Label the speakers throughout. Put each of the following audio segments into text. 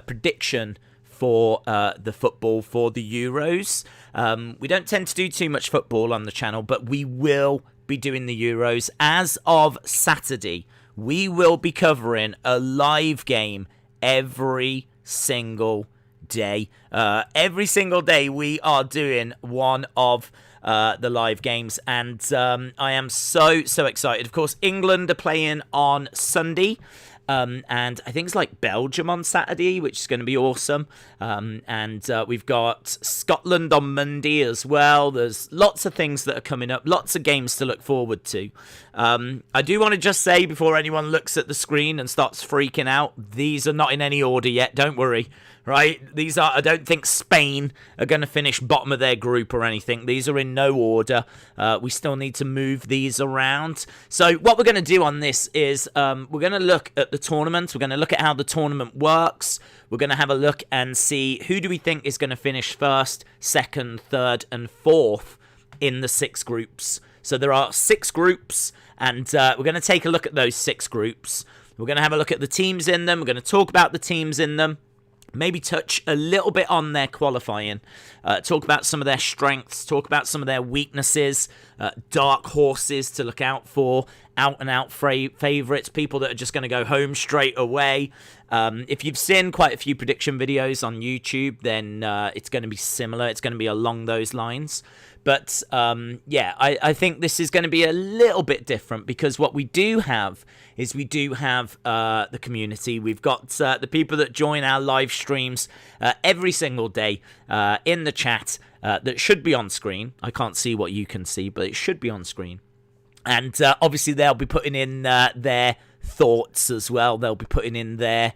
Speaker 1: prediction for the football for the Euros. We don't tend to do too much football on the channel, but we will be doing the Euros. As of Saturday, we will be covering a live game every single day. Every single day we are doing one of the live games, and I am so excited. Of course, England are playing on Sunday, and I think it's like Belgium on Saturday, which is going to be awesome. And we've got Scotland on Monday as well. There's lots of things that are coming up, lots of games to look forward to. I do want to just say, before anyone looks at the screen and starts freaking out, these are not in any order yet, don't worry. Right, these are, I don't think Spain are going to finish bottom of their group or anything. These are in no order. We still need to move these around. So what we're going to do on this is we're going to look at the tournament. We're going to look at how the tournament works. We're going to have a look and see who do we think is going to finish first, second, third, and fourth in the 6 groups. So there are 6 groups, and we're going to take a look at those 6 groups. We're going to have a look at the teams in them. We're going to talk about the teams in them. Maybe touch a little bit on their qualifying, talk about some of their strengths, talk about some of their weaknesses, dark horses to look out for, out-and-out favourites, people that are just going to go home straight away. If you've seen quite a few prediction videos on YouTube, then it's going to be similar. It's going to be along those lines. But, yeah, I think this is going to be a little bit different, because what we do have is we do have the community. We've got the people that join our live streams every single day in the chat that should be on screen. I can't see what you can see, but it should be on screen. And obviously they'll be putting in their thoughts as well. They'll be putting in their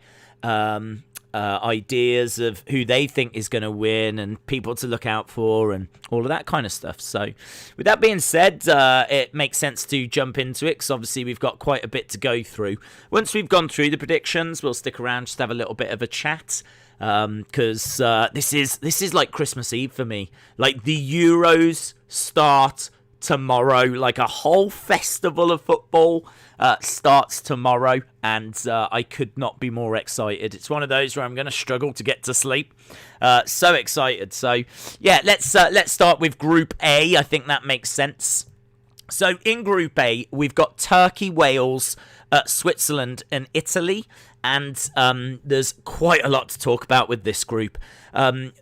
Speaker 1: ideas of who they think is going to win and people to look out for and all of that kind of stuff. So with that being said, it makes sense to jump into it, because obviously we've got quite a bit to go through. Once we've gone through the predictions, we'll stick around, just have a little bit of a chat, because this is like Christmas Eve for me. Like, the Euros start tomorrow. Like, a whole festival of football starts tomorrow, and I could not be more excited. It's one of those where I'm going to struggle to get to sleep. So excited. So yeah, let's start with Group A. I think that makes sense. So in Group A, we've got Turkey, Wales, Switzerland, and Italy. And there's quite a lot to talk about with this group.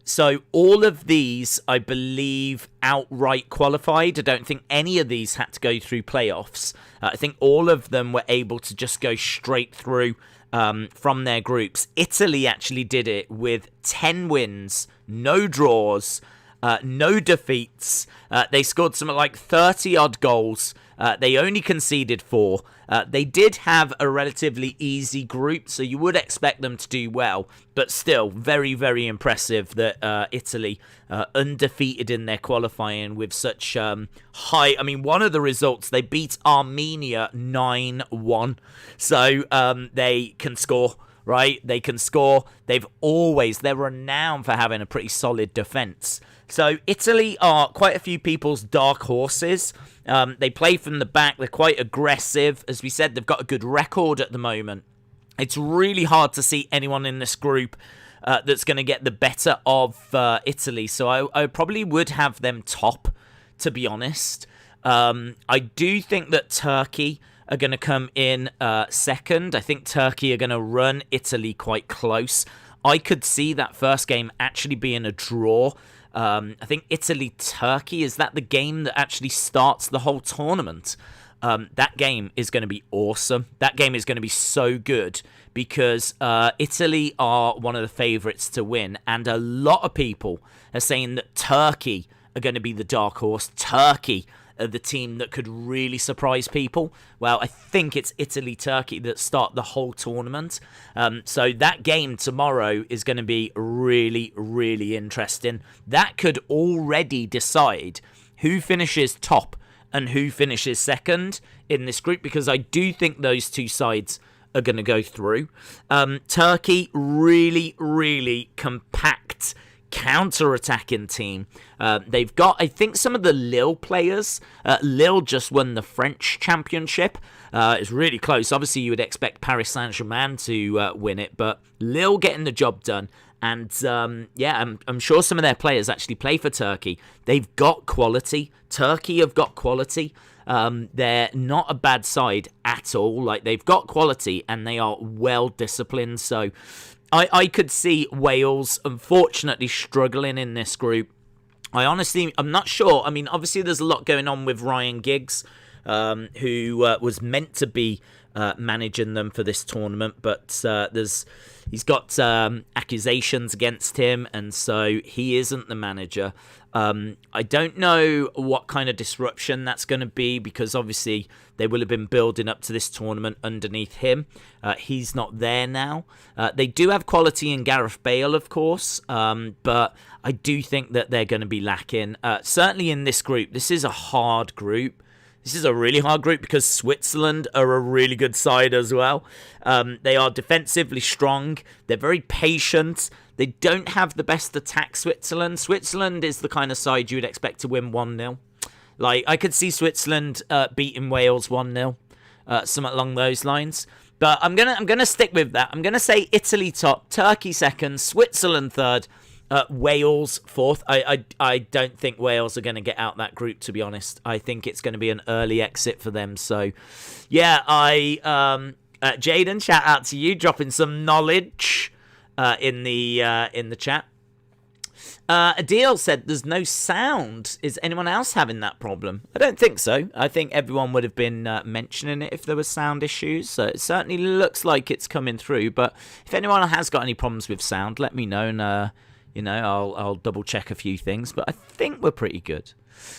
Speaker 1: So all of these, I believe, outright qualified. I don't think any of these had to go through playoffs. I think all of them were able to just go straight through from their groups. Italy actually did it with 10 wins, no draws, no defeats. They scored something like 30-odd goals. They only conceded 4. They did have a relatively easy group, so you would expect them to do well. But still, very, very impressive that Italy undefeated in their qualifying with such high... I mean, one of the results, they beat Armenia 9-1. So they can score, right? They can score. They're renowned for having a pretty solid defence. So Italy are quite a few people's dark horses. They play from the back. They're quite aggressive. As we said, they've got a good record at the moment. It's really hard to see anyone in this group that's going to get the better of Italy. So I probably would have them top, to be honest. I do think that Turkey are going to come in second. I think Turkey are going to run Italy quite close. I could see that first game actually being a draw. I think Italy-Turkey, is that the game that actually starts the whole tournament? That game is going to be awesome. That game is going to be so good, because Italy are one of the favourites to win, and a lot of people are saying that Turkey are going to be the dark horse. Turkey are the team that could really surprise people. Well, I think it's Italy-Turkey that start the whole tournament. So that game tomorrow is going to be really, really interesting. That could already decide who finishes top and who finishes second in this group, because I do think those two sides are going to go through. Turkey, really, really compact, counter-attacking team. They've got, I think, some of the Lille players. Lille just won the French championship. It's really close. Obviously, you would expect Paris Saint-Germain to win it, but Lille getting the job done. And, I'm sure some of their players actually play for Turkey. They've got quality. Turkey have got quality. They're not a bad side at all. Like, they've got quality, and they are well-disciplined. So, I could see Wales, unfortunately, struggling in this group. I'm not sure. I mean, obviously, there's a lot going on with Ryan Giggs, who was meant to be managing them for this tournament, but he's got accusations against him, and so he isn't the manager. I don't know what kind of disruption that's going to be, because obviously they will have been building up to this tournament underneath him. He's not there now. They do have quality in Gareth Bale, of course, but I do think that they're going to be lacking. Certainly in this group, this is a hard group. This is a really hard group because Switzerland are a really good side as well. They are defensively strong. They're very patient. They don't have the best attack, Switzerland. Switzerland is the kind of side you would expect to win 1-0. Like, I could see Switzerland beating Wales 1-0, something along those lines. But I'm gonna stick with that. I'm gonna say Italy top, Turkey second, Switzerland third, Wales fourth. I don't think Wales are going to get out that group, to be honest. I think it's going to be an early exit for them. So, yeah, Jaden, shout out to you, dropping some knowledge in the chat. Adil said there's no sound. Is anyone else having that problem? I don't think so. I think everyone would have been mentioning it if there were sound issues. So it certainly looks like it's coming through. But if anyone has got any problems with sound, let me know, and I'll double check a few things, but I think we're pretty good.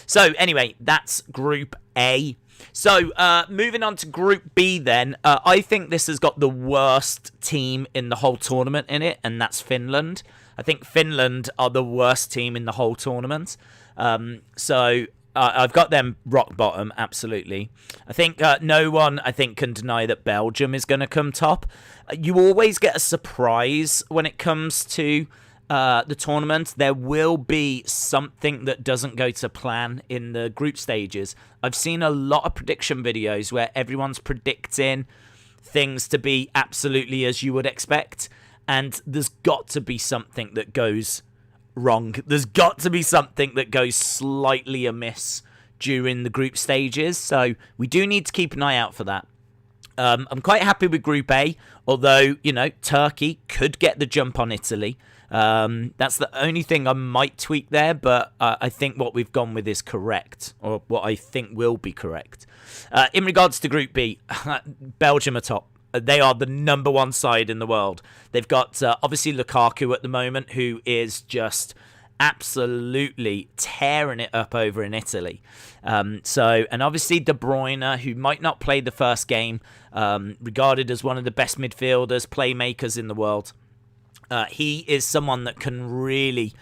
Speaker 1: So anyway, that's Group A. So moving on to Group B then, I think this has got the worst team in the whole tournament in it, and that's Finland. I think Finland are the worst team in the whole tournament. So I've got them rock bottom, absolutely. I think no one, can deny that Belgium is going to come top. You always get a surprise when it comes to the tournament. There will be something that doesn't go to plan in the group stages. I've seen a lot of prediction videos where everyone's predicting things to be absolutely as you would expect, and there's got to be something that goes wrong. There's got to be something that goes slightly amiss during the group stages, so we do need to keep an eye out for that. I'm quite happy with Group A, although, Turkey could get the jump on Italy. That's the only thing I might tweak there, but I think what we've gone with is correct, or what I think will be correct. In regards to Group B, Belgium are top. They are the number one side in the world. They've got, obviously, Lukaku at the moment, who is just absolutely tearing it up over in Italy. And obviously De Bruyne, who might not play the first game, regarded as one of the best midfielders, playmakers in the world. He is someone that can really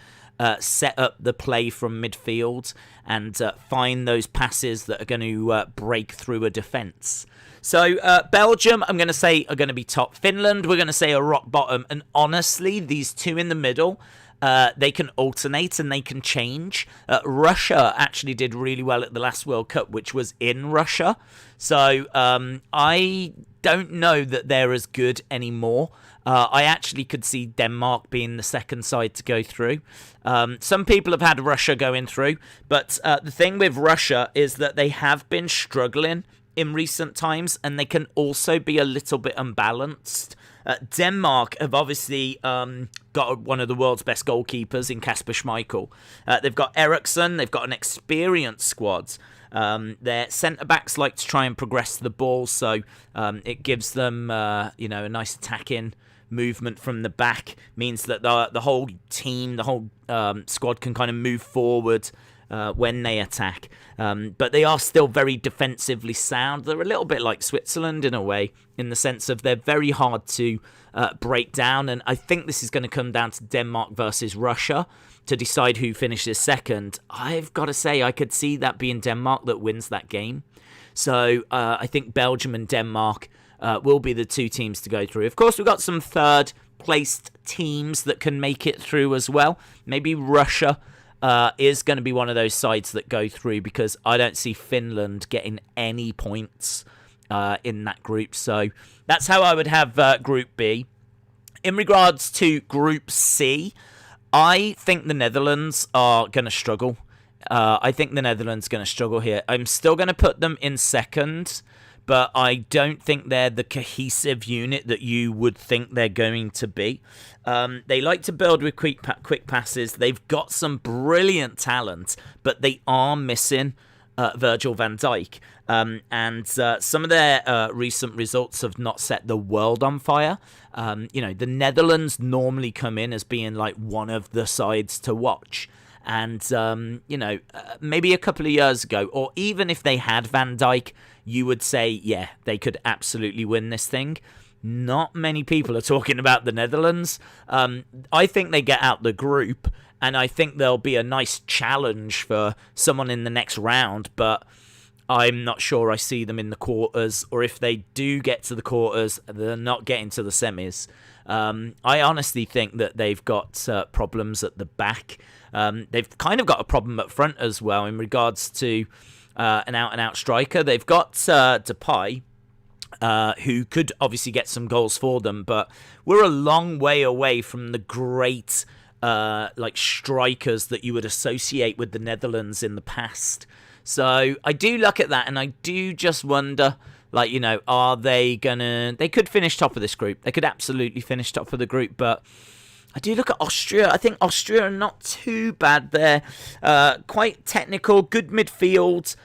Speaker 1: set up the play from midfield and find those passes that are going to break through a defence. So Belgium, I'm going to say, are going to be top. Finland, we're going to say, are rock bottom. And honestly, these two in the middle, they can alternate and they can change. Russia actually did really well at the last World Cup, which was in Russia. So I don't know that they're as good anymore. I actually could see Denmark being the second side to go through. Some people have had Russia going through, but the thing with Russia is that they have been struggling in recent times, and they can also be a little bit unbalanced. Denmark have obviously got one of the world's best goalkeepers in Kasper Schmeichel. They've got Eriksson. They've got an experienced squad. Their centre-backs like to try and progress the ball, so it gives them a nice attacking movement from the back, means that the whole team, the whole squad can kind of move forward when they attack. But they are still very defensively sound. They're a little bit like Switzerland in a way, in the sense of they're very hard to break down. And I think this is going to come down to Denmark versus Russia to decide who finishes second. I've got to say, I could see that being Denmark that wins that game. So I think Belgium and Denmark will be the two teams to go through. Of course, we've got some third placed teams that can make it through as well. Maybe Russia is going to be one of those sides that go through, because I don't see Finland getting any points in that group. So that's how I would have Group B. In regards to Group C, I think the Netherlands are going to struggle. I think the Netherlands are going to struggle here. I'm still going to put them in second, but I don't think they're the cohesive unit that you would think they're going to be. They like to build with quick passes. They've got some brilliant talent, but they are missing Virgil van Dijk. And some of their recent results have not set the world on fire. The Netherlands normally come in as being like one of the sides to watch. And, maybe a couple of years ago, or even if they had Van Dijk, you would say, yeah, they could absolutely win this thing. Not many people are talking about the Netherlands. I think they get out the group, and I think there'll be a nice challenge for someone in the next round, but I'm not sure I see them in the quarters, or if they do get to the quarters, they're not getting to the semis. I honestly think that they've got problems at the back. They've kind of got a problem up front as well in regards to an out-and-out striker. They've got Depay, who could obviously get some goals for them, but we're a long way away from the great strikers that you would associate with the Netherlands in the past. So I do look at that, and I do just wonder, are they gonna... They could finish top of this group. They could absolutely finish top of the group, but I do look at Austria. I think Austria are not too bad there. Quite technical, good midfield.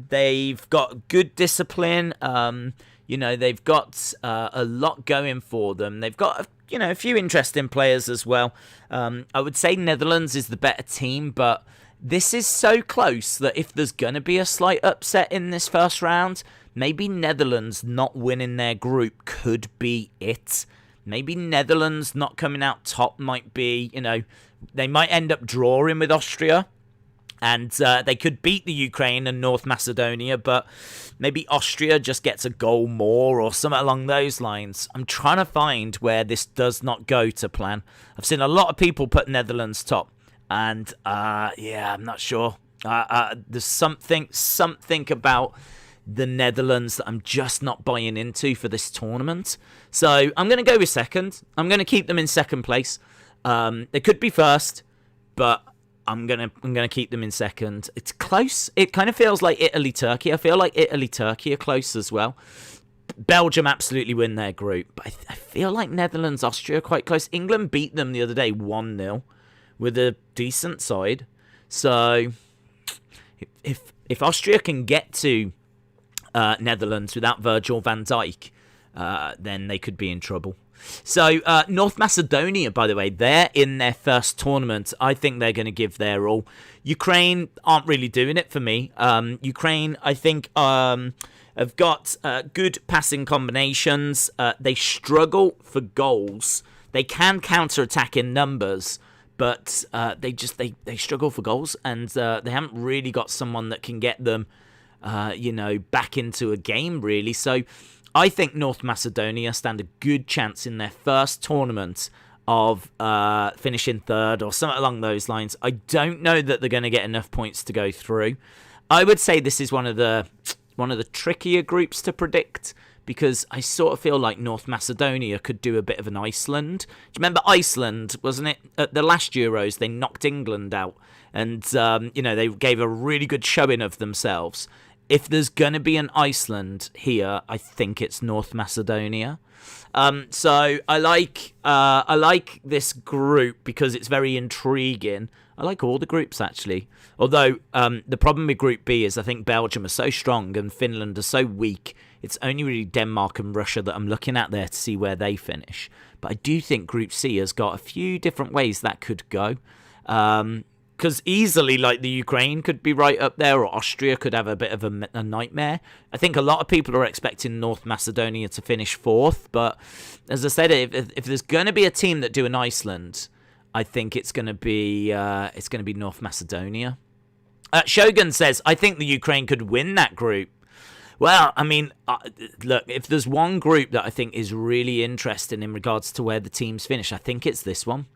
Speaker 1: They've got good discipline. They've got a lot going for them. They've got a few interesting players as well. I would say Netherlands is the better team, but this is so close that if there's going to be a slight upset in this first round, maybe Netherlands not winning their group could be it. Maybe Netherlands not coming out top might be, they might end up drawing with Austria, and they could beat the Ukraine and North Macedonia, but maybe Austria just gets a goal more or something along those lines. I'm trying to find where this does not go to plan. I've seen a lot of people put Netherlands top, and I'm not sure. There's something about the Netherlands that I'm just not buying into for this tournament. So I'm going to go with second. I'm going to keep them in second place. They could be first, but I'm gonna keep them in second. It's close. It kind of feels like Italy-Turkey. I feel like Italy-Turkey are close as well. Belgium absolutely win their group, but I feel like Netherlands-Austria are quite close. England beat them the other day 1-0 with a decent side. So if Austria can get to Netherlands without Virgil van Dijk, then they could be in trouble. So North Macedonia, by the way, they're in their first tournament. I think they're going to give their all. Ukraine aren't really doing it for me. Ukraine, I think, have got good passing combinations. They struggle for goals. They can counter-attack in numbers, but they struggle for goals, and they haven't really got someone that can get them, back into a game, really. So I think North Macedonia stand a good chance in their first tournament of finishing third or something along those lines. I don't know that they're going to get enough points to go through. I would say this is one of the trickier groups to predict, because I sort of feel like North Macedonia could do a bit of an Iceland. Do you remember Iceland, wasn't it? At the last Euros, they knocked England out, and they gave a really good showing of themselves. If there's going to be an Iceland here, I think it's North Macedonia. So I like this group because it's very intriguing. I like all the groups, actually. Although the problem with Group B is I think Belgium are so strong and Finland are so weak. It's only really Denmark and Russia that I'm looking at there to see where they finish. But I do think Group C has got a few different ways that could go. Because easily, like, the Ukraine could be right up there, or Austria could have a bit of a nightmare. I think a lot of people are expecting North Macedonia to finish fourth, but as I said, if there's going to be a team that do an Iceland, I think it's going to be North Macedonia. Shogun says, I think the Ukraine could win that group. Well, I mean, look, if there's one group that I think is really interesting in regards to where the teams finish, I think it's this one.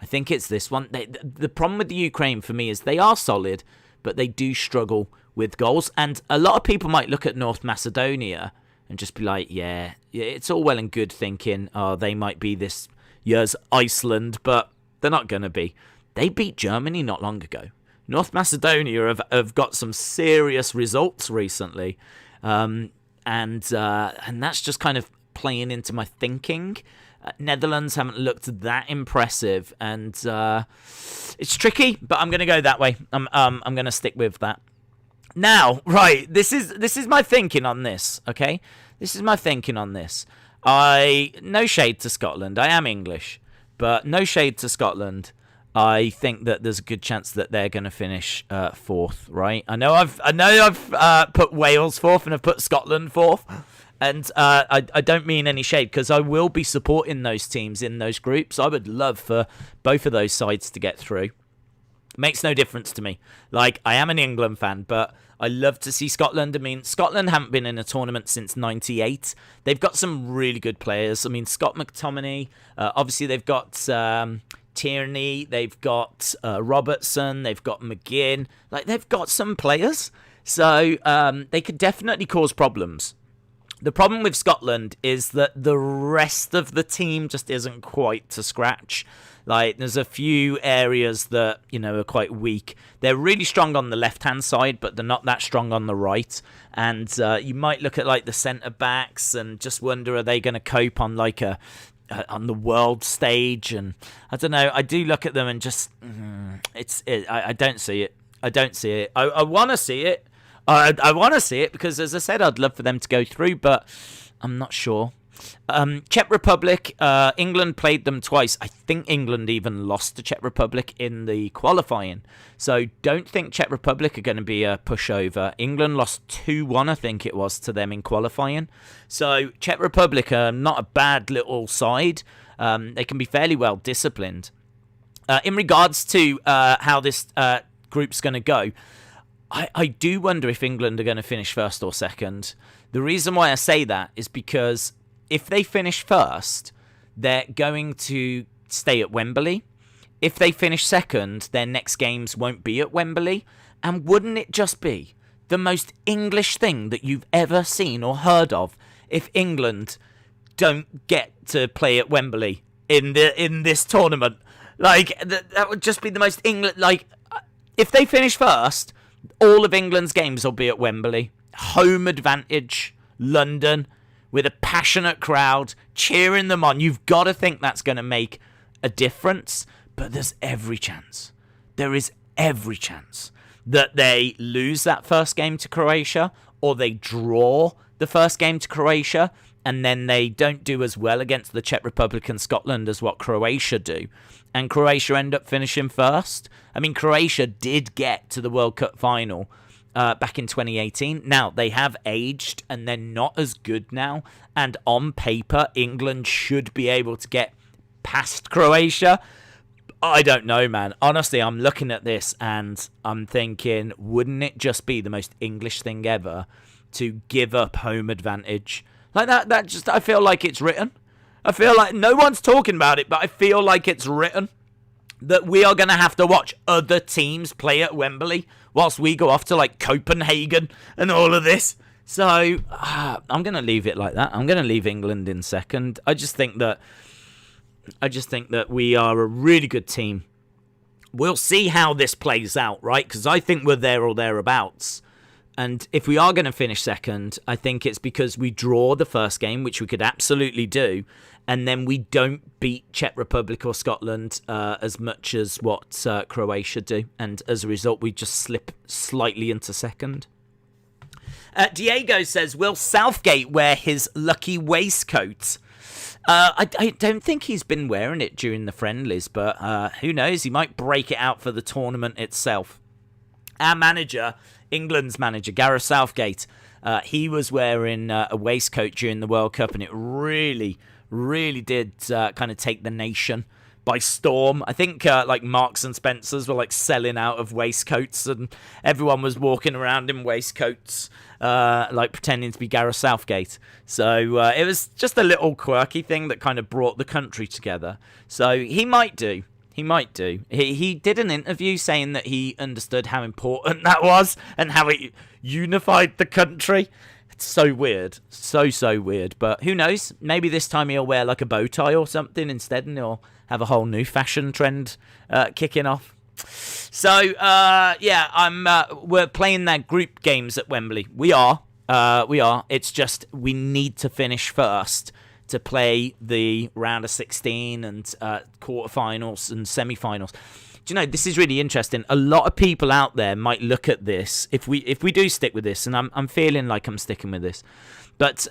Speaker 1: The problem with the Ukraine for me is they are solid, but they do struggle with goals. And a lot of people might look at North Macedonia and just be like, yeah, it's all well and good thinking, oh, they might be this year's Iceland, but they're not going to be. They beat Germany not long ago. North Macedonia have got some serious results recently. And that's just kind of playing into my thinking. Netherlands haven't looked that impressive, and it's tricky, but I'm going to go that way. I'm going to stick with that. Now, right, this is my thinking on this, okay? This is my thinking on this. No shade to Scotland. I am English, but no shade to Scotland. I think that there's a good chance that they're going to finish fourth, right? I know I've put Wales fourth and I've put Scotland fourth, and I don't mean any shade, because I will be supporting those teams in those groups. I would love for both of those sides to get through. Makes no difference to me. Like, I am an England fan, but I love to see Scotland. I mean, Scotland haven't been in a tournament since '98. They've got some really good players. I mean, Scott McTominay. Obviously, they've got Tierney. They've got Robertson. They've got McGinn. Like, they've got some players. So they could definitely cause problems. The problem with Scotland is that the rest of the team just isn't quite to scratch. Like, there's a few areas that, are quite weak. They're really strong on the left-hand side, but they're not that strong on the right. And you might look at, like, the centre-backs and just wonder, are they going to cope on, like, on the world stage? And I don't know. I do look at them and just, I don't see it. I don't see it. I want to see it. I want to see it because, as I said, I'd love for them to go through, but I'm not sure. Czech Republic, England played them twice. I think England even lost to Czech Republic in the qualifying. So don't think Czech Republic are going to be a pushover. England lost 2-1, I think it was, to them in qualifying. So Czech Republic are not a bad little side. They can be fairly well disciplined. In regards to how this group's going to go, I do wonder if England are going to finish first or second. The reason why I say that is because if they finish first, they're going to stay at Wembley. If they finish second, their next games won't be at Wembley. And wouldn't it just be the most English thing that you've ever seen or heard of if England don't get to play at Wembley in this tournament? Like, that would just be the most England. Like, if they finish first, all of England's games will be at Wembley. Home advantage, London, with a passionate crowd cheering them on. You've got to think that's going to make a difference. But there's every chance. There is every chance that they lose that first game to Croatia, or they draw the first game to Croatia, and then they don't do as well against the Czech Republic and Scotland as what Croatia do. And Croatia end up finishing first. I mean, Croatia did get to the World Cup final back in 2018. Now, they have aged and they're not as good now. And on paper, England should be able to get past Croatia. I don't know, man. Honestly, I'm looking at this and I'm thinking, wouldn't it just be the most English thing ever to give up home advantage? Like that just, I feel like it's written. I feel like no one's talking about it, but I feel like it's written that we are going to have to watch other teams play at Wembley whilst we go off to, like, Copenhagen and all of this. So I'm going to leave it like that. I'm going to leave England in second. I just think that we are a really good team. We'll see how this plays out, right? Because I think we're there or thereabouts. And if we are going to finish second, I think it's because we draw the first game, which we could absolutely do, and then we don't beat Czech Republic or Scotland as much as what Croatia do. And as a result, we just slip slightly into second. Diego says, will Southgate wear his lucky waistcoat? I don't think he's been wearing it during the friendlies, but who knows? He might break it out for the tournament itself. Our manager, England's manager, Gareth Southgate, he was wearing a waistcoat during the World Cup, and it really did kind of take the nation by storm. I think like Marks and Spencers were like selling out of waistcoats, and everyone was walking around in waistcoats, like pretending to be Gareth Southgate. So it was just a little quirky thing that kind of brought the country together. So he might do. He might do. He did an interview saying that he understood how important that was and how it unified the country. It's so weird. So weird. But who knows? Maybe this time he'll wear like a bow tie or something instead, and he'll have a whole new fashion trend kicking off. So, we're playing their group games at Wembley. We are. It's just we need to finish first to play the round of 16 and quarterfinals and semi-finals. Do you know, this is really interesting. A lot of people out there might look at this, if we do stick with this, and I'm feeling like I'm sticking with this, but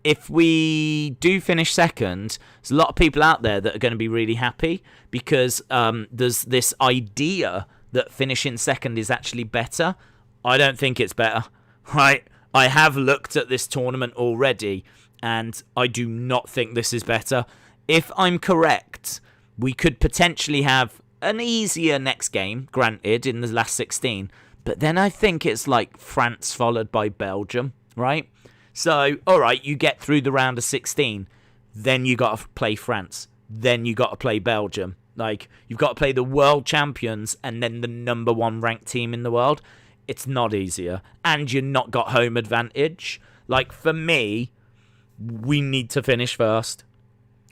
Speaker 1: if we do finish second, there's a lot of people out there that are going to be really happy because there's this idea that finishing second is actually better. I don't think it's better, right? I have looked at this tournament already, and I do not think this is better. If I'm correct, we could potentially have an easier next game, granted, in the last 16. But then I think it's like France followed by Belgium, right? So, all right, you get through the round of 16. Then you got to play France. Then you got to play Belgium. Like, you've got to play the world champions and then the number 1 ranked team in the world. It's not easier. And you're not got home advantage. Like, for me, we need to finish first.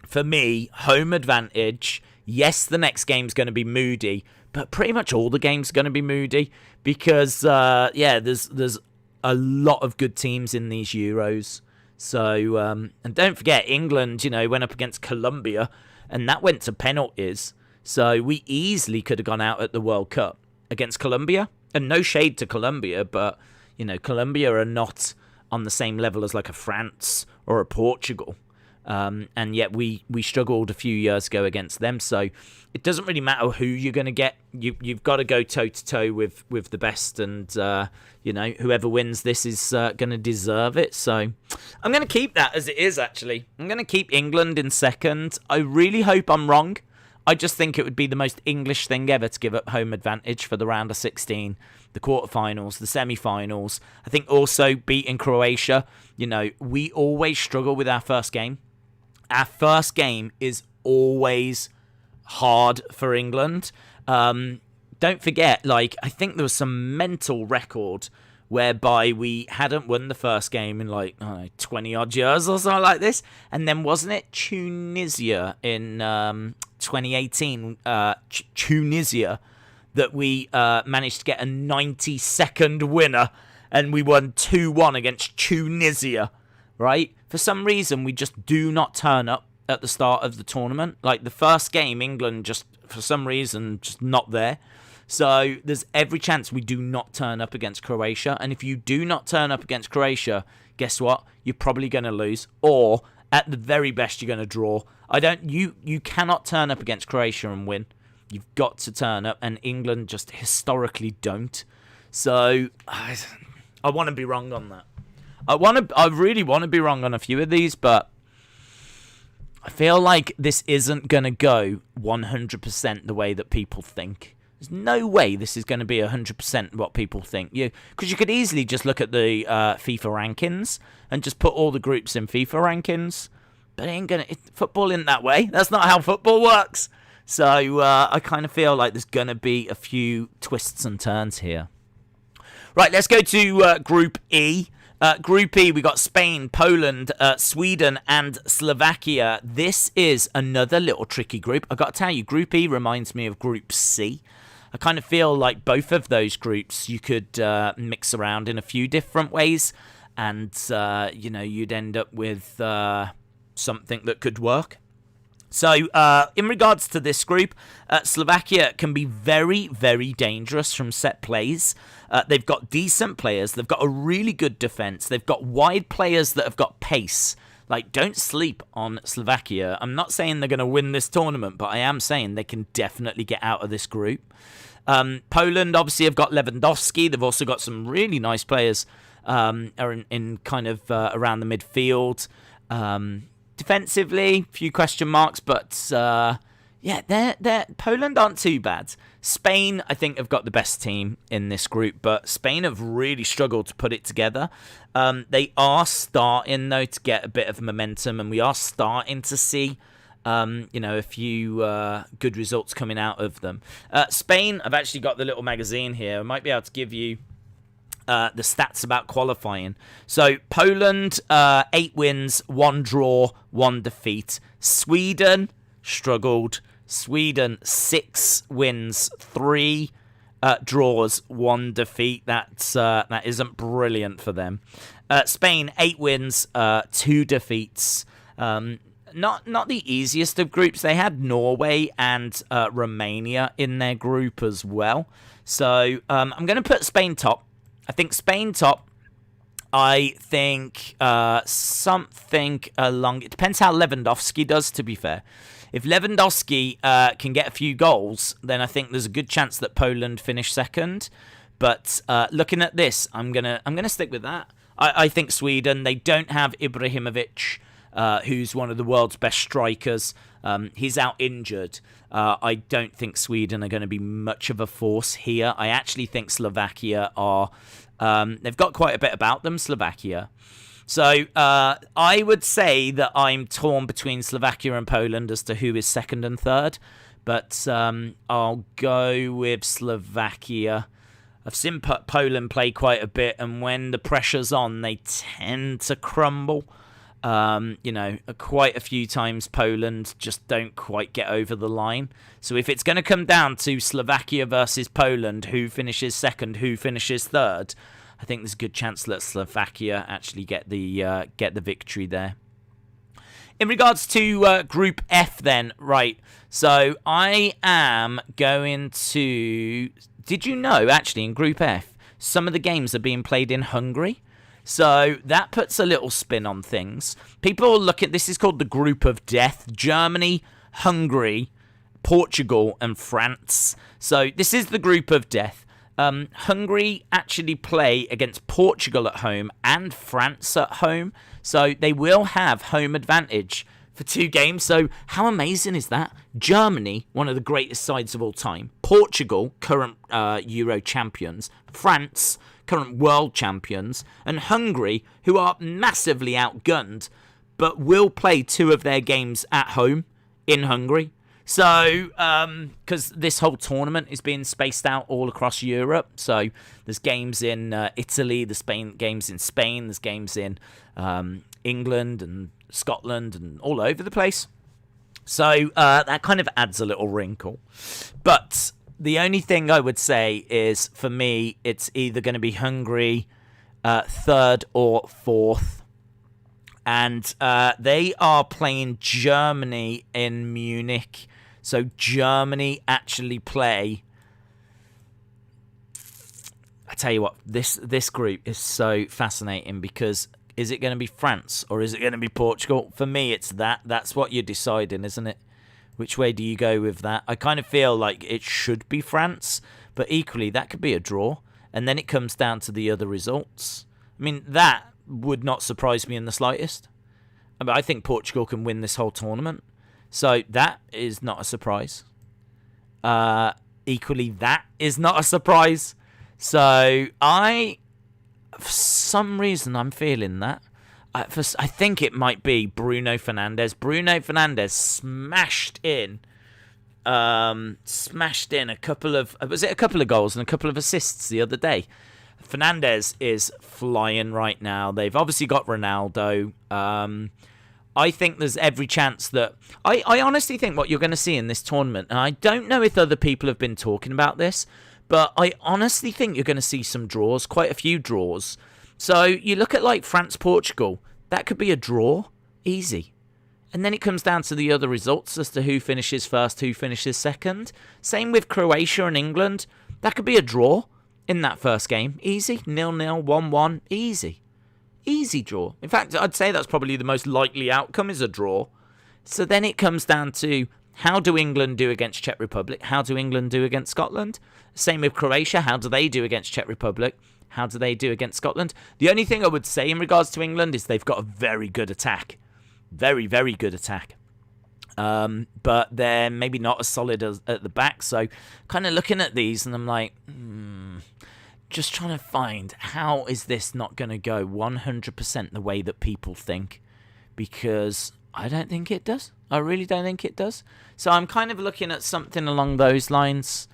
Speaker 1: For me, home advantage. Yes, the next game's going to be moody, but pretty much all the games are going to be moody because, there's a lot of good teams in these Euros. So, and don't forget, England, went up against Colombia, and that went to penalties. So we easily could have gone out at the World Cup against Colombia. And no shade to Colombia, but, Colombia are not on the same level as like a France or a Portugal. And yet we struggled a few years ago against them. So it doesn't really matter who you're going to get. You've got to go toe-to-toe with the best. And, whoever wins this is going to deserve it. So I'm going to keep that as it is, actually. I'm going to keep England in second. I really hope I'm wrong. I just think it would be the most English thing ever to give up home advantage for the round of 16, the quarterfinals, the semi-finals. I think also beating Croatia. We always struggle with our first game. Our first game is always hard for England. Don't forget, I think there was some mental record whereby we hadn't won the first game in 20-odd years or something like this. And then wasn't it Tunisia in 2018? Tunisia that we managed to get a 90-second winner, and we won 2-1 against Tunisia, right? For some reason, we just do not turn up at the start of the tournament. Like, the first game, England just, for some reason, just not there. So there's every chance we do not turn up against Croatia. And if you do not turn up against Croatia, guess what? You're probably going to lose. Or, at the very best, you're going to draw. You cannot turn up against Croatia and win. You've got to turn up, and England just historically don't. So I want to be wrong on that. I really want to be wrong on a few of these, but I feel like this isn't going to go 100% the way that people think. There's no way this is going to be 100% what people think. Because you could easily just look at the FIFA rankings and just put all the groups in FIFA rankings. But football isn't that way. That's not how football works. So I kind of feel like there's going to be a few twists and turns here. Right, let's go to Group E. Group E, we got Spain, Poland, Sweden, and Slovakia. This is another little tricky group. I got to tell you, Group E reminds me of Group C. I kind of feel like both of those groups you could mix around in a few different ways, and you'd end up with something that could work. So, in regards to this group, Slovakia can be very, very dangerous from set plays. They've got decent players. They've got a really good defense. They've got wide players that have got pace. Like, don't sleep on Slovakia. I'm not saying they're going to win this tournament, but I am saying they can definitely get out of this group. Poland, obviously, have got Lewandowski. They've also got some really nice players are in kind of around the midfield. Defensively, few question marks, but Yeah, Poland aren't too bad. Spain, I think, have got the best team in this group, but Spain have really struggled to put it together. They are starting, though, to get a bit of momentum, and we are starting to see, a few good results coming out of them. Spain, I've actually got the little magazine here. I might be able to give you the stats about qualifying. So Poland, 8 wins, 1 draw, 1 defeat. Sweden struggled. Sweden, 6 wins, 3 draws, 1 defeat. That isn't brilliant for them. Spain, 8 wins, 2 defeats. Not the easiest of groups. They had Norway and Romania in their group as well. So I'm going to put Spain top. I think Spain top. I think something along... It depends how Lewandowski does, to be fair. If Lewandowski can get a few goals, then I think there's a good chance that Poland finish second. But looking at this, I'm gonna stick with that. I think Sweden, they don't have Ibrahimovic, who's one of the world's best strikers. He's out injured. I don't think Sweden are going to be much of a force here. I actually think Slovakia are... they've got quite a bit about them, Slovakia. So I would say that I'm torn between Slovakia and Poland as to who is second and third. But I'll go with Slovakia. I've seen Poland play quite a bit, and when the pressure's on, they tend to crumble. Quite a few times Poland just don't quite get over the line. So if it's going to come down to Slovakia versus Poland, who finishes second, who finishes third, I think there's a good chance that Slovakia actually get the victory there. In regards to Group F then, right, so I am going to... Did you know, actually, in Group F, some of the games are being played in Hungary? So that puts a little spin on things. People look at... This is called the Group of Death. Germany, Hungary, Portugal, and France. So this is the Group of Death. Hungary actually play against Portugal at home and France at home. So they will have home advantage for 2 games. So how amazing is that? Germany, one of the greatest sides of all time. Portugal, current Euro champions. France, current world champions. And Hungary, who are massively outgunned, but will play 2 of their games at home in Hungary. So, because this whole tournament is being spaced out all across Europe, so there's games in Italy, there's games in Spain, there's games in England and Scotland and all over the place. So that kind of adds a little wrinkle. But the only thing I would say is, for me, it's either going to be Hungary, 3rd or 4th. And they are playing Germany in Munich. So Germany actually play... I tell you what, this group is so fascinating, because is it going to be France or is it going to be Portugal? For me, it's that. That's what you're deciding, isn't it? Which way do you go with that? I kind of feel like it should be France, but equally, that could be a draw. And then it comes down to the other results. I mean, that would not surprise me in the slightest. I think Portugal can win this whole tournament. So that is not a surprise. Equally, that is not a surprise. So for some reason, I'm feeling that. I think it might be Bruno Fernandes. Bruno Fernandes smashed in a couple of... Was it a couple of goals and a couple of assists the other day? Fernandes is flying right now. They've obviously got Ronaldo. I think there's every chance that... I honestly think what you're going to see in this tournament, and I don't know if other people have been talking about this, but I honestly think you're going to see some draws, quite a few draws. So you look at like France-Portugal, that could be a draw, easy. And then it comes down to the other results as to who finishes first, who finishes second. Same with Croatia and England. That could be a draw in that first game. Easy, 0-0, 1-1, easy. Easy draw. In fact, I'd say that's probably the most likely outcome, is a draw. So then it comes down to, how do England do against Czech Republic? How do England do against Scotland? Same with Croatia. How do they do against Czech Republic? How do they do against Scotland? The only thing I would say in regards to England is they've got a very good attack. Very, very good attack. But they're maybe not as solid as at the back. So kind of looking at these and I'm like, just trying to find how is this not going to go 100% the way that people think, because I don't think it does. I really don't think it does. So I'm kind of looking at something along those lines.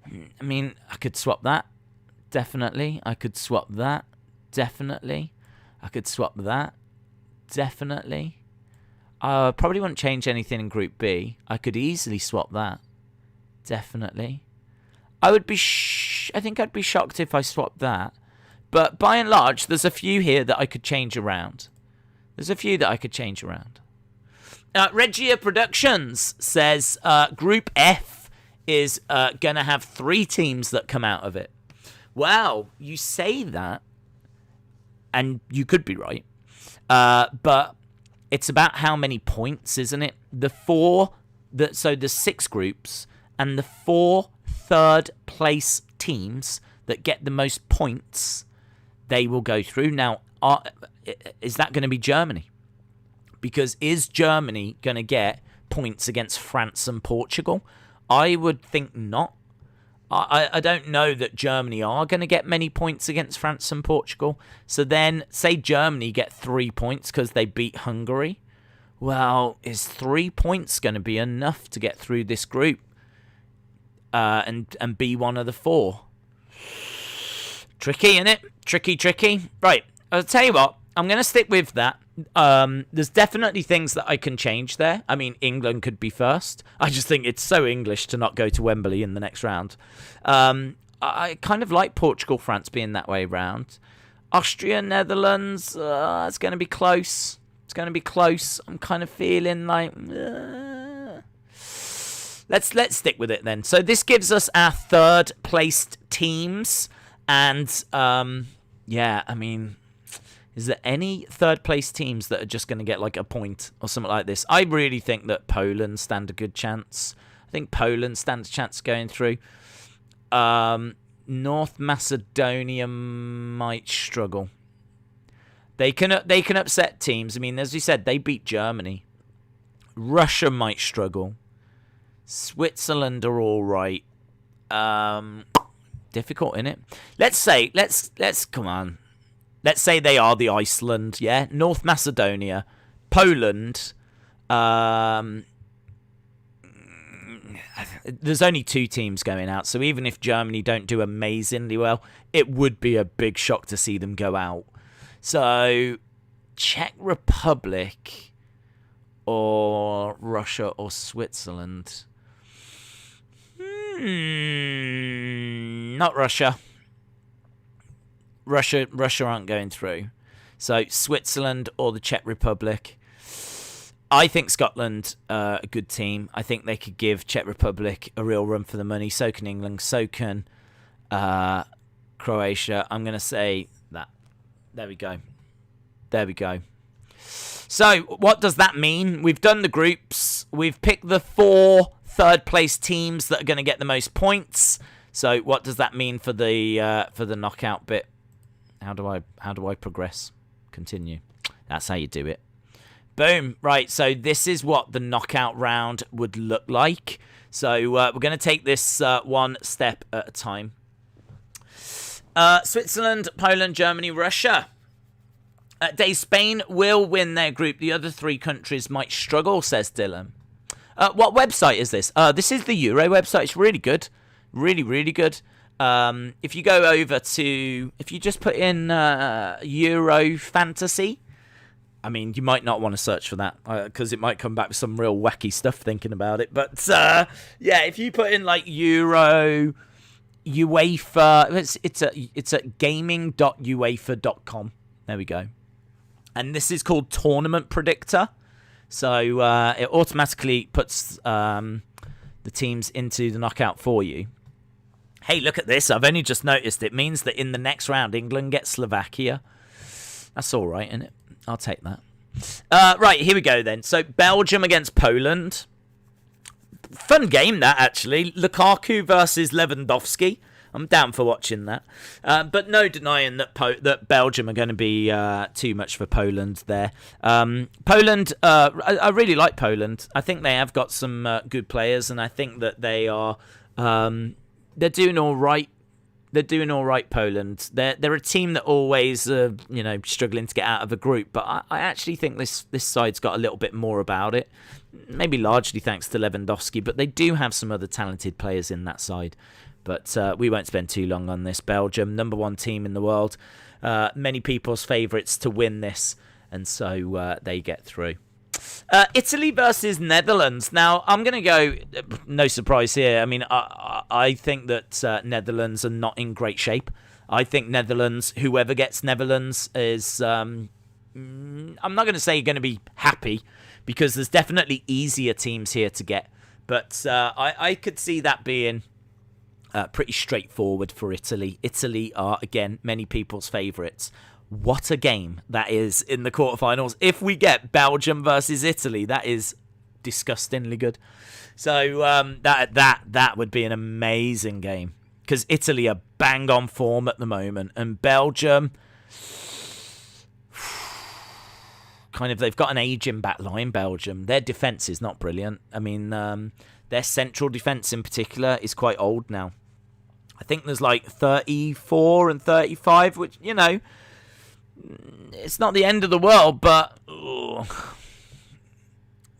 Speaker 1: I mean, I could swap that. Definitely. I could swap that. Definitely. I could swap that. Definitely. I probably wouldn't change anything in Group B. I could easily swap that. Definitely. I think I'd be shocked if I swapped that. But by and large, there's a few here that I could change around. Regia Productions says Group F is going to have 3 teams that come out of it. Wow, you say that, and you could be right. But it's about how many points, isn't it? So there's 6 groups, and the 4 third-place teams that get the most points, they will go through. Now, is that going to be Germany? Because is Germany going to get points against France and Portugal? I would think not. I don't know that Germany are going to get many points against France and Portugal. So then, say Germany get 3 points because they beat Hungary. Well, is 3 points going to be enough to get through this group and be one of the 4? Tricky, innit? Tricky. Right, I'll tell you what. I'm going to stick with that. There's definitely things that I can change there. I mean, England could be first. I just think it's so English to not go to Wembley in the next round. I kind of like Portugal, France being that way round. Austria, Netherlands, it's going to be close. I'm kind of feeling like... Let's stick with it then. So this gives us our third placed teams. And, yeah, I mean... Is there any third-place teams that are just going to get, like, a point or something like this? I really think that Poland stand a good chance. I think Poland stands a chance going through. North Macedonia might struggle. They can upset teams. I mean, as you said, they beat Germany. Russia might struggle. Switzerland are all right. Difficult, innit? Let's come on. Let's say they are the Iceland, yeah? North Macedonia, Poland. There's only 2 teams going out, so even if Germany don't do amazingly well, it would be a big shock to see them go out. So, Czech Republic or Russia or Switzerland. Not Russia. Russia aren't going through. So Switzerland or the Czech Republic. I think Scotland are a good team. I think they could give Czech Republic a real run for the money. So can England. So can Croatia. I'm going to say that. There we go. So what does that mean? We've done the groups. We've picked the 4 third-place teams that are going to get the most points. So what does that mean for the knockout bit? How do I progress? Continue. That's how you do it. Boom. Right, so this is what the knockout round would look like. So we're going to take this one step at a time. Switzerland, Poland, Germany, Russia. Dave, Spain will win their group. The other 3 countries might struggle, says Dylan. What website is this? This is the Euro website. It's really good. Really, really good. If you go over to... If you just put in Euro Fantasy... I mean, you might not want to search for that because it might come back with some real wacky stuff thinking about it. But, yeah, if you put in, like, Euro... UEFA... It's at gaming.uefa.com. There we go. And this is called Tournament Predictor. So it automatically puts the teams into the knockout for you. Hey, look at this. I've only just noticed it means that in the next round, England gets Slovakia. That's all right, isn't it? I'll take that. Right, here we go then. So Belgium against Poland. Fun game, that, actually. Lukaku versus Lewandowski. I'm down for watching that. But no denying that Belgium are going to be too much for Poland there. Poland, I really like Poland. I think they have got some good players, and I think that they are they're doing all right. They're doing all right, Poland. They're a team that always, struggling to get out of a group. But I actually think this side's got a little bit more about it. Maybe largely thanks to Lewandowski, but they do have some other talented players in that side. But we won't spend too long on this. Belgium, number 1 team in the world. Many people's favourites to win this, and so they get through. Italy versus Netherlands. Now, I'm going to go, no surprise here. I mean, I think that Netherlands are not in great shape. I think Netherlands, whoever gets Netherlands is, I'm not going to say you're going to be happy, because there's definitely easier teams here to get. But I could see that being pretty straightforward for Italy. Italy are, again, many people's favourites. What a game that is in the quarterfinals. If we get Belgium versus Italy, that is disgustingly good. So that would be an amazing game, because Italy are bang on form at the moment, and Belgium they've got an aging back line. Belgium, their defence is not brilliant. I mean, their central defence in particular is quite old now. I think there's like 34 and 35, which, it's not the end of the world, but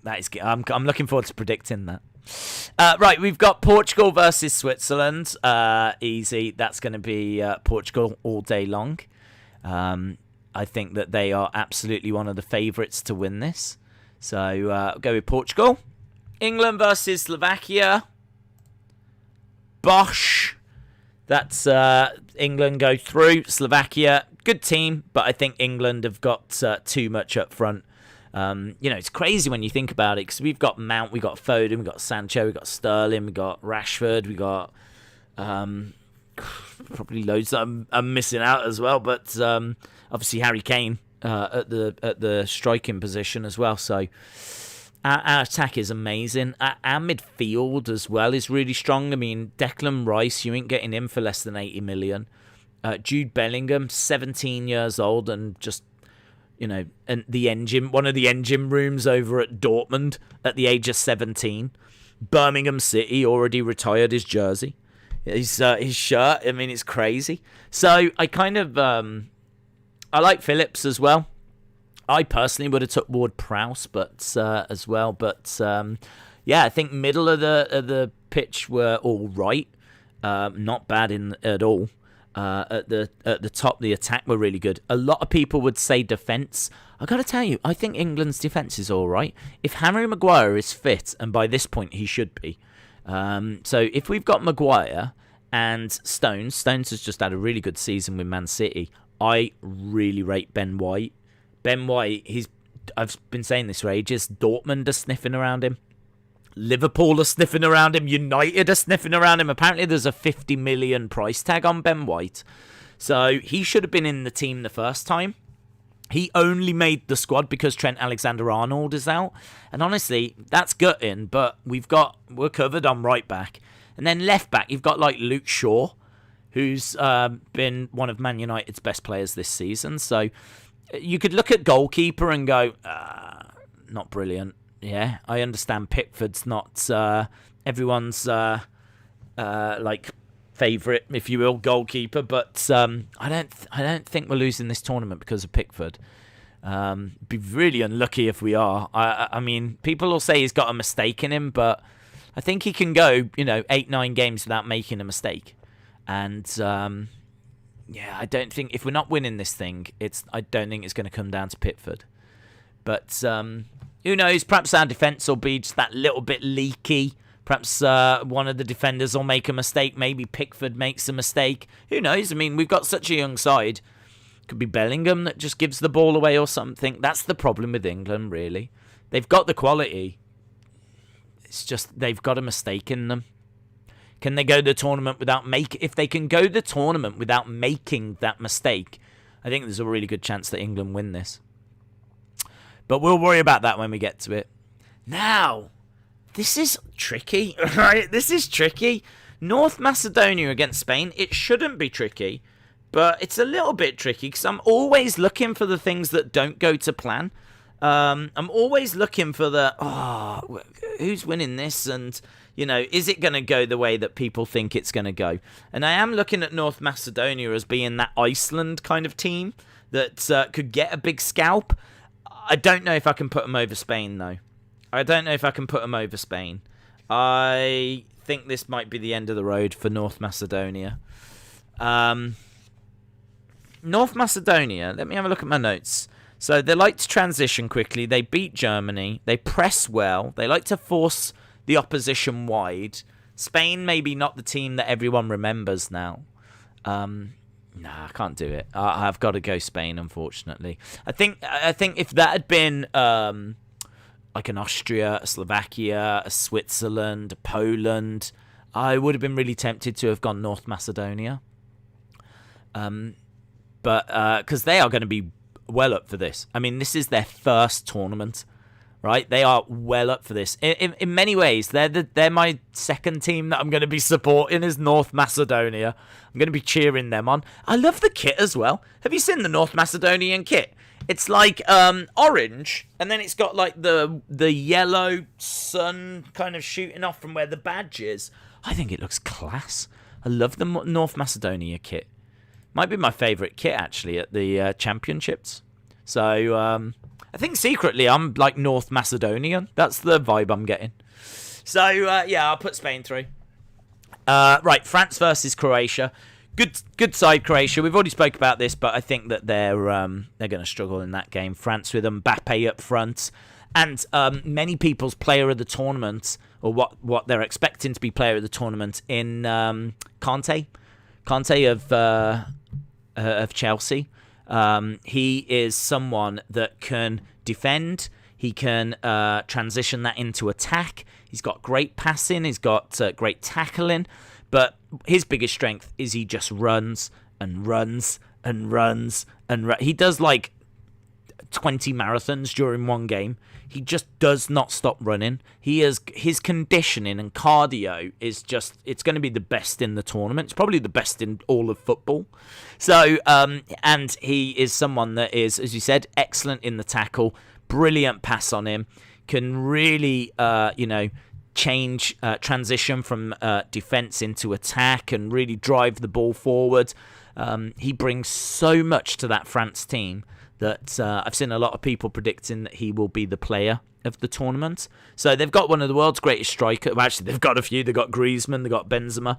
Speaker 1: that is. I'm looking forward to predicting that. Right, we've got Portugal versus Switzerland. Easy. That's going to be Portugal all day long. I think that they are absolutely one of the favourites to win this. So I'll go with Portugal. England versus Slovakia. Bosh. That's England go through. Slovakia, good team, but I think England have got too much up front. It's crazy when you think about it, because we've got Mount, we've got Foden, we've got Sancho, we've got Sterling, we've got Rashford, we've got probably loads that I'm missing out as well, but obviously Harry Kane at the striking position as well. So our attack is amazing. Our midfield as well is really strong. I mean, Declan Rice, you ain't getting him for less than 80 million. Jude Bellingham, 17 years old, and just, and one of the engine rooms over at Dortmund at the age of 17. Birmingham City already retired his jersey, his shirt. I mean, it's crazy. So I kind of I like Phillips as well. I personally would have took Ward-Prowse, but as well. But I think middle of the pitch were all right, not bad at all. At the top, the attack were really good. A lot of people would say defence. I got to tell you, I think England's defence is all right. If Harry Maguire is fit, and by this point he should be, so if we've got Maguire and Stones has just had a really good season with Man City. I really rate Ben White. Ben White, I've been saying this for ages. Dortmund are sniffing around him. Liverpool are sniffing around him. United are sniffing around him. Apparently there's a 50 million price tag on Ben White. So he should have been in the team the first time. He only made the squad because Trent Alexander-Arnold is out. And honestly, that's gutting, but we're covered on right back. And then left back, you've got like Luke Shaw, who's been one of Man United's best players this season. So you could look at goalkeeper and go, not brilliant. Yeah, I understand Pickford's not everyone's favourite, if you will, goalkeeper, but I don't think we're losing this tournament because of Pickford. Be really unlucky if we are. I mean, people will say he's got a mistake in him, but I think he can go 8-9 games without making a mistake. And I don't think, if we're not winning this thing, I don't think it's going to come down to Pickford. But who knows? Perhaps our defence will be just that little bit leaky. Perhaps one of the defenders will make a mistake. Maybe Pickford makes a mistake. Who knows? I mean, we've got such a young side. Could be Bellingham that just gives the ball away or something. That's the problem with England, really. They've got the quality. It's just they've got a mistake in them. Can they go the tournament without if they can go the tournament without making that mistake, I think there's a really good chance that England win this. But we'll worry about that when we get to it. Now, this is tricky, right? This is tricky. North Macedonia against Spain, it shouldn't be tricky, but it's a little bit tricky because I'm always looking for the things that don't go to plan. I'm always looking for who's winning this, and is it going to go the way that people think it's going to go? And I am looking at North Macedonia as being that Iceland kind of team that could get a big scalp. I don't know if I can put them over Spain, though. I think this might be the end of the road for North Macedonia. North Macedonia, let me have a look at my notes. So they like to transition quickly. They beat Germany. They press well. They like to force the opposition wide. Spain, maybe not the team that everyone remembers now. I can't do it. I've got to go Spain, unfortunately. I think if that had been like an Austria, a Slovakia, a Switzerland, a Poland, I would have been really tempted to have gone North Macedonia. But because they are going to be well up for this. I mean, this is their first tournament, right? They are well up for this. In many ways, they're my second team that I'm going to be supporting is North Macedonia. I'm going to be cheering them on. I love the kit as well. Have you seen the North Macedonian kit? It's like orange, and then it's got like the yellow sun kind of shooting off from where the badge is. I think it looks class. I love the North Macedonia kit. Might be my favourite kit, actually, at the championships. So, I think secretly I'm, like, North Macedonian. That's the vibe I'm getting. So, yeah, I'll put Spain through. Right, France versus Croatia. Good side, Croatia. We've already spoke about this, but I think that they're going to struggle in that game. France with Mbappe up front. And many people's player of the tournament, or what they're expecting to be player of the tournament in Conte. Conte of Chelsea. He is someone that can defend. He can transition that into attack. He's got great passing. He's got great tackling. But his biggest strength is he just runs and runs and runs and he does like 20 marathons during one game. He just does not stop running. His conditioning and cardio is just, it's going to be the best in the tournament. It's probably the best in all of football. So, and he is someone that is, as you said, excellent in the tackle, brilliant pass on him, can really, change, transition from defense into attack and really drive the ball forward. He brings so much to that France team that I've seen a lot of people predicting that he will be the player of the tournament. So they've got one of the world's greatest strikers. Well, actually, they've got a few. They've got Griezmann, they've got Benzema,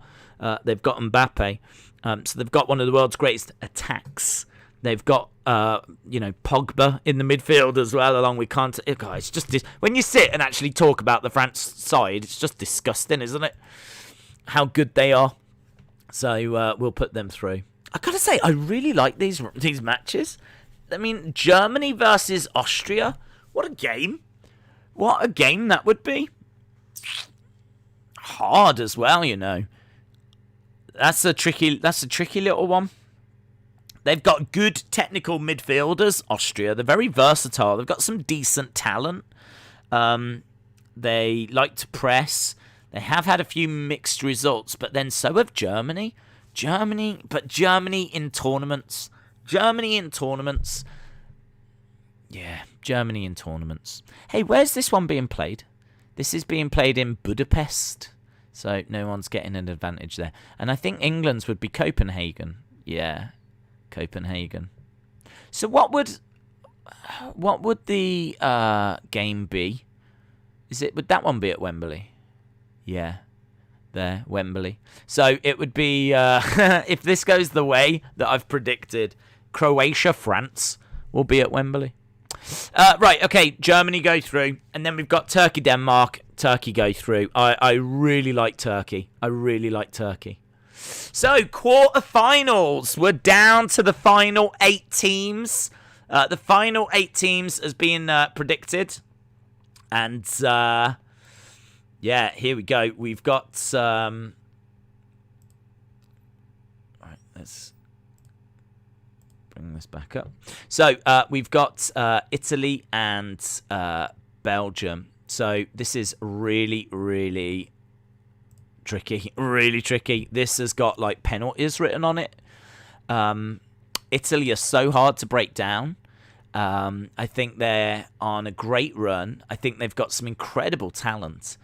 Speaker 1: they've got Mbappe. So they've got one of the world's greatest attacks. They've got, Pogba in the midfield as well, along with Kante. It's just when you sit and actually talk about the France side, it's just disgusting, isn't it? How good they are. So we'll put them through. I gotta say, I really like these matches. I mean, Germany versus Austria. What a game. What a game that would be. Hard as well, That's a tricky little one. They've got good technical midfielders, Austria. They're very versatile. They've got some decent talent. They like to press. They have had a few mixed results, but then so have Germany. Germany in tournaments. Yeah, Germany in tournaments. Hey, where's this one being played? This is being played in Budapest. So no one's getting an advantage there. And I think England's would be Copenhagen. Yeah, Copenhagen. So what would the game be? Would that one be at Wembley? Yeah. There, Wembley. So it would be, if this goes the way that I've predicted, Croatia, France will be at Wembley. Right, okay, Germany go through, and then we've got Turkey, Denmark. Turkey go through. I really like Turkey. So, quarterfinals. We're down to the final 8 teams. The final 8 teams has been predicted. And, yeah, here we go. We've got... All right, let's bring this back up. So, we've got Italy and Belgium. So, this is really, really tricky. Really tricky. This has got, like, penalties written on it. Italy are so hard to break down. I think they're on a great run. I think they've got some incredible talent.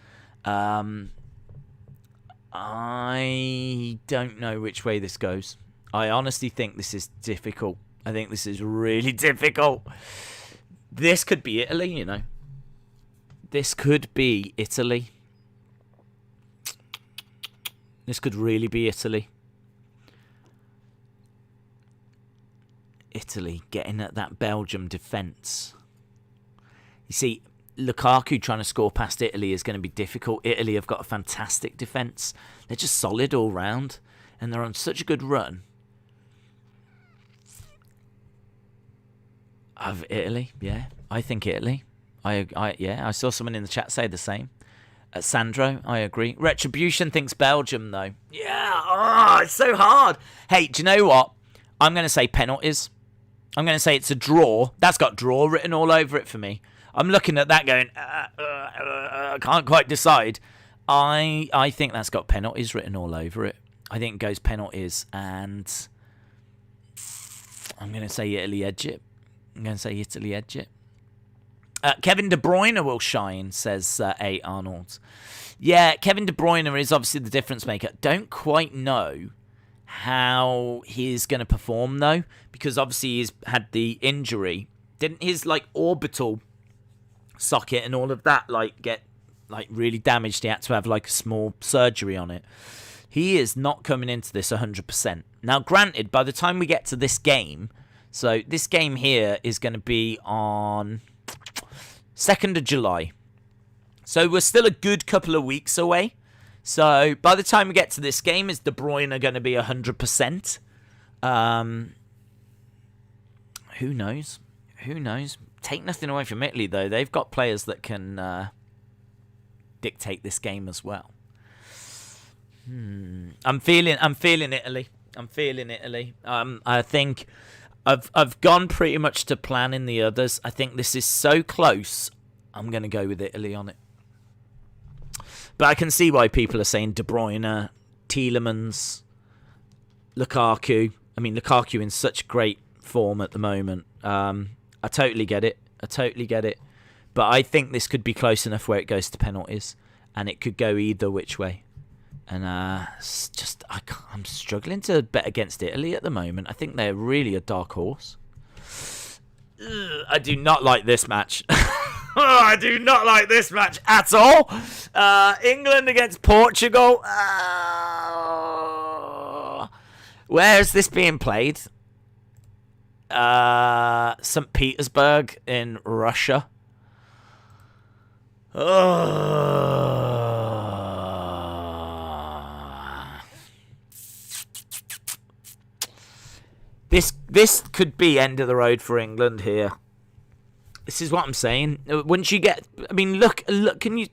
Speaker 1: I don't know which way this goes. I honestly think this is difficult. I think this is really difficult. This could be Italy, you know. This could be Italy. This could really be Italy. Italy getting at that Belgium defence. You see, Lukaku trying to score past Italy is going to be difficult. Italy have got a fantastic defence. They're just solid all round. And they're on such a good run. Of Italy, yeah. I think Italy. I saw someone in the chat say the same. Sandro, I agree. Retribution thinks Belgium, though. Yeah, it's so hard. Hey, do you know what? I'm going to say penalties. I'm going to say it's a draw. That's got draw written all over it for me. I'm looking at that going, I can't quite decide. I think that's got penalties written all over it. I think it goes penalties, and I'm going to say Italy edge it. Kevin De Bruyne will shine, says A. Arnold. Yeah, Kevin De Bruyne is obviously the difference maker. Don't quite know how he's going to perform, though, because obviously he's had the injury. Didn't his, like, orbital socket and all of that, like, get, like, really damaged? He had to have, like, a small surgery on it. He is not coming into this 100%. Now, granted, by the time we get to this game, so this game here is going to be on 2nd of July. So we're still a good couple of weeks away. So by the time we get to this game, is De Bruyne going to be 100%? Who knows? Who knows? Take nothing away from Italy, though. They've got players that can dictate this game as well. I'm feeling Italy. I think I've gone pretty much to plan in the others. I think this is so close. I'm going to go with Italy on it. But I can see why people are saying De Bruyne, Tielemans, Lukaku. I mean, Lukaku in such great form at the moment. I totally get it. But I think this could be close enough where it goes to penalties. And it could go either which way. And it's just, I'm struggling to bet against Italy at the moment. I think they're really a dark horse. I do not like this match. I do not like this match at all. England against Portugal. Where is this being played? St. Petersburg in Russia. This could be end of the road for England here. This is what I'm saying. Once you get, I mean, look, can you,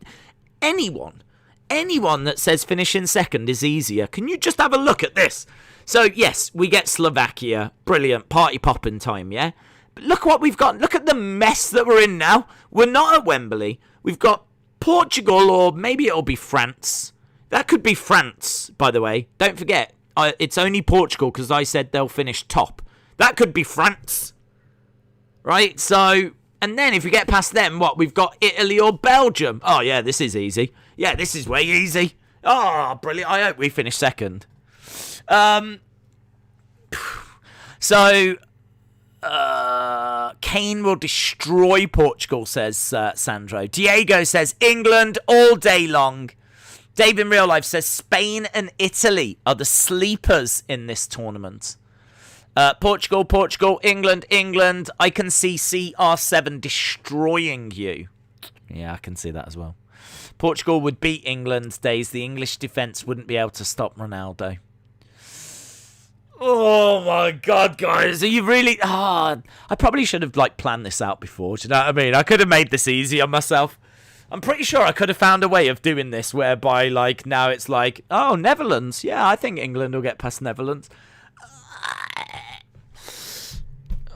Speaker 1: anyone that says finishing second is easier, can you just have a look at this? So, yes, we get Slovakia. Brilliant. Party popping time, yeah? But look what we've got. Look at the mess that we're in now. We're not at Wembley. We've got Portugal, or maybe it'll be France. That could be France, by the way. Don't forget, it's only Portugal because I said they'll finish top. That could be France. Right? So, and then if we get past them, what? We've got Italy or Belgium. Oh, yeah, this is easy. Yeah, this is way easy. Oh, brilliant. I hope we finish second. So, Kane will destroy Portugal, says Sandro. Diego says England all day long. Dave in real life says Spain and Italy are the sleepers in this tournament. Portugal, England. I can see CR7 destroying you. Yeah, I can see that as well. Portugal would beat England days. The English defence wouldn't be able to stop Ronaldo. Oh my God, guys. Are you really... I probably should have planned this out before. Do you know what I mean? I could have made this easy on myself. I'm pretty sure I could have found a way of doing this whereby now it's Netherlands. Yeah, I think England will get past Netherlands.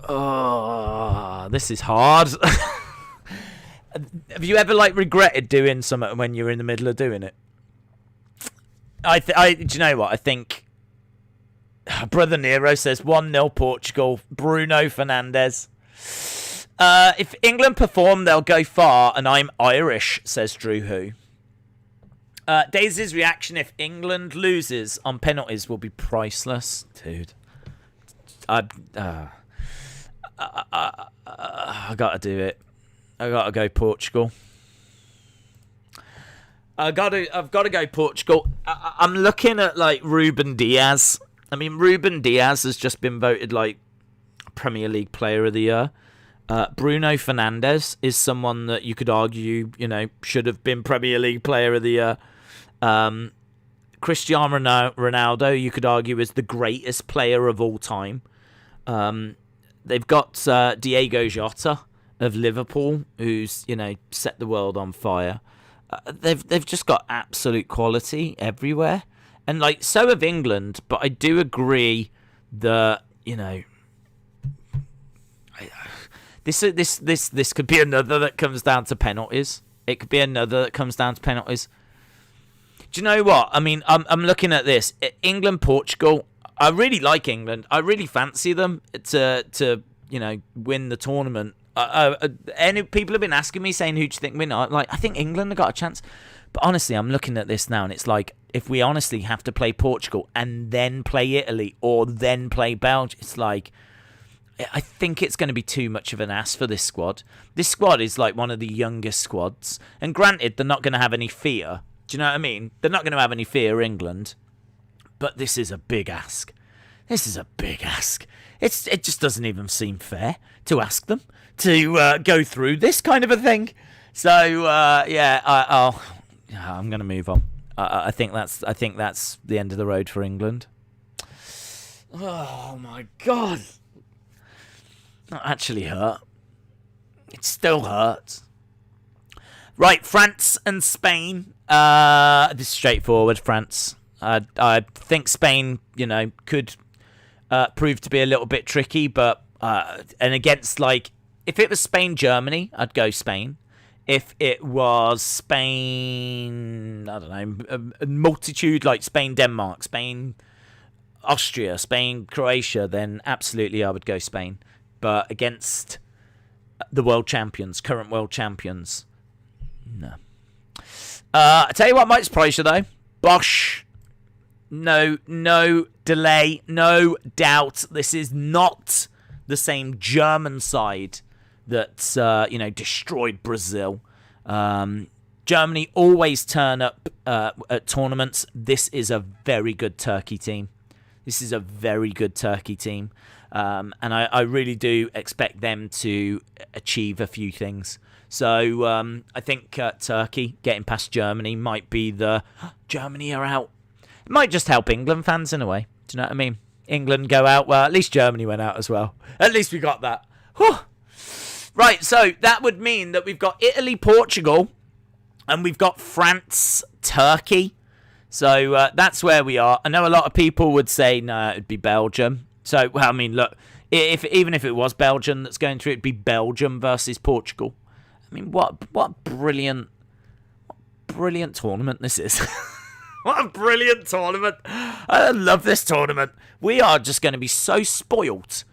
Speaker 1: Oh, this is hard. Have you ever regretted doing something when you were in the middle of doing it? Do you know what? I think Brother Nero says 1-0 Portugal. Bruno Fernandes. If England perform, they'll go far, and I'm Irish, says Drew Who. Daisy's reaction if England loses on penalties will be priceless. Dude. I gotta do it. I gotta go Portugal. I've got to go Portugal. I'm looking at like Ruben Diaz. I mean, Ruben Diaz has just been voted like Premier League Player of the Year. Bruno Fernandes is someone that you could argue, should have been Premier League Player of the Year. Cristiano Ronaldo, you could argue, is the greatest player of all time. They've got Diego Jota of Liverpool, who's set the world on fire. They've just got absolute quality everywhere, and like so have England. But I do agree that this could be another that comes down to penalties. It could be another that comes down to penalties. Do you know what? I mean, I'm looking at this England Portugal. I really like England. I really fancy them to win the tournament. People have been asking me saying who do you think win? I think England have got a chance, but honestly, I'm looking at this now and it's like if we honestly have to play Portugal and then play Italy or then play Belgium, it's like I think it's going to be too much of an ask for this squad. This squad is like one of the youngest squads, and granted, they're not going to have any fear. Do you know what I mean? They're not going to have any fear, England, but this is a big ask. This is a big ask. It just doesn't even seem fair to ask them to go through this kind of a thing. So I'm going to move on. I think that's the end of the road for England. Oh my God, that actually hurt. It still hurts. Right, France and Spain. This is straightforward. France. I think Spain, could prove to be a little bit tricky, but and against if it was Spain-Germany, I'd go Spain. If it was Spain, I don't know, a multitude like Spain-Denmark, Spain-Austria, Spain-Croatia, then absolutely I would go Spain. But against the world champions, current world champions, no. I tell you what might surprise you though. Bosch. No delay, no doubt. This is not the same German side that destroyed Brazil. Germany always turn up at tournaments. This is a very good Turkey team. And I really do expect them to achieve a few things. So I think Turkey getting past Germany might be Germany are out. It might just help England fans in a way. Do you know what I mean? England go out. Well, at least Germany went out as well. At least we got that. Whew. Right, so that would mean that we've got Italy, Portugal, and we've got France, Turkey. So that's where we are. I know a lot of people would say, no, it'd be Belgium. So, well, I mean, look, even if it was Belgium that's going through, it'd be Belgium versus Portugal. I mean, what brilliant tournament this is. What a brilliant tournament. I love this tournament. We are just going to be so spoilt.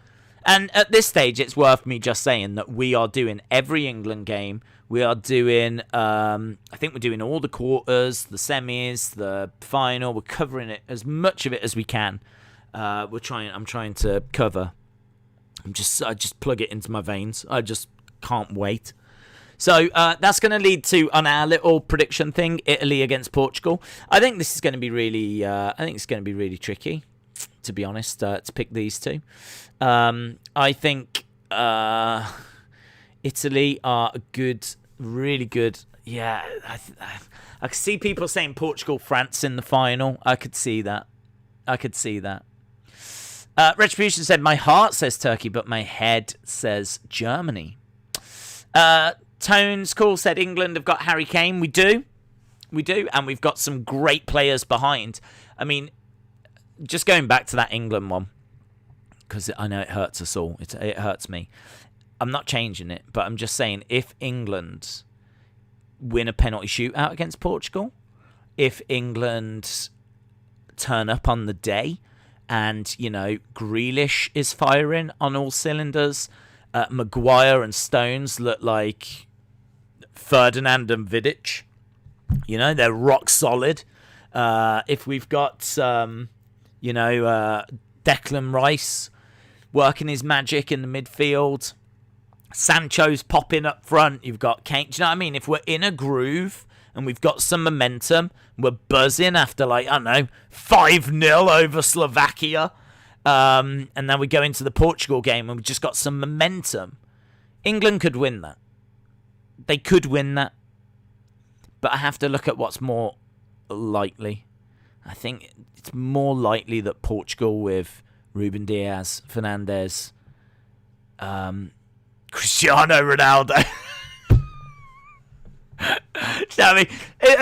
Speaker 1: And at this stage, it's worth me just saying that we are doing every England game. We are doing, I think we're doing all the quarters, the semis, the final. We're covering it, as much of it as we can. I'm trying to cover. I just plug it into my veins. I just can't wait. So that's going to lead to, on our little prediction thing, Italy against Portugal. I think this is going to be really, tricky, to be honest, to pick these two. I think Italy are really good. Yeah, I could see people saying Portugal, France in the final. I could see that. Retribution said, my heart says Turkey, but my head says Germany. Tones Cool said England have got Harry Kane. We do, and we've got some great players behind. I mean, just going back to that England one, because I know it hurts us all. It hurts me. I'm not changing it, but I'm just saying if England win a penalty shootout against Portugal, if England turn up on the day. And, you know, Grealish is firing on all cylinders. Maguire and Stones look like Ferdinand and Vidic. You know, they're rock solid. If we've got, Declan Rice working his magic in the midfield, Sancho's popping up front, you've got Kane. Do you know what I mean? If we're in a groove and we've got some momentum, we're buzzing after, 5-0 over Slovakia, and then we go into the Portugal game and we've just got some momentum. England could win that. They could win that. But I have to look at what's more likely. I think it's more likely that Portugal with Ruben Diaz, Fernandes, Cristiano Ronaldo. You know what I mean?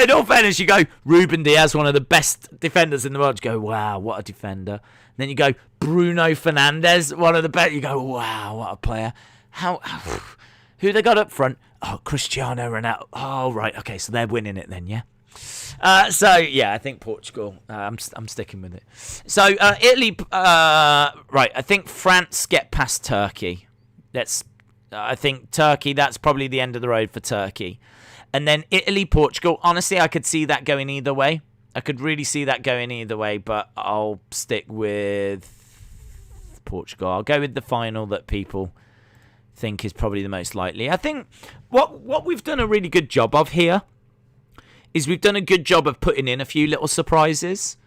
Speaker 1: In all fairness, you go, Ruben Diaz, one of the best defenders in the world. You go, wow, what a defender. And then you go, Bruno Fernandes, one of the best. You go, wow, what a player. Who they got up front? Oh, Cristiano Ronaldo. Oh, right. Okay, so they're winning it then, yeah? I think Portugal. I'm sticking with it. So, Italy. Right, I think France get past Turkey. I think Turkey, that's probably the end of the road for Turkey. And then Italy, Portugal. Honestly, I could see that going either way. I could really see that going either way, but I'll stick with Portugal. I'll go with the final that people think is probably the most likely. I think what we've done a really good job of here is we've done a good job of putting in a few little surprises.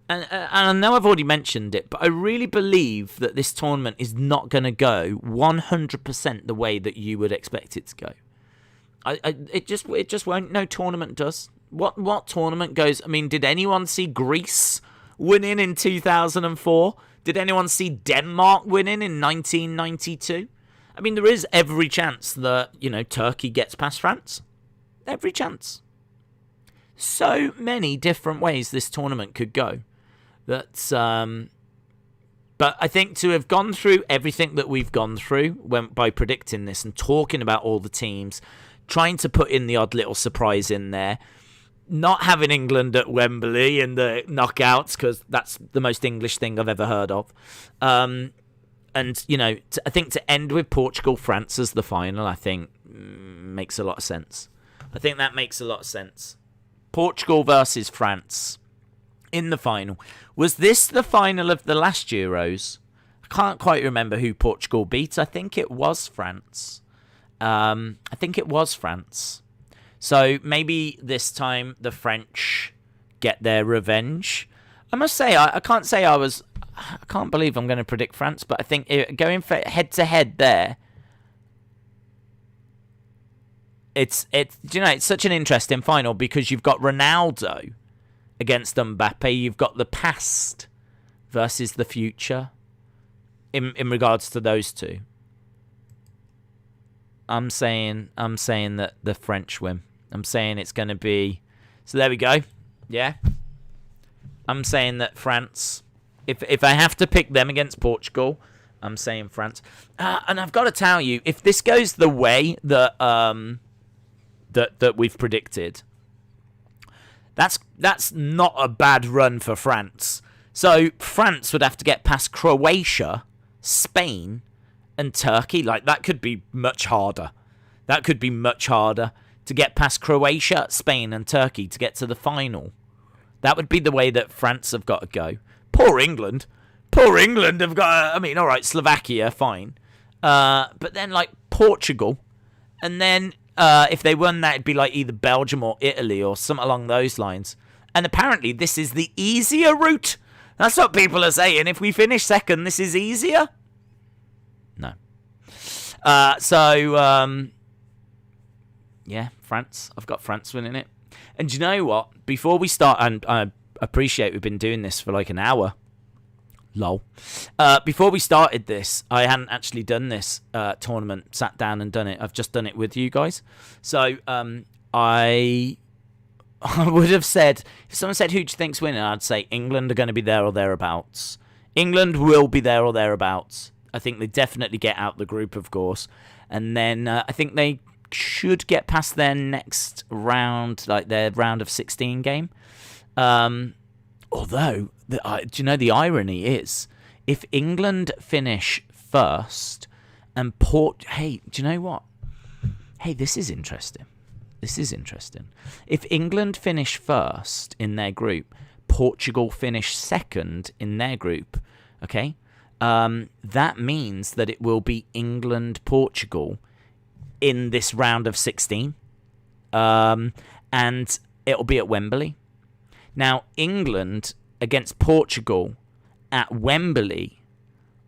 Speaker 1: And I know I've already mentioned it, but I really believe that this tournament is not going to go 100% the way that you would expect it to go. It just won't. No tournament does. What tournament goes? I mean, did anyone see Greece winning in 2004? Did anyone see Denmark winning in 1992? I mean, there is every chance that, Turkey gets past France. Every chance. So many different ways this tournament could go. But I think to have gone through everything that we've gone through by predicting this and talking about all the teams, trying to put in the odd little surprise in there, not having England at Wembley in the knockouts, because that's the most English thing I've ever heard of. And, I think to end with Portugal, France as the final, I think makes a lot of sense. I think that makes a lot of sense. Portugal versus France in the final. Was this the final of the last Euros? I can't quite remember who Portugal beat. I think it was France. So maybe this time the French get their revenge. I must say, I can't believe I'm going to predict France, but I think going for head-to-head there, it's such an interesting final because you've got Ronaldo against Mbappe. You've got the past versus the future in regards to those two. I'm saying that the French win. I'm saying it's going to be... So there we go. Yeah. I'm saying that France... If I have to pick them against Portugal, I'm saying France. And I've got to tell you, if this goes the way that that we've predicted, that's not a bad run for France. So France would have to get past Croatia, Spain, and Turkey. That could be much harder. That could be much harder to get past Croatia, Spain, and Turkey to get to the final. That would be the way that France have got to go. Poor England. Poor England have got... all right, Slovakia, fine. But then, Portugal. And then, if they won that, it'd be either Belgium or Italy or something along those lines. And apparently, this is the easier route. That's what people are saying. If we finish second, this is easier? No. Yeah, France. I've got France winning it. And do you know what? Before we start... And I appreciate we've been doing this for an hour. Lol. Before we started this, I hadn't actually done this tournament, sat down and done it. I've just done it with you guys. So I would have said, if someone said, who do you think's winning? I'd say England are going to be there or thereabouts. England will be there or thereabouts. I think they definitely get out the group, of course. And then I think they should get past their next round, their round of 16 game. Although, do you know the irony is, if England finish first and hey, do you know what? Hey, this is interesting. This is interesting. If England finish first in their group, Portugal finish second in their group, okay? That means that it will be England-Portugal in this round of 16. And it'll be at Wembley. Now, England against Portugal at Wembley,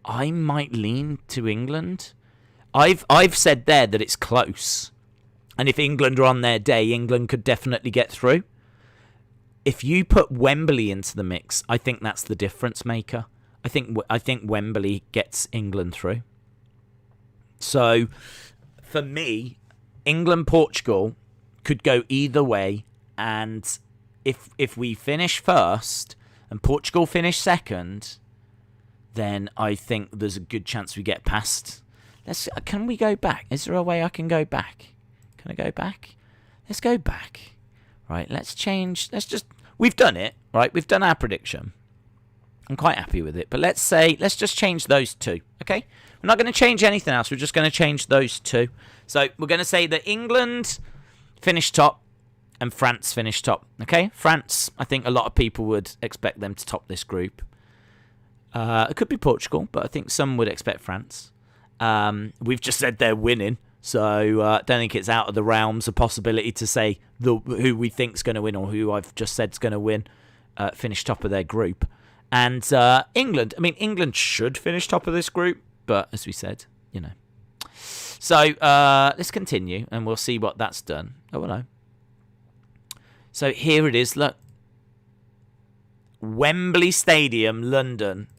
Speaker 1: I might lean to England. I've said there that it's close. And if England are on their day, England could definitely get through. If you put Wembley into the mix, I think that's the difference maker. I think Wembley gets England through. So, for me, England-Portugal could go either way. And if we finish first and Portugal finish second, then I think there's a good chance we get past. Can we go back? Is there a way I can go back? Can I go back? Let's go back. Right, let's change. We've done it, right? We've done our prediction. I'm quite happy with it. But let's just change those two, okay? We're not going to change anything else. We're just going to change those two. So we're going to say that England finished top and France finished top, okay? France, I think a lot of people would expect them to top this group. It could be Portugal, but I think some would expect France. We've just said they're winning. So I don't think it's out of the realms of possibility to say who we think's going to win or who I've just said's going to win, finish top of their group. And England, England should finish top of this group, but as we said, you know. So let's continue and we'll see what that's done. Oh, no. So here it is, look. Wembley Stadium, London,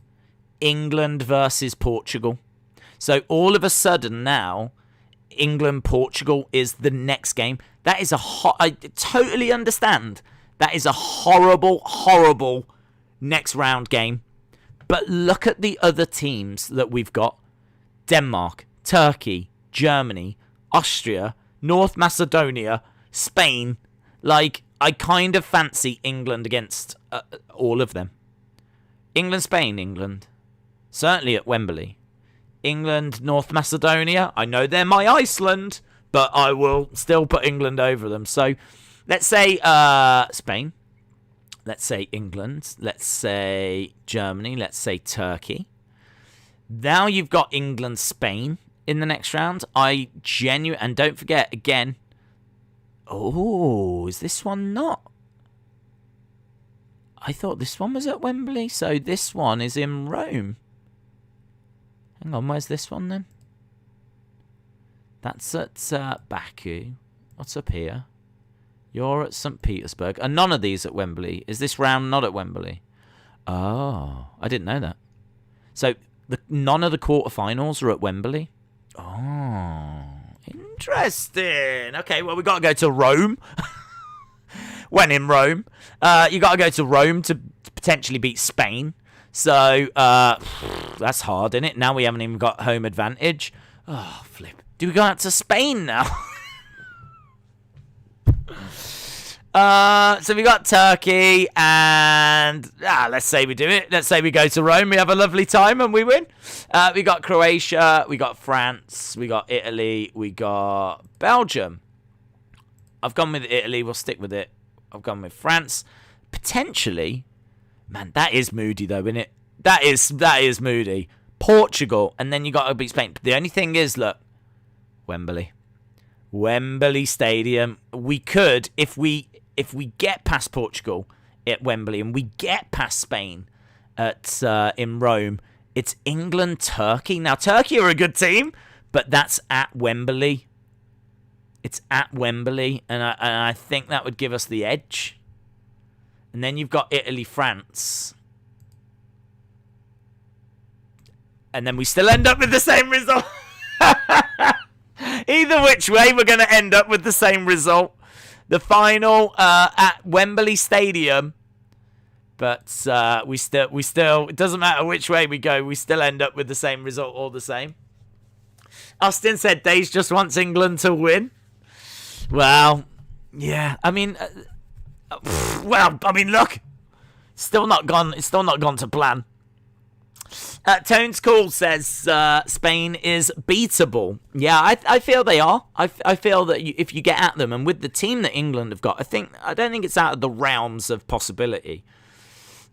Speaker 1: England versus Portugal. So all of a sudden now, England-Portugal is the next game. That is I totally understand. That is a horrible, horrible next round game. But look at the other teams that we've got. Denmark, Turkey, Germany, Austria, North Macedonia, Spain. Like, I kind of fancy England against all of them. England, Spain, England. Certainly at Wembley. England, North Macedonia. I know they're my Iceland, but I will still put England over them. So let's say Spain. Let's say England. Let's say Germany. Let's say Turkey. Now you've got England, Spain in the next round. And don't forget, again. Oh, is this one not? I thought this one was at Wembley. So this one is in Rome. Hang on, where's this one then? That's at Baku. What's up here? You're at St. Petersburg. And none of these at Wembley. Is this round not at Wembley? Oh, I didn't know that. So none of the quarterfinals are at Wembley? Oh, interesting. Okay, well, we've got to go to Rome. When in Rome. You got to go to Rome to potentially beat Spain. So, that's hard, isn't it? Now we haven't even got home advantage. Oh, flip. Do we go out to Spain now? So we got Turkey, and let's say we do it. Let's say we go to Rome, we have a lovely time, and we win. We got Croatia, we got France, we got Italy, we got Belgium. I've gone with Italy, we'll stick with it. I've gone with France. Potentially... Man, that is moody though, isn't it? That is moody. Portugal, and then you got to beat Spain. The only thing is, look, Wembley Stadium. We could, if we get past Portugal at Wembley and we get past Spain at in Rome, it's England, Turkey. Now Turkey are a good team, but that's at Wembley. It's at Wembley, and I think that would give us the edge. And then you've got Italy, France. And then we still end up with the same result. Either which way, we're going to end up with the same result. The final at Wembley Stadium. But we still, it doesn't matter which way we go, we still end up with the same result all the same. Austin said Days just wants England to win. Well, yeah, look, Still not gone. It's still not gone to plan. Tones Cool says Spain is beatable. Yeah, I feel they are. I feel that if you get at them, and with the team that England have got, I don't think it's out of the realms of possibility.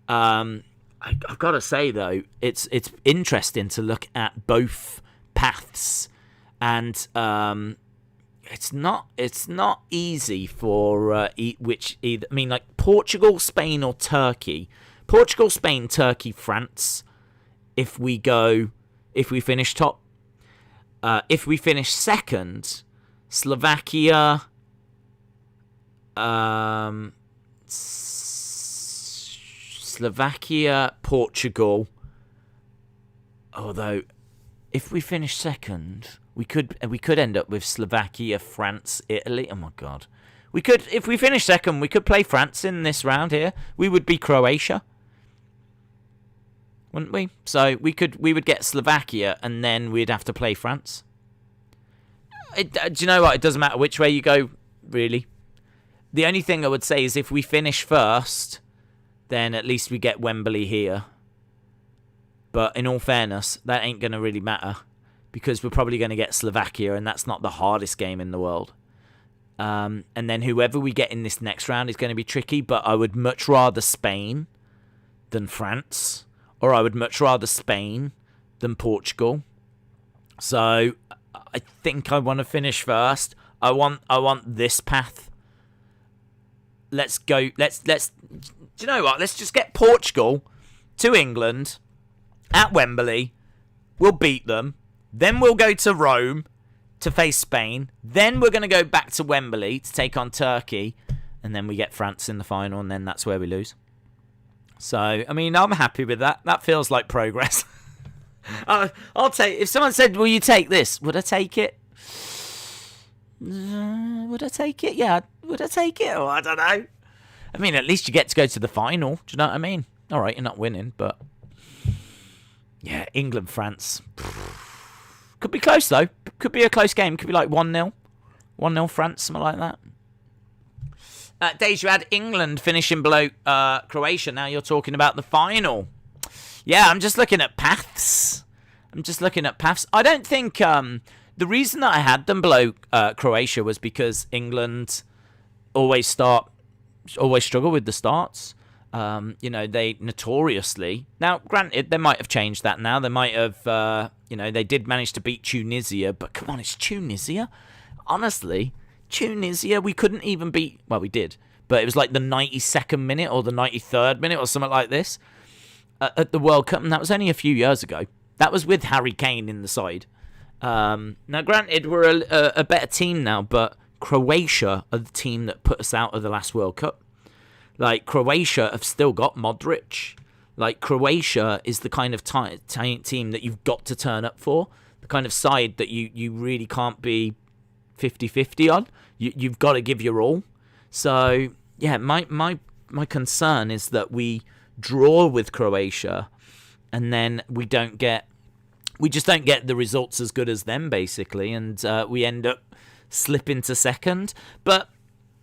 Speaker 1: I've got to say though, it's interesting to look at both paths, and it's not easy for either. I mean, like Portugal, Spain, or Turkey. Portugal, Spain, Turkey, France. If we finish top, if we finish second, Slovakia, Portugal. Although, if we finish second, we could end up with Slovakia, France, Italy. Oh my God, if we finish second, we could play France in this round here. We would be Croatia, wouldn't we? So we would get Slovakia, and then we'd have to play France. Do you know what? It doesn't matter which way you go, really. The only thing I would say is if we finish first, then at least we get Wembley here. But in all fairness, that ain't going to really matter, because we're probably going to get Slovakia, and that's not the hardest game in the world. And then whoever we get in this next round is going to be tricky, but I would much rather Spain than France. Or I would much rather Spain than Portugal. So I think I want to finish first. I want this path. Let's go. Let's. Do you know what? Let's just get Portugal to England at Wembley. We'll beat them. Then we'll go to Rome to face Spain. Then we're going to go back to Wembley to take on Turkey, and then we get France in the final, and then that's where we lose. So, I mean, I'm happy with that. That feels like progress. I'll take... If someone said, will you take this? Would I take it? Would I take it? Yeah. Would I take it? Oh, I don't know. I mean, at least you get to go to the final. Do you know what I mean? All right, you're not winning, but... Yeah, England, France. Could be close, though. Could be a close game. Could be like 1-0. 1-0 France, something like that. Days, you had England finishing below Croatia. Now you're talking about the final. Yeah, I'm just looking at paths. I don't think... the reason that I had them below Croatia was because England always struggle with the starts. They notoriously... Now, granted, they might have changed that now. They might have... they did manage to beat Tunisia. But come on, it's Tunisia. Honestly... Tunisia, we couldn't even beat... Well, we did. But it was like the 92nd minute or the 93rd minute or something like this at the World Cup. And that was only a few years ago. That was with Harry Kane in the side. Now, granted, we're a better team now. But Croatia are the team that put us out of the last World Cup. Like, Croatia have still got Modric. Like, Croatia is the kind of team that you've got to turn up for. The kind of side that you really can't be 50-50 on. You've got to give your all. So, yeah, my concern is that we draw with Croatia and then we just don't get the results as good as them, basically, and we end up slipping to second. But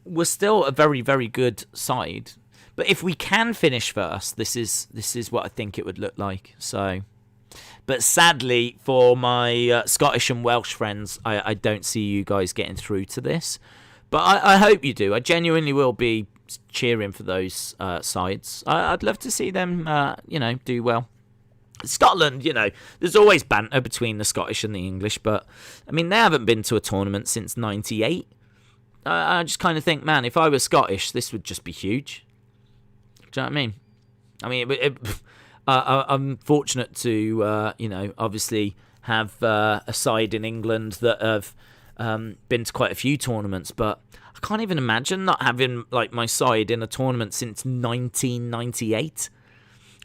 Speaker 1: we're still a very, very good side. But if we can finish first, this is what I think it would look like. So... But sadly, for my Scottish and Welsh friends, I don't see you guys getting through to this. But I hope you do. I genuinely will be cheering for those sides. I'd love to see them, do well. Scotland, there's always banter between the Scottish and the English. But, I mean, they haven't been to a tournament since 98. I just kind of think, man, if I was Scottish, this would just be huge. Do you know what I mean? I'm fortunate to, obviously have a side in England that have been to quite a few tournaments, but I can't even imagine not having like my side in a tournament since 1998.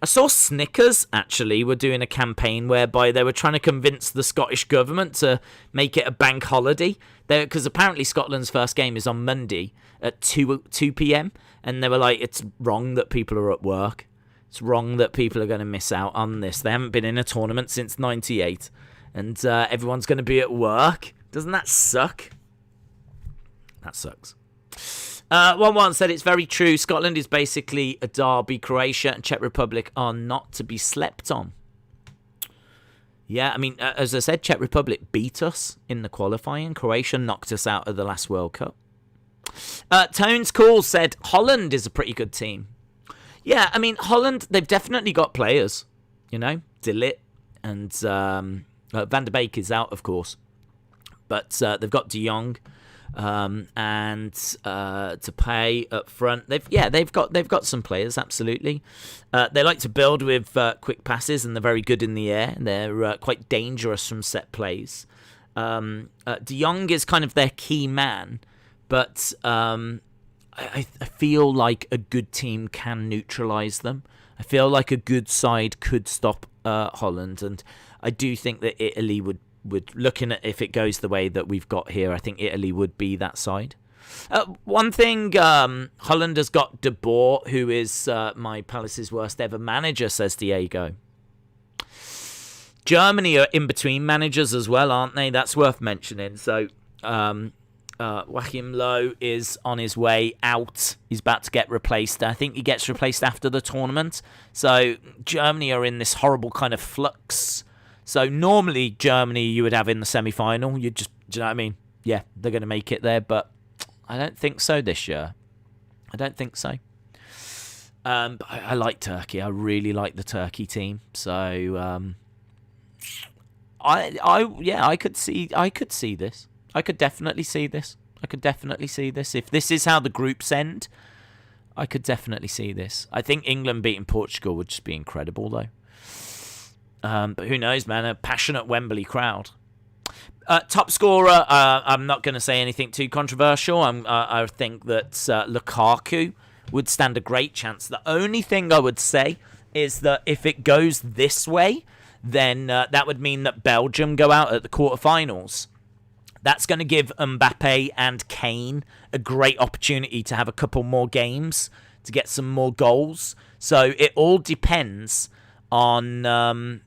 Speaker 1: I saw Snickers actually were doing a campaign whereby they were trying to convince the Scottish government to make it a bank holiday, because apparently Scotland's first game is on Monday at 2 p.m, and they were like, it's wrong that people are at work. It's wrong that people are going to miss out on this. They haven't been in a tournament since 98. And everyone's going to be at work. Doesn't that suck? That sucks. One said it's very true. Scotland is basically a derby. Croatia and Czech Republic are not to be slept on. Yeah, I mean, as I said, Czech Republic beat us in the qualifying. Croatia knocked us out of the last World Cup. Tones Cool said Holland is a pretty good team. Yeah, I mean, Holland, they've definitely got players. You know, De Ligt and Van der Beek is out, of course. But they've got De Jong and to pay up front. They've got some players, absolutely. They like to build with quick passes, and they're very good in the air. They're quite dangerous from set plays. De Jong is kind of their key man, but I feel like a good team can neutralise them. I feel like a good side could stop Holland, and I do think that Italy would looking at if it goes the way that we've got here, I think Italy would be that side. One thing, Holland has got De Boer, who is my Palace's worst ever manager, says Diego. Germany are in between managers as well, aren't they? That's worth mentioning. So Joachim Low is on his way out. He's about to get replaced. I think he gets replaced after the tournament. So Germany are in this horrible kind of flux. So normally Germany you would have in the semi-final. Do you know what I mean? Yeah, they're going to make it there, but I don't think so this year. I don't think so. But I like Turkey. I really like the Turkey team. So I could see this. I could definitely see this. If this is how the groups end, I could definitely see this. I think England beating Portugal would just be incredible, though. But who knows, man? A passionate Wembley crowd. Top scorer, I'm not going to say anything too controversial. I think that Lukaku would stand a great chance. The only thing I would say is that if it goes this way, then that would mean that Belgium go out at the quarterfinals. That's going to give Mbappe and Kane a great opportunity to have a couple more games to get some more goals. So it all depends on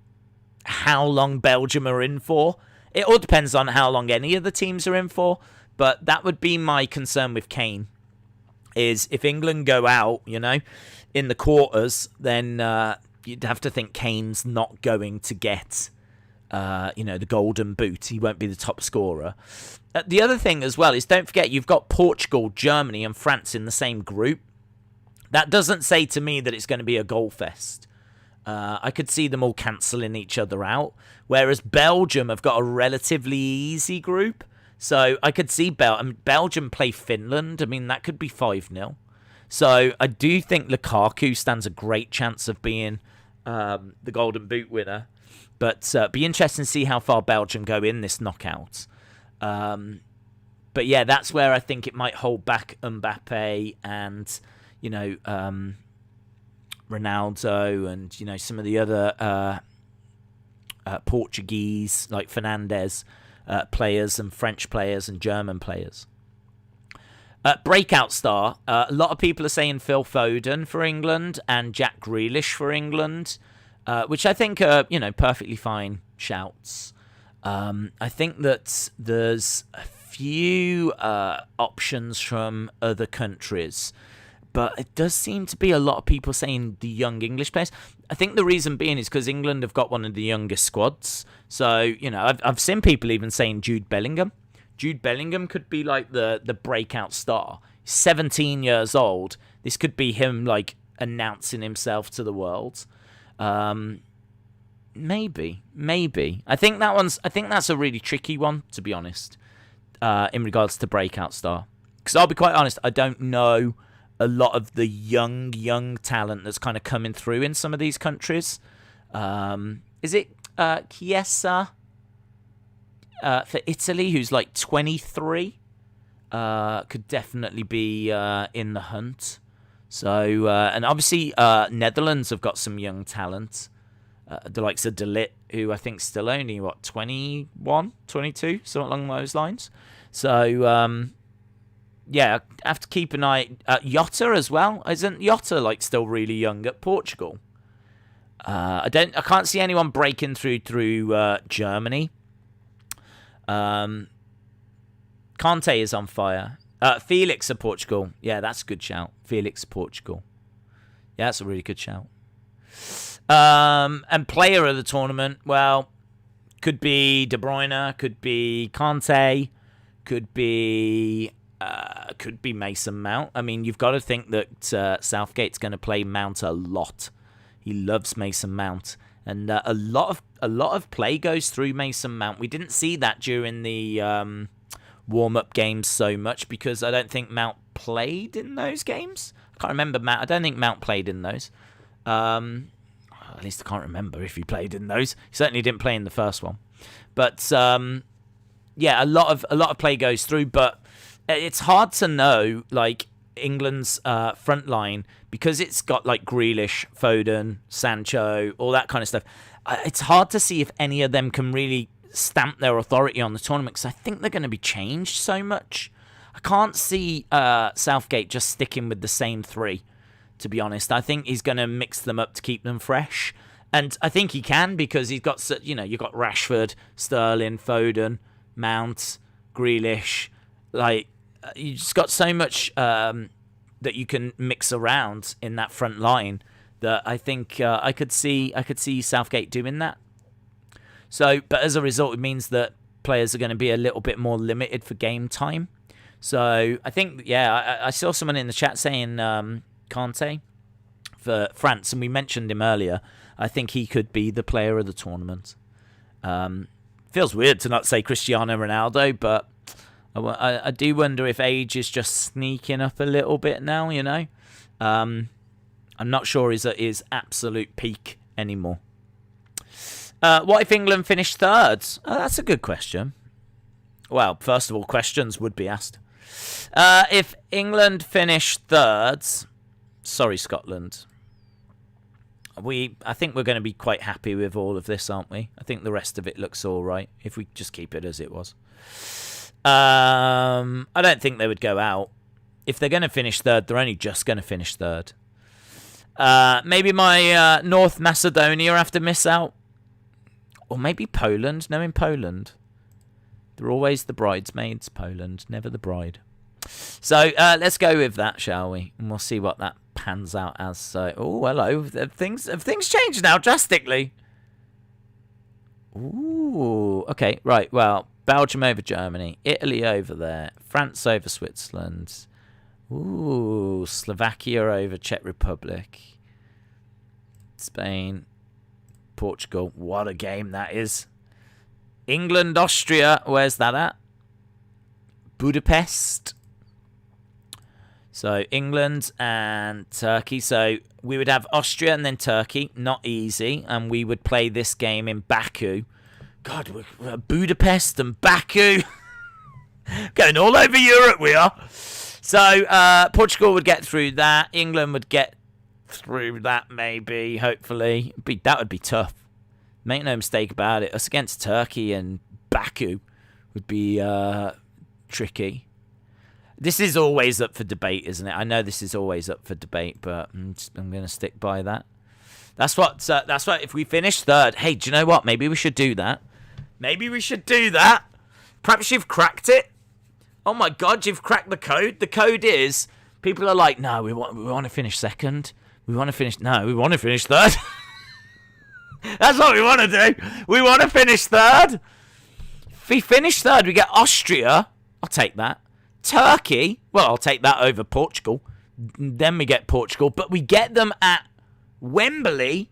Speaker 1: how long Belgium are in for. It all depends on how long any of the teams are in for. But that would be my concern with Kane. Is if England go out, in the quarters, then you'd have to think Kane's not going to get, the golden boot. He won't be the top scorer. The other thing as well is don't forget you've got Portugal, Germany and France in the same group. That doesn't say to me that it's going to be a goal fest. I could see them all cancelling each other out. Whereas Belgium have got a relatively easy group. So I could see Belgium play Finland. I mean, that could be 5-0. So I do think Lukaku stands a great chance of being the Golden Boot winner. But be interesting to see how far Belgium go in this knockout. But yeah, that's where I think it might hold back Mbappe and, Ronaldo and, some of the other Portuguese, like Fernandes, players and French players and German players. Breakout star. A lot of people are saying Phil Foden for England and Jack Grealish for England, which I think are, perfectly fine shouts. I think that there's a few options from other countries, but it does seem to be a lot of people saying the young English players. I think the reason being is because England have got one of the youngest squads. So, I've seen people even saying Jude Bellingham. Jude Bellingham could be like the breakout star. 17 years old. This could be him like announcing himself to the world. Maybe. I think that's a really tricky one, to be honest, in regards to breakout star. Because I'll be quite honest, I don't know a lot of the young talent that's kind of coming through in some of these countries. Is it Chiesa for Italy, who's like 23? Could definitely be in the hunt. So, and obviously Netherlands have got some young talent. The likes of De Ligt, who I think still only, 21, 22, something along those lines. So, yeah, I have to keep an eye. Jota as well. Isn't Jota like still really young at Portugal? I can't see anyone breaking through Germany. Kante is on fire. Felix of Portugal. Yeah, that's a good shout. Felix Portugal. Yeah, that's a really good shout. And player of the tournament, well, could be De Bruyne, could be Kante, could be Mason Mount. I mean, you've got to think that Southgate's going to play Mount a lot. He loves Mason Mount, and a lot of play goes through Mason Mount. We didn't see that during the warm-up games so much because I don't think Mount played in those games. I can't remember Mount. I don't think Mount played in those. At least I can't remember if he played in those. He certainly didn't play in the first one. But yeah, a lot of play goes through, but it's hard to know like England's front line because it's got like Grealish, Foden, Sancho, all that kind of stuff. It's hard to see if any of them can really stamp their authority on the tournament because I think they're going to be changed so much. I can't see Southgate just sticking with the same three, to be honest. I think he's going to mix them up to keep them fresh. And I think he can because he's got, you've got Rashford, Sterling, Foden, Mount, Grealish. Like, you just got so much that you can mix around in that front line that I think I could see Southgate doing that. So, but as a result, it means that players are going to be a little bit more limited for game time. So I think, yeah, I saw someone in the chat saying Kante for France, and we mentioned him earlier. I think he could be the player of the tournament. Feels weird to not say Cristiano Ronaldo, but I do wonder if age is just sneaking up a little bit now, you know. I'm not sure he's at his absolute peak anymore. What if England finished third? That's a good question. Well, first of all, questions would be asked. If England finished third, sorry, Scotland, I think we're going to be quite happy with all of this, aren't we? I think the rest of it looks all right if we just keep it as it was. I don't think they would go out. If they're going to finish third, they're only just going to finish third. Maybe my North Macedonia have to miss out. Or maybe Poland. No, in Poland. They're always the bridesmaids, Poland, never the bride. So let's go with that, shall we? And we'll see what that pans out as. So, oh, hello. Have things changed now drastically? Ooh, okay, right. Well, Belgium over Germany, Italy over there, France over Switzerland. Ooh, Slovakia over Czech Republic, Spain, Portugal. What a game that is. England, Austria. Where's that at? Budapest. So England and Turkey. So we would have Austria and then Turkey. Not easy. And we would play this game in Baku. God, we're Budapest and Baku. Going all over Europe we are. So Portugal would get through that. England would get through that maybe, hopefully. That would be tough. Make no mistake about it. Us against Turkey and Baku would be tricky. This is always up for debate, isn't it? I know this is always up for debate, but I'm going to stick by that. That's what. If we finish third, hey, do you know what? Maybe we should do that. Maybe we should do that. Perhaps you've cracked it. Oh my God, you've cracked the code. The code is people are like, no, we want to finish second. We want to finish third. That's what we want to do. We want to finish third. If we finish third, we get Austria. I'll take that. Turkey. Well, I'll take that over Portugal. Then we get Portugal. But we get them at Wembley.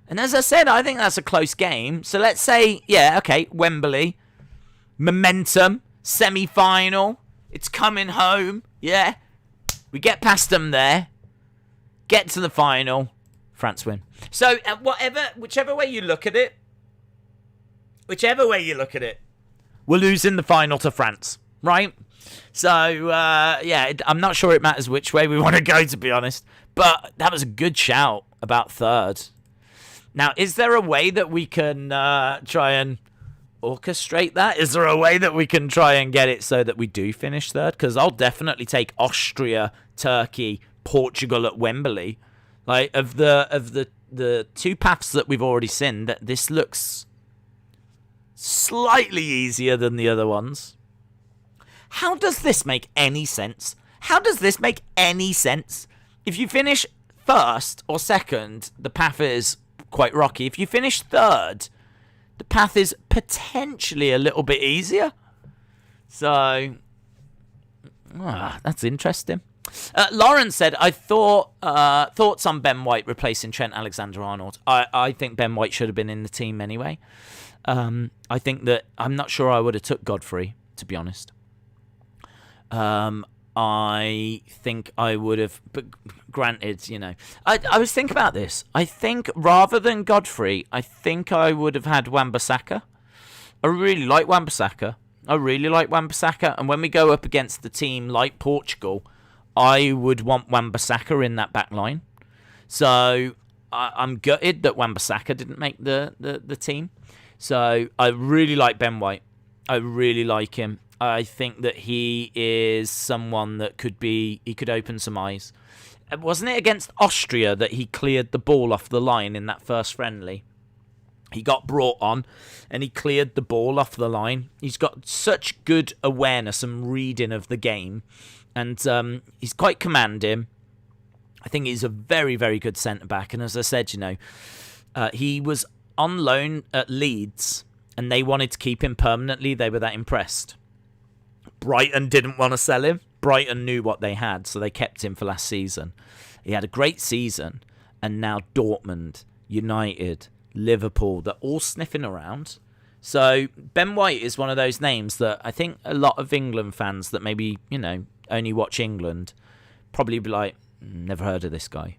Speaker 1: And as I said, I think that's a close game. So let's say, yeah, okay, Wembley. Momentum. Semi-final. It's coming home. Yeah. We get past them there. Get to the final. France win. So, whichever way you look at it, we're losing the final to France, right? So, yeah, I'm not sure it matters which way we want to go, to be honest. But that was a good shout about third. Now, is there a way that we can try and orchestrate that? Is there a way that we can try and get it so that we do finish third? Because I'll definitely take Austria, Turkey, Portugal at Wembley. Like, of the two paths that we've already seen, that this looks slightly easier than the other ones. How does this make any sense? How does this make any sense? If you finish first or second, the path is quite rocky. If you finish third, the path is potentially a little bit easier. So, that's interesting. Lauren said, I thoughts on Ben White replacing Trent Alexander-Arnold. I think Ben White should have been in the team anyway. I think that I'm not sure I would have took Godfrey, to be honest. I think I would have, but granted, I was thinking about this. I think rather than Godfrey, I think I would have had Wan-Bissaka. I really like Wan-Bissaka. And when we go up against the team like Portugal, I would want Wan-Bissaka in that back line. So I'm gutted that Wan-Bissaka didn't make the team. So I really like Ben White. I really like him. I think that he is someone that could open some eyes. Wasn't it against Austria that he cleared the ball off the line in that first friendly? He got brought on and he cleared the ball off the line. He's got such good awareness and reading of the game. And he's quite commanding. I think he's a very, very good centre-back. And as I said, he was on loan at Leeds and they wanted to keep him permanently. They were that impressed. Brighton didn't want to sell him. Brighton knew what they had, so they kept him for last season. He had a great season, and now Dortmund, United, Liverpool, they're all sniffing around. So Ben White is one of those names that I think a lot of England fans that maybe, only watch England probably be like, never heard of this guy.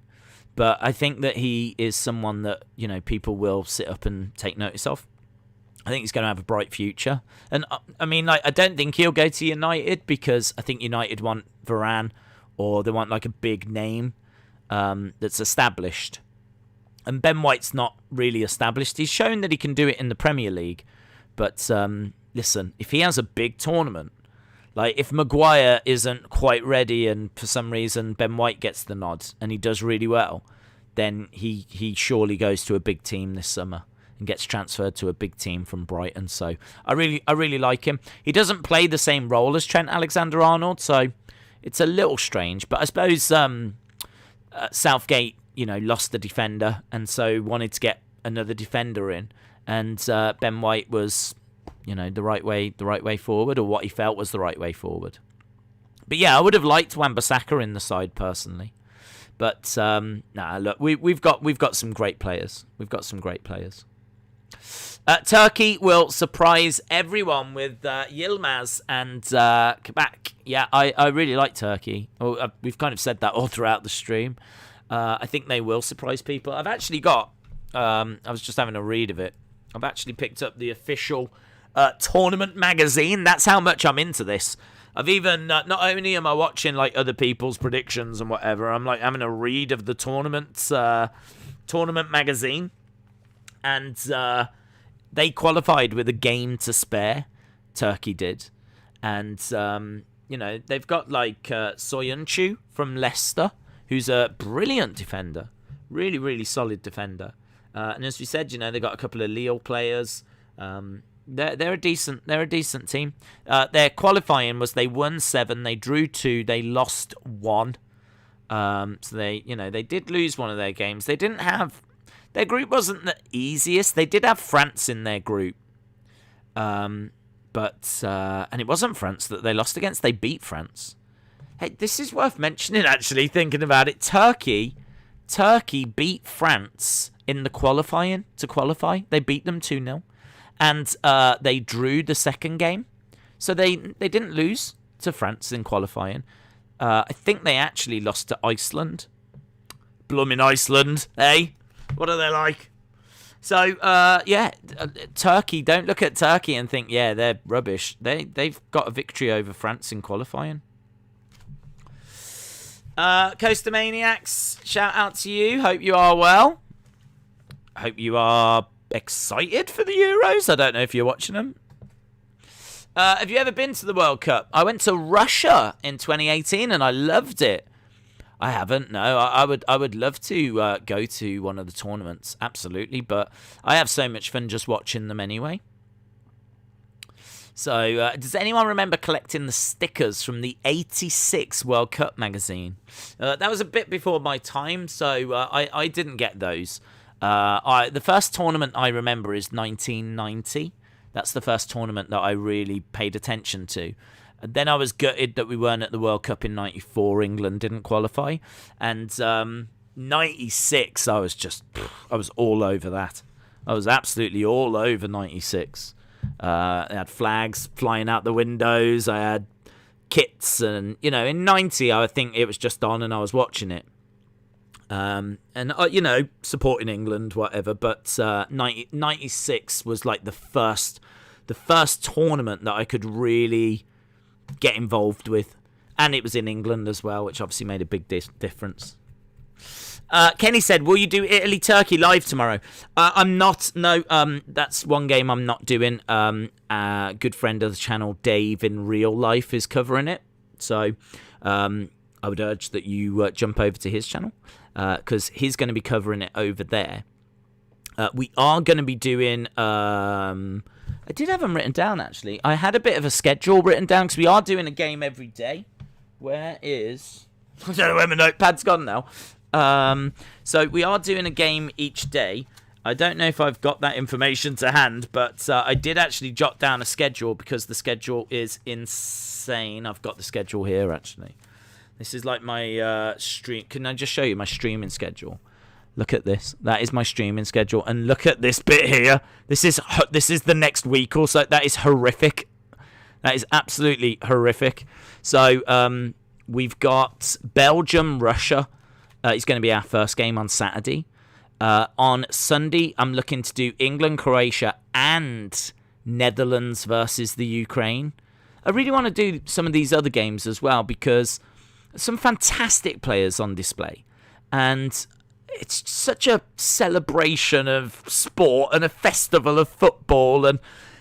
Speaker 1: But I think that he is someone that, people will sit up and take notice of. I think he's going to have a bright future. And, I don't think he'll go to United because I think United want Varane or they want, a big name that's established. And Ben White's not really established. He's shown that he can do it in the Premier League. But, listen, if he has a big tournament, if Maguire isn't quite ready and for some reason Ben White gets the nod and he does really well, then he surely goes to a big team this summer and gets transferred to a big team from Brighton. So I really like him. He doesn't play the same role as Trent Alexander-Arnold, so it's a little strange. But I suppose Southgate, lost the defender and so wanted to get another defender in. And Ben White was, the right way forward, or what he felt was the right way forward. But yeah, I would have liked Wan-Bissaka in the side personally. But look, we've got some great players. Turkey will surprise everyone with Yilmaz and Kabak. Yeah, I really like Turkey. We've kind of said that all throughout the stream. I think they will surprise people. I've actually got, I was just having a read of it. I've actually picked up the official tournament magazine. That's how much I'm into this. I've even, not only am I watching other people's predictions and whatever, I'm having a read of the tournament magazine. And they qualified with a game to spare. Turkey did. And, they've got Soyuncu from Leicester, who's a brilliant defender. Really, really solid defender. And as we said, they've got a couple of Lille players. They're a decent team. Their qualifying was they won 7, they drew 2, they lost 1. So they did lose one of their games. They didn't have, their group wasn't the easiest. They did have France in their group. And it wasn't France that they lost against. They beat France. Hey, this is worth mentioning actually, thinking about it. Turkey beat France in the qualifying to qualify. They beat them 2-0. And they drew the second game. So they didn't lose to France in qualifying. I think they actually lost to Iceland. Blooming Iceland, eh? What are they like? So, Turkey, don't look at Turkey and think, yeah, they're rubbish. They've got a victory over France in qualifying. Coaster Maniacs, shout out to you. Hope you are well. Hope you are excited for the Euros. I don't know if you're watching them. Have you ever been to the World Cup? I went to Russia in 2018 and I loved it. I haven't, no. I would love to go to one of the tournaments, absolutely. But I have so much fun just watching them anyway. So, does anyone remember collecting the stickers from the '86 World Cup magazine? That was a bit before my time, so I didn't get those. The first tournament I remember is 1990. That's the first tournament that I really paid attention to. And then I was gutted that we weren't at the World Cup in '94. England didn't qualify. And '96, I was all over that. I was absolutely all over '96. I had flags flying out the windows. I had kits, and in '90, I think it was just on, and I was watching it. And supporting England, whatever. But 96 was like the first tournament that I could really get involved with, and it was in England as well, which obviously made a big difference. Kenny said, will you do Italy-Turkey live tomorrow? I'm not. No, that's one game I'm not doing. A good friend of the channel, Dave, in real life, is covering it. So I would urge that you jump over to his channel, because he's going to be covering it over there. We are going to be doing... I did have them written down, actually. I had a bit of a schedule written down, because we are doing a game every day. Where is... I don't know where my notepad's gone now. So we are doing a game each day. I don't know if I've got that information to hand, but I did actually jot down a schedule, because the schedule is insane. I've got the schedule here, actually. This is like my stream. Can I just show you my streaming schedule? Look at this. That is my streaming schedule. And look at this bit here. This is the next week or so. That is horrific. That is absolutely horrific. So we've got Belgium, Russia. It's going to be our first game on Saturday. On Sunday, I'm looking to do England, Croatia, and Netherlands versus the Ukraine. I really want to do some of these other games as well, because some fantastic players on display. And it's such a celebration of sport and a festival of football, and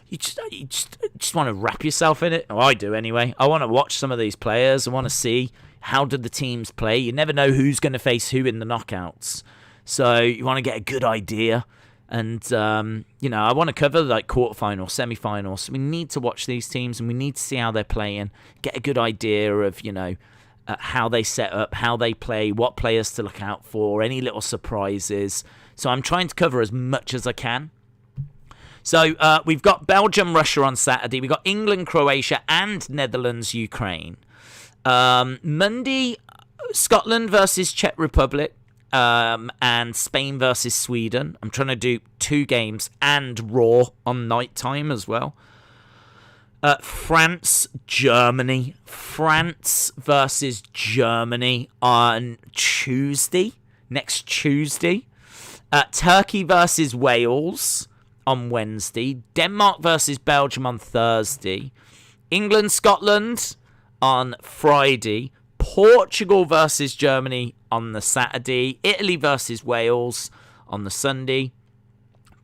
Speaker 1: you just want to wrap yourself in it. Oh, I do anyway. I want to watch some of these players. I want to see how did the teams play. You never know who's going to face who in the knockouts, so you want to get a good idea. And I want to cover like quarterfinals, semi-finals. We need to watch these teams, and we need to see how they're playing, get a good idea of how they set up, how they play, what players to look out for, any little surprises. So I'm trying to cover as much as I can. So we've got Belgium, Russia on Saturday. We've got England, Croatia, and Netherlands, Ukraine. Monday, Scotland versus Czech Republic, and Spain versus Sweden. I'm trying to do 2 games and Raw on night time as well. France, Germany. France versus Germany on Tuesday. Next Tuesday. Turkey versus Wales on Wednesday. Denmark versus Belgium on Thursday. England, Scotland on Friday. Portugal versus Germany on the Saturday. Italy versus Wales on the Sunday.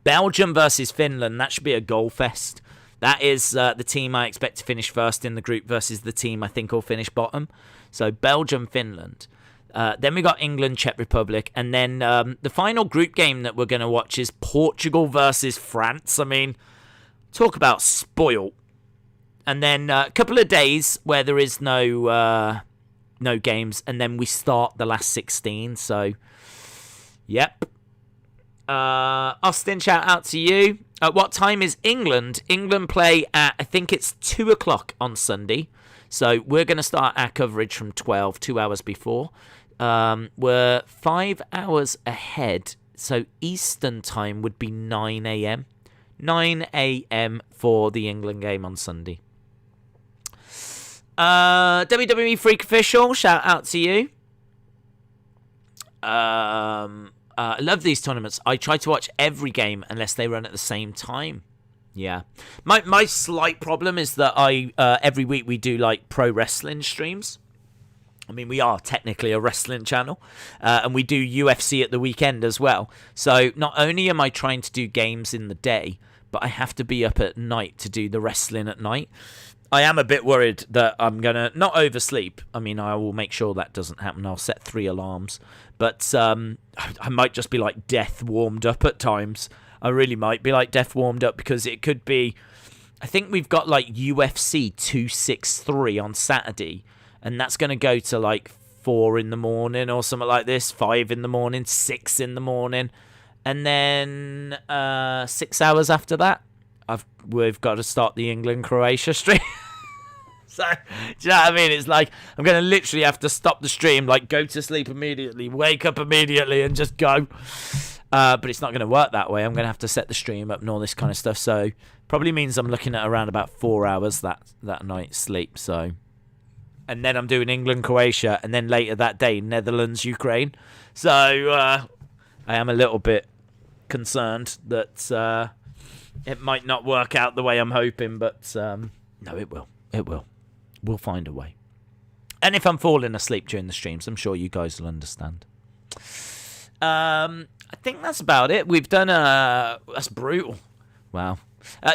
Speaker 1: Belgium versus Finland. That should be a goal fest. That is the team I expect to finish first in the group versus the team I think will finish bottom. So Belgium, Finland. Then we got England, Czech Republic. And then the final group game that we're going to watch is Portugal versus France. I mean, talk about spoiled. And then a couple of days where there is no games. And then we start the last 16. So, yep. Austin, shout out to you. At what time is England? England play at, I think it's 2 o'clock on Sunday. So we're going to start our coverage from 12, 2 hours before. We're 5 hours ahead. So Eastern time would be 9 a.m. 9 a.m. for the England game on Sunday. WWE Freak Official, shout out to you. I love these tournaments. I try to watch every game unless they run at the same time. Yeah. My slight problem is that every week we do like pro wrestling streams. I mean, we are technically a wrestling channel, and we do UFC at the weekend as well. So not only am I trying to do games in the day, but I have to be up at night to do the wrestling at night. I am a bit worried that I'm going to not oversleep. I mean, I will make sure that doesn't happen. I'll set 3 alarms. But I might just be like death warmed up at times. I really might be like death warmed up, because it could be I think we've got like UFC 263 on Saturday, and that's going to go to like 4 in the morning or something like this, 5 in the morning, 6 in the morning, and then 6 hours after that, we've got to start the England-Croatia stream. So, do you know what I mean? It's like I'm going to literally have to stop the stream, like go to sleep immediately, wake up immediately, and just go. But it's not going to work that way. I'm going to have to set the stream up and all this kind of stuff. So, probably means I'm looking at around about 4 hours that night sleep. So, and then I'm doing England, Croatia, and then later that day, Netherlands, Ukraine. So, I am a little bit concerned that it might not work out the way I'm hoping, but no, it will. It will. We'll find a way. And if I'm falling asleep during the streams, I'm sure you guys will understand. I think that's about it. We've done that's brutal. Wow.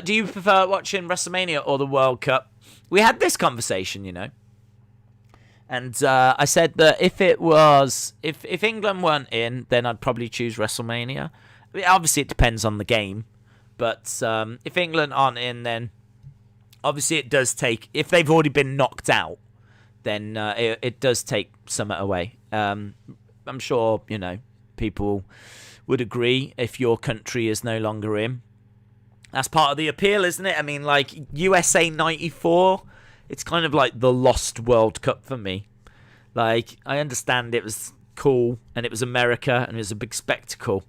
Speaker 1: Do you prefer watching WrestleMania or the World Cup? We had this conversation, you know. And I said that if England weren't in, then I'd probably choose WrestleMania. I mean, obviously, it depends on the game. But if England aren't in, then obviously it does take... If they've already been knocked out, then it does take something away. I'm sure, you know, people would agree if your country is no longer in. That's part of the appeal, isn't it? I mean, like, USA 94, it's kind of like the lost World Cup for me. Like, I understand it was cool, and it was America, and it was a big spectacle,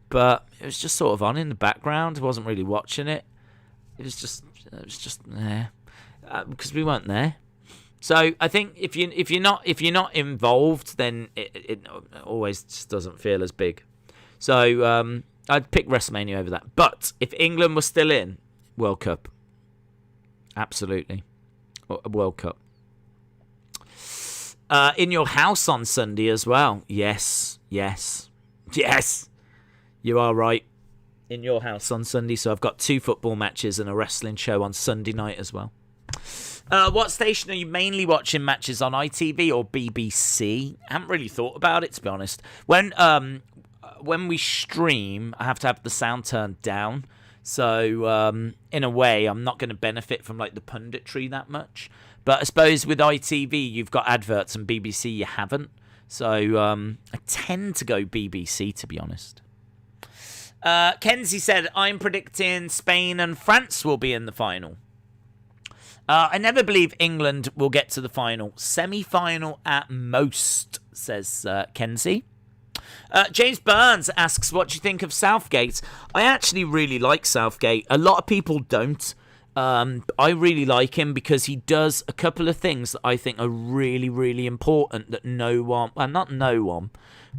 Speaker 1: but it was just sort of on in the background. I wasn't really watching it. It was just there because we weren't there. So I think if you're not involved, then it always just doesn't feel as big. So I'd pick WrestleMania over that. But if England was still in, World Cup, absolutely, World Cup. In your house on Sunday as well. Yes. You are right. In your house on Sunday. So I've got 2 football matches and a wrestling show on Sunday night as well. What station are you mainly watching matches on, ITV or BBC? I haven't really thought about it, to be honest. When we stream, I have to have the sound turned down. So in a way, I'm not going to benefit from like the punditry that much. But I suppose with ITV, you've got adverts, and BBC you haven't. So I tend to go BBC, to be honest. Kenzie said, I'm predicting Spain and France will be in the final. I never believe England will get to the final. Semi-final at most, says Kenzie. James Burns asks, what do you think of Southgate? I actually really like Southgate. A lot of people don't. I really like him because he does a couple of things that I think are really, really important that not no one,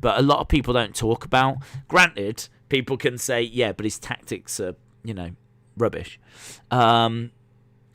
Speaker 1: but a lot of people don't talk about. Granted, people can say, yeah, but his tactics are, rubbish. And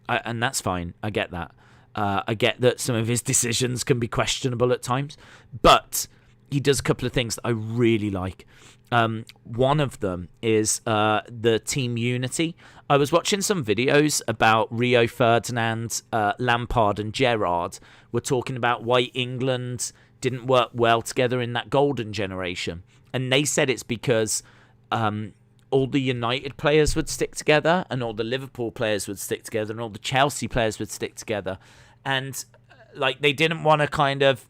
Speaker 1: that's fine. I get that. I get that some of his decisions can be questionable at times. But he does a couple of things that I really like. One of them is the team unity. I was watching some videos about Rio Ferdinand, Lampard and Gerrard were talking about why England didn't work well together in that golden generation. And they said it's because all the United players would stick together, and all the Liverpool players would stick together, and all the Chelsea players would stick together. And like they didn't want to kind of,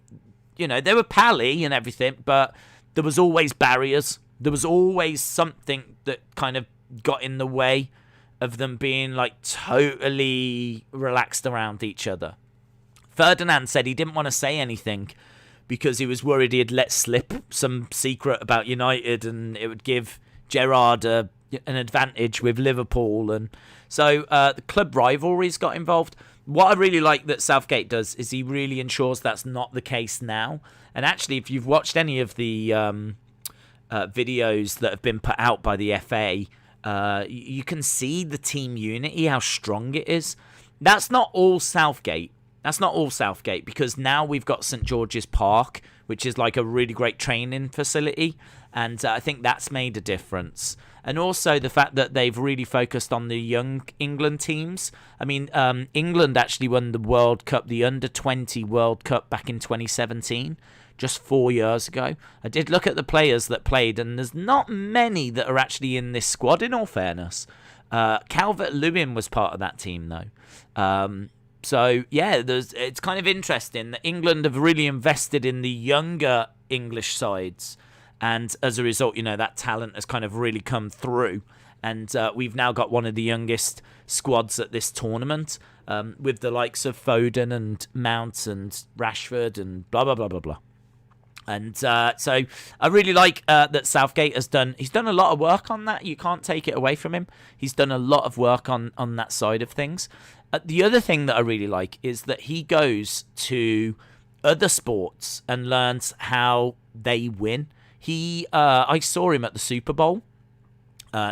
Speaker 1: they were pally and everything, but there was always barriers. There was always something that kind of got in the way of them being like totally relaxed around each other. Ferdinand said he didn't want to say anything because he was worried he had let slip some secret about United and it would give Gerrard an advantage with Liverpool. And so the club rivalries got involved. What I really like that Southgate does is he really ensures that's not the case now. And actually, if you've watched any of the videos that have been put out by the FA, you can see the team unity, how strong it is. That's not all Southgate. Because now we've got St George's Park, which is like a really great training facility. And I think that's made a difference. And also the fact that they've really focused on the young England teams. I mean, England actually won the World Cup, the Under-20 World Cup back in 2017, just 4 years ago. I did look at the players that played, and there's not many that are actually in this squad, in all fairness. Calvert-Lewin was part of that team, though. So, yeah, it's kind of interesting that England have really invested in the younger English sides. And as a result, that talent has kind of really come through. And we've now got one of the youngest squads at this tournament, with the likes of Foden and Mount and Rashford and blah, blah, blah, blah, blah. And so I really like that Southgate he's done a lot of work on that. You can't take it away from him. He's done a lot of work on that side of things. The other thing that I really like is that he goes to other sports and learns how they win. I saw him at the Super Bowl.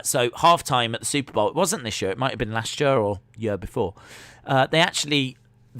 Speaker 1: So halftime at the Super Bowl, it wasn't this year, it might have been last year or year before. They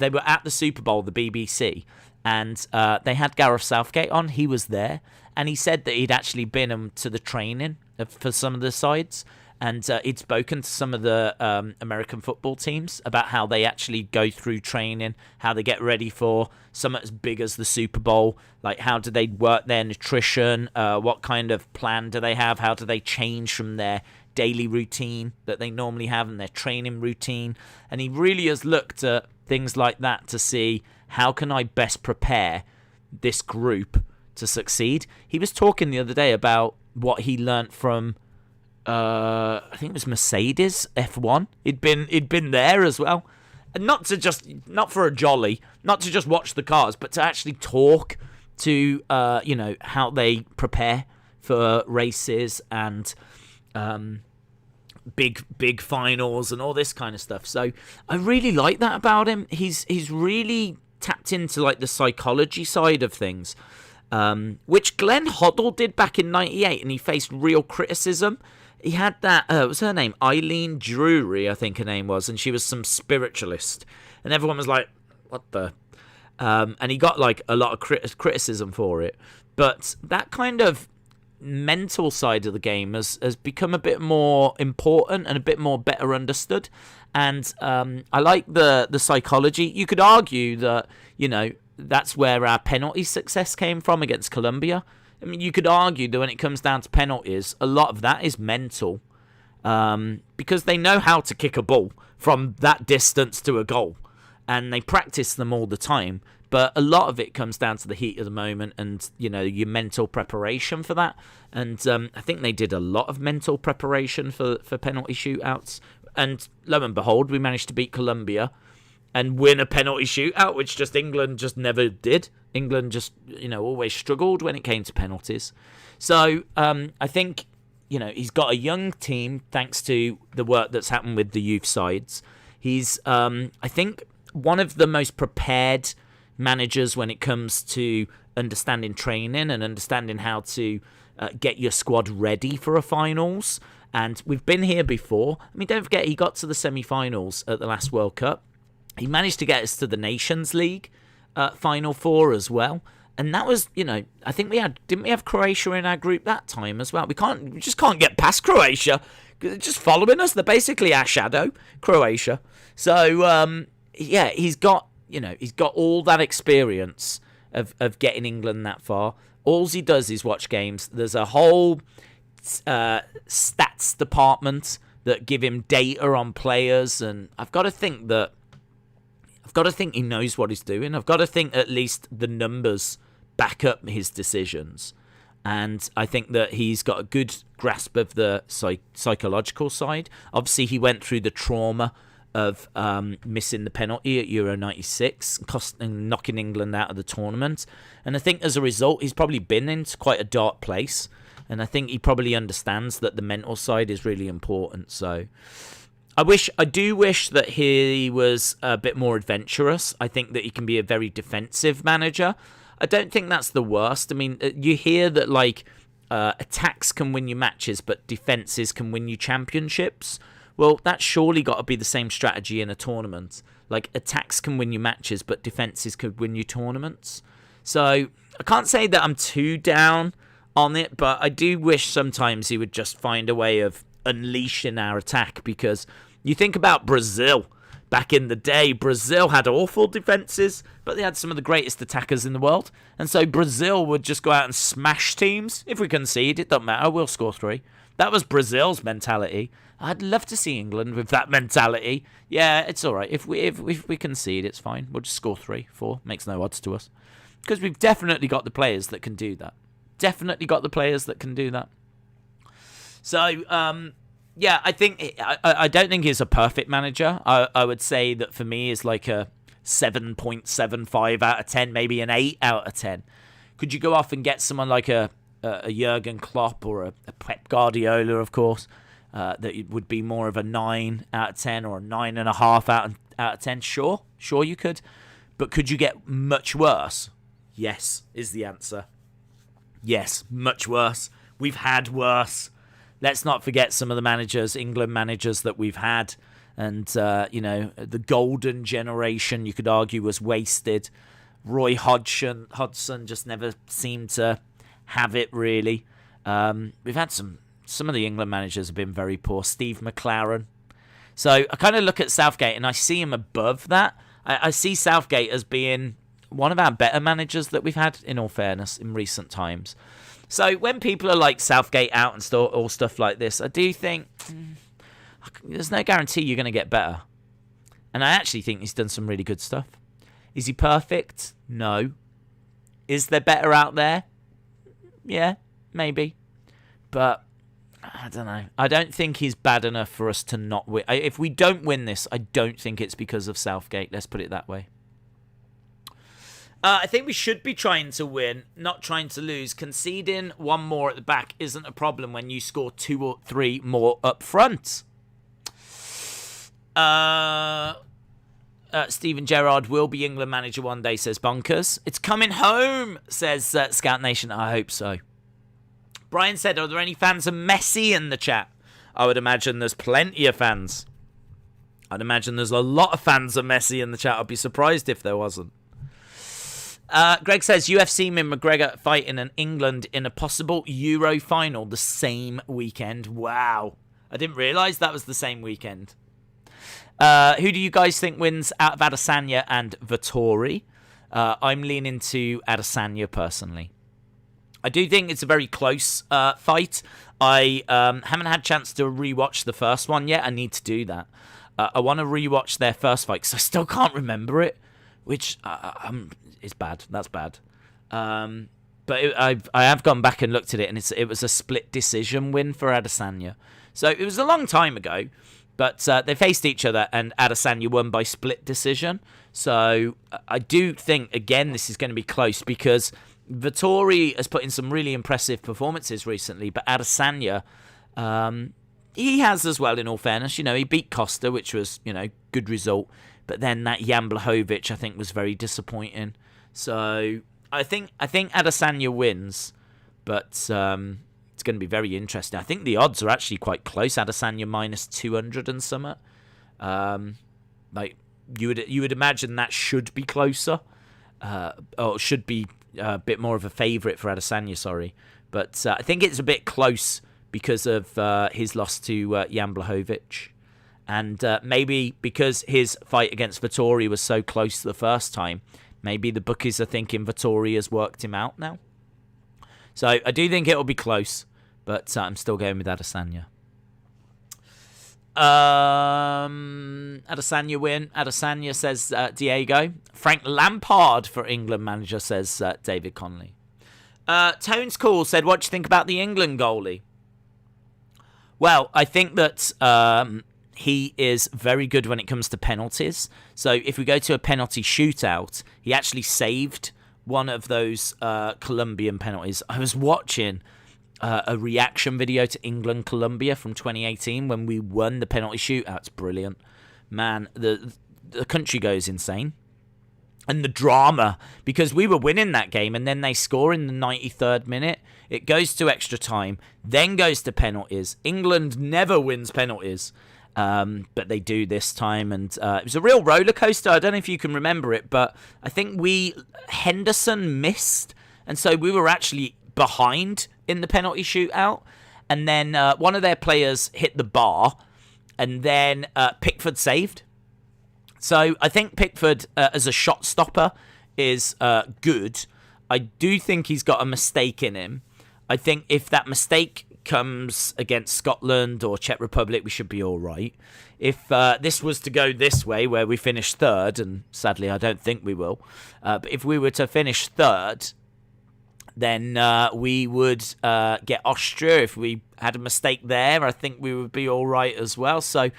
Speaker 1: were at the Super Bowl, the BBC, and they had Gareth Southgate on. He was there, and he said that he'd actually been to the training for some of the sides, and he'd spoken to some of the American football teams about how they actually go through training, how they get ready for something as big as the Super Bowl, like how do they work their nutrition, what kind of plan do they have, how do they change from their daily routine that they normally have and their training routine. And he really has looked at things like that to see how can I best prepare this group to succeed. He was talking the other day about what he learnt from I think it was Mercedes F1. He'd been there as well, and not for a jolly, not to just watch the cars, but to actually talk to how they prepare for races and big finals and all this kind of stuff. So I really like that about him. He's really tapped into like the psychology side of things, which Glenn Hoddle did back in '98, and he faced real criticism. He had that, what was her name? Eileen Drury, I think her name was, and she was some spiritualist. And everyone was like, what the? And he got like a lot of criticism for it. But that kind of mental side of the game has become a bit more important and a bit more better understood. And I like the psychology. You could argue that, that's where our penalty success came from against Colombia. I mean, you could argue that when it comes down to penalties, a lot of that is mental, because they know how to kick a ball from that distance to a goal, and they practice them all the time. But a lot of it comes down to the heat of the moment and, your mental preparation for that. And I think they did a lot of mental preparation for penalty shootouts. And lo and behold, we managed to beat Colombia and win a penalty shootout, which England just never did. England just, always struggled when it came to penalties. So I think, he's got a young team thanks to the work that's happened with the youth sides. He's, I think, one of the most prepared managers when it comes to understanding training and understanding how to get your squad ready for a finals. And we've been here before. I mean, don't forget, he got to the semi-finals at the last World Cup. He managed to get us to the Nations League Final Four as well. And that was, I think didn't we have Croatia in our group that time as well? We just can't get past Croatia. They're just following us. They're basically our shadow, Croatia. So, he's got all that experience of getting England that far. All he does is watch games. There's a whole stats department that give him data on players, and I've got to think he knows what he's doing. I've got to think at least the numbers back up his decisions. And I think that he's got a good grasp of the psychological side. Obviously, he went through the trauma of missing the penalty at Euro 96 and knocking England out of the tournament. And I think as a result, he's probably been into quite a dark place. And I think he probably understands that the mental side is really important. So I do wish that he was a bit more adventurous. I think that he can be a very defensive manager. I don't think that's the worst. I mean, you hear that attacks can win you matches, but defenses can win you championships. Well, that's surely got to be the same strategy in a tournament. Like, attacks can win you matches, but defenses could win you tournaments. So I can't say that I'm too down on it, but I do wish sometimes he would just find a way of unleashing our attack, because you think about Brazil. Back in the day, Brazil had awful defences, but they had some of the greatest attackers in the world. And so Brazil would just go out and smash teams. If we concede, it doesn't matter, we'll score 3. That was Brazil's mentality. I'd love to see England with that mentality. Yeah, it's all right. If we concede, it's fine. We'll just score 3, 4. Makes no odds to us. Because we've definitely got the players that can do that. Definitely got the players that can do that. So, yeah, I think I don't think he's a perfect manager. I would say that for me is like a 7.75 out of 10, maybe an 8 out of 10. Could you go off and get someone like a Jurgen Klopp or a Pep Guardiola, of course, that would be more of a 9 out of 10 or a 9.5 out of 10? Sure you could. But could you get much worse? Yes, is the answer. Yes, much worse. We've had worse. Let's not forget some of the managers, England managers that we've had. And, the golden generation, you could argue, was wasted. Roy Hodgson just never seemed to have it, really. We've had some of the England managers have been very poor. Steve McLaren. So I kind of look at Southgate and I see him above that. I see Southgate as being one of our better managers that we've had, in all fairness, in recent times. So when people are like Southgate out and all stuff like this, I do think there's no guarantee you're going to get better. And I actually think he's done some really good stuff. Is he perfect? No. Is there better out there? Yeah, maybe. But I don't know. I don't think he's bad enough for us to not win. If we don't win this, I don't think it's because of Southgate. Let's put it that way. I think we should be trying to win, not trying to lose. Conceding one more at the back isn't a problem when you score 2 or 3 more up front. Steven Gerrard will be England manager one day, says Bunkers. It's coming home, says Scout Nation. I hope so. Brian said, are there any fans of Messi in the chat? I would imagine there's plenty of fans. I'd imagine there's a lot of fans of Messi in the chat. I'd be surprised if there wasn't. Greg says, UFC and McGregor fighting in England in a possible Euro final the same weekend. Wow. I didn't realise that was the same weekend. Who do you guys think wins out of Adesanya and Vettori? I'm leaning to Adesanya personally. I do think it's a very close fight. I haven't had a chance to rewatch the first one yet. I need to do that. I want to rewatch their first fight because I still can't remember it, which is bad. That's bad. But I have gone back and looked at it, and it was a split decision win for Adesanya. So it was a long time ago, but they faced each other, and Adesanya won by split decision. So I do think, again, this is going to be close because Vettori has put in some really impressive performances recently, but Adesanya, he has as well, in all fairness. He beat Costa, which was, good result. But then that Jan Blachowicz, I think, was very disappointing. So I think Adesanya wins, but it's going to be very interesting. I think the odds are actually quite close. Adesanya minus 200 and something. Like you would imagine that should be closer, or should be a bit more of a favourite for Adesanya. Sorry, but I think it's a bit close because of his loss to Jan Blachowicz. And maybe because his fight against Vettori was so close the first time, maybe the bookies are thinking Vettori has worked him out now. So I do think it'll be close, but I'm still going with Adesanya. Adesanya win. Adesanya, says Diego. Frank Lampard for England manager, says David Conley. Tones Cool said, what do you think about the England goalie? Well, I think that he is very good when it comes to penalties. So if we go to a penalty shootout, he actually saved one of those Colombian penalties. I was watching a reaction video to England-Colombia from 2018 when we won the penalty shootout. It's brilliant. Man, the country goes insane. And the drama, because we were winning that game and then they score in the 93rd minute. It goes to extra time, then goes to penalties. England never wins penalties. But they do this time, and it was a real roller coaster. I don't know if you can remember it, but I think Henderson missed, and so we were actually behind in the penalty shootout, and then one of their players hit the bar, and then Pickford saved. So I think Pickford, as a shot stopper, is good. I do think he's got a mistake in him. I think if that mistake it comes against Scotland or Czech Republic, we should be all right. If this was to go this way, where we finish third, and sadly I don't think we will, but if we were to finish third, then we would get Austria. If we had a mistake there, I think we would be all right as well. So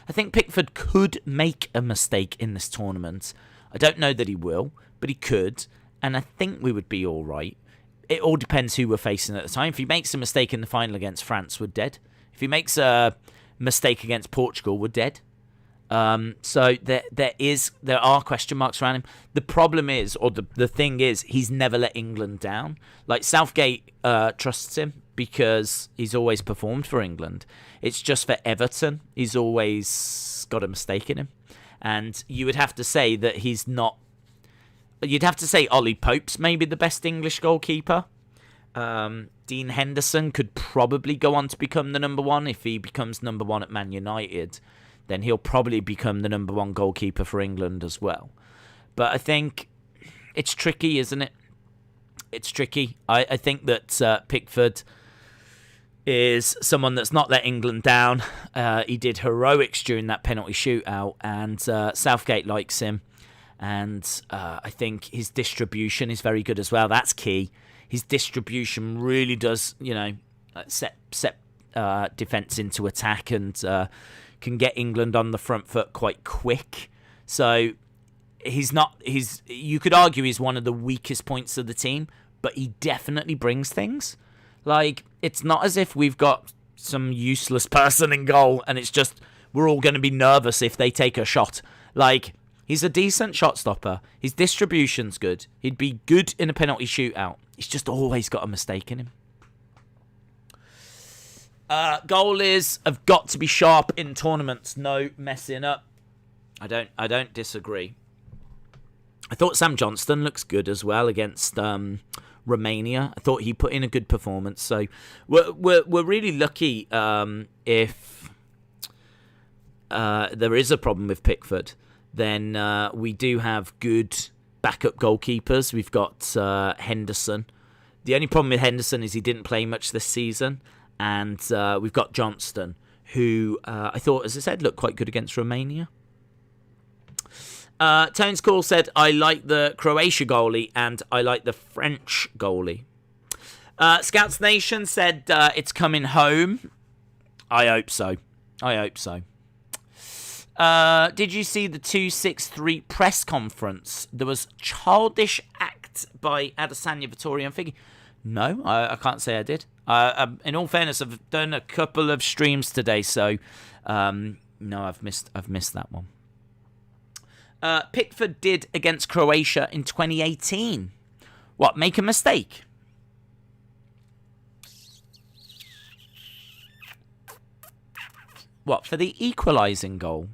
Speaker 1: I think Pickford could make a mistake in this tournament. I don't know that he will, but he could, and I think we would be all right. It all depends who we're facing at the time. If he makes a mistake in the final against France, we're dead. If he makes a mistake against Portugal, we're dead. So there are question marks around him. The problem is, or the thing is, he's never let England down. Like, Southgate trusts him because he's always performed for England. It's just for Everton, he's always got a mistake in him. And you would have to say that he's not. You'd have to say Ollie Pope's maybe the best English goalkeeper. Dean Henderson could probably go on to become the number one. If he becomes number one at Man United, then he'll probably become the number one goalkeeper for England as well. But I think it's tricky, isn't it? It's tricky. I think that Pickford is someone that's not let England down. He did heroics during that penalty shootout, and Southgate likes him. And I think his distribution is very good as well. That's key. His distribution really does, set defence into attack and can get England on the front foot quite quick. So you could argue he's one of the weakest points of the team, but he definitely brings things. Like, it's not as if we've got some useless person in goal and it's just we're all going to be nervous if they take a shot. Like, he's a decent shot stopper. His distribution's good. He'd be good in a penalty shootout. He's just always got a mistake in him. Goalies have got to be sharp in tournaments. No messing up. I don't disagree. I thought Sam Johnston looks good as well against Romania. I thought he put in a good performance. So we're really lucky if there is a problem with Pickford. Then we do have good backup goalkeepers. We've got Henderson. The only problem with Henderson is he didn't play much this season. And we've got Johnston, who I thought, as I said, looked quite good against Romania. Tones Call said, I like the Croatia goalie and I like the French goalie. Scouts Nation said, it's coming home. I hope so. Did you see the 263 press conference? There was childish act by Adesanya, Vittori and Figgy. No, I can't say I did. In all fairness, I've done a couple of streams today, so no, I've missed that one. Pickford did against Croatia in 2018. What, make a mistake? What, for the equalising goal?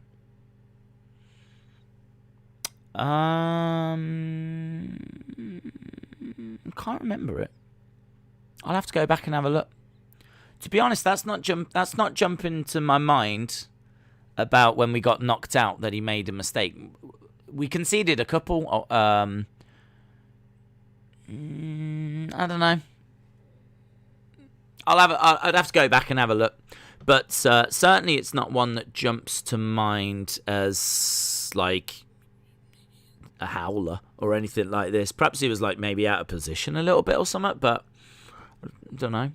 Speaker 1: I can't remember it. I'll have to go back and have a look. To be honest, that's not jumping to my mind about when we got knocked out that he made a mistake. We conceded a couple. I don't know. I'd have to go back and have a look. But certainly it's not one that jumps to mind as like a howler or anything like this. Perhaps he was like maybe out of position a little bit or something, but I don't know.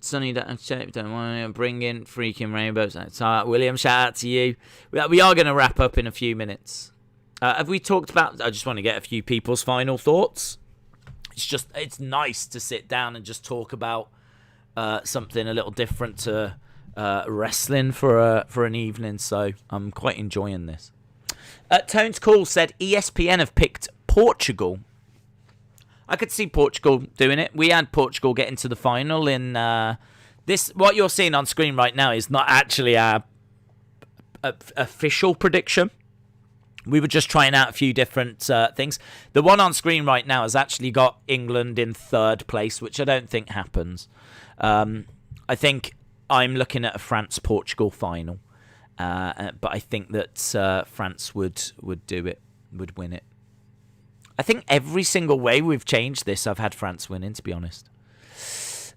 Speaker 1: Sonny, don't want to bring in freaking rainbows. William, shout out to you. We are going to wrap up in a few minutes. Have we talked about... I just want to get a few people's final thoughts. It's nice to sit down and just talk about something a little different to wrestling for an evening. So I'm quite enjoying this. Tones Call said ESPN have picked Portugal. I could see Portugal doing it. We had Portugal getting to the final in this. What you're seeing on screen right now is not actually our official prediction. We were just trying out a few different things. The one on screen right now has actually got England in third place, which I don't think happens. I think I'm looking at a France-Portugal final. But I think that France would do it, would win it. I think every single way we've changed this, I've had France winning, to be honest.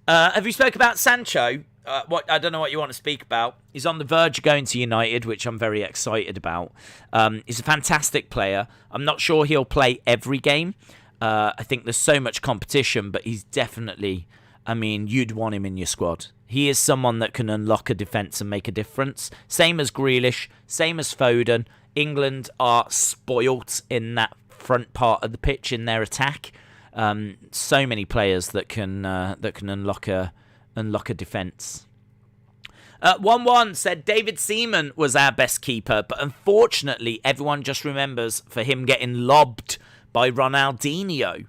Speaker 1: Have you spoke about Sancho? What I don't know what you want to speak about. He's on the verge of going to United, which I'm very excited about. He's a fantastic player. I'm not sure he'll play every game. I think there's so much competition, but he's definitely, I mean, you'd want him in your squad. He is someone that can unlock a defence and make a difference. Same as Grealish, same as Foden. England are spoilt in that front part of the pitch in their attack. So many players that can unlock a defence. 1-1 said David Seaman was our best keeper, but unfortunately everyone just remembers for him getting lobbed by Ronaldinho.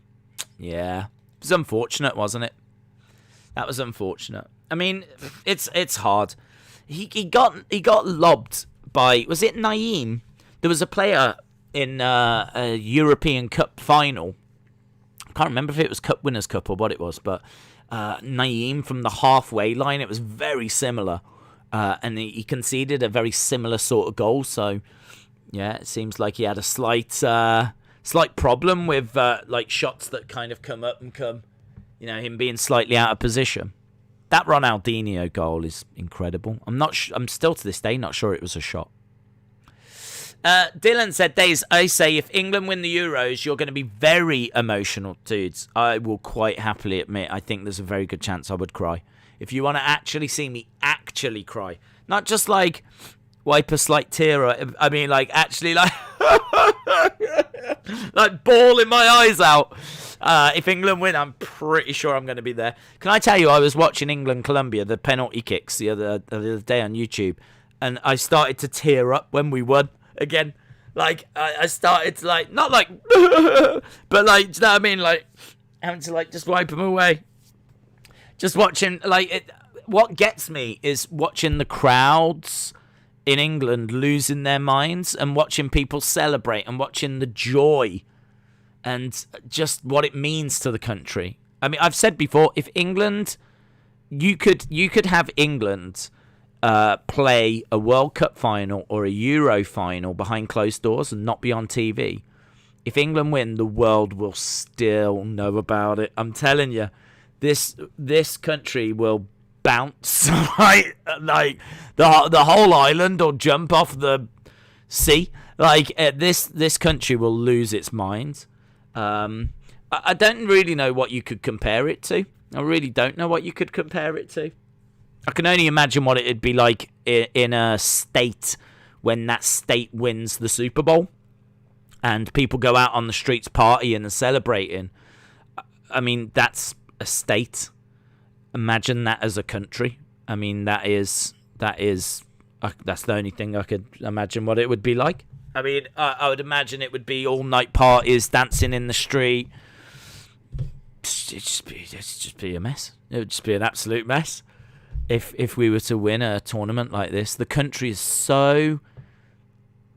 Speaker 1: Yeah, it was unfortunate, wasn't it? That was unfortunate. I mean, it's hard. He got lobbed by, was it Naeem? There was a player in a European Cup final. I can't remember if it was Cup Winners' Cup or what it was, but Naeem from the halfway line, it was very similar. And he conceded a very similar sort of goal. So, yeah, it seems like he had a slight problem with like shots that kind of come up and come, you know, him being slightly out of position. That Ronaldinho goal is incredible. I'm still to this day not sure it was a shot. Dylan said, Days, I say if England win the Euros, you're going to be very emotional, dudes. I will quite happily admit I think there's a very good chance I would cry. If you want to actually see me actually cry, not just like wipe a slight tear, I mean like actually like like bawling my eyes out. If England win, I'm pretty sure I'm going to be there. Can I tell you, I was watching England-Colombia, the penalty kicks the other day on YouTube, and I started to tear up when we won again. Like, I started to, like, not like, but like, do you know what I mean? Like, having to, like, just wipe them away. Just watching, like, what gets me is watching the crowds in England losing their minds and watching people celebrate and watching the joy and just what it means to the country. I mean, I've said before, if England, you could have England play a World Cup final or a Euro final behind closed doors and not be on TV. If England win, the world will still know about it. I'm telling you, this country will bounce, right? Like the whole island will jump off the sea. Like this country will lose its mind. I don't really know what you could compare it to. I really don't know what you could compare it to. I can only imagine what it'd be like in a state when that state wins the Super Bowl and people go out on the streets partying and celebrating. I mean, that's a state. Imagine that as a country. I mean, that's the only thing I could imagine what it would be like. I mean, I would imagine it would be all-night parties, dancing in the street. It'd just be a mess. It would just be an absolute mess if we were to win a tournament like this. The country is so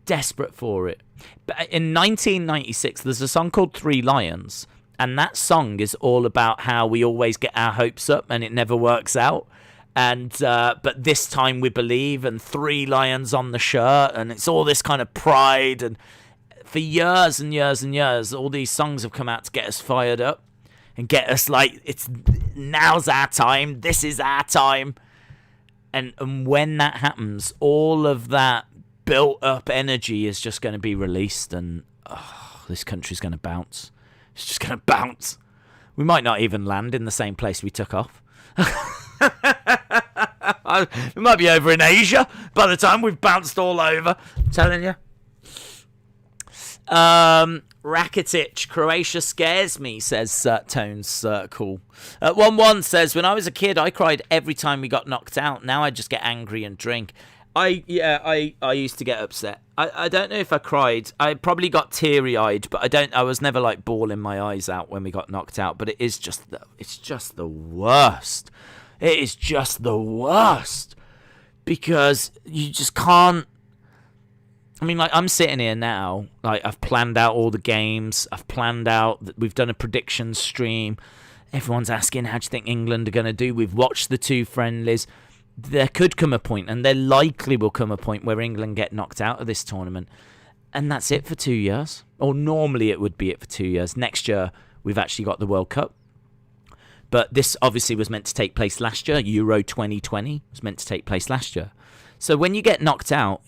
Speaker 1: desperate for it. But in 1996, there's a song called Three Lions, and that song is all about how we always get our hopes up and it never works out. And but this time we believe, and three lions on the shirt, and it's all this kind of pride. And for years and years and years, all these songs have come out to get us fired up and get us like, now's our time, this is our time. And when that happens, all of that built up energy is just going to be released, and this country's going to bounce. It's just going to bounce. We might not even land in the same place we took off. We might be over in Asia by the time we've bounced all over. I'm telling you. Rakitic, Croatia scares me, says Tones. Cool. 1-1 says, when I was a kid, I cried every time we got knocked out. Now I just get angry and drink. I used to get upset. I don't know if I cried. I probably got teary-eyed, but I was never like bawling my eyes out when we got knocked out. But it's just the worst. It is just the worst because you just can't. I mean, like, I'm sitting here now, like, I've planned out all the games. I've planned out that we've done a prediction stream. Everyone's asking, how do you think England are going to do? We've watched the two friendlies. There could come a point, and there likely will come a point where England get knocked out of this tournament. And that's it for 2 years. Or normally it would be it for 2 years. Next year, we've actually got the World Cup. But this obviously was meant to take place last year. Euro 2020 was meant to take place last year. So when you get knocked out,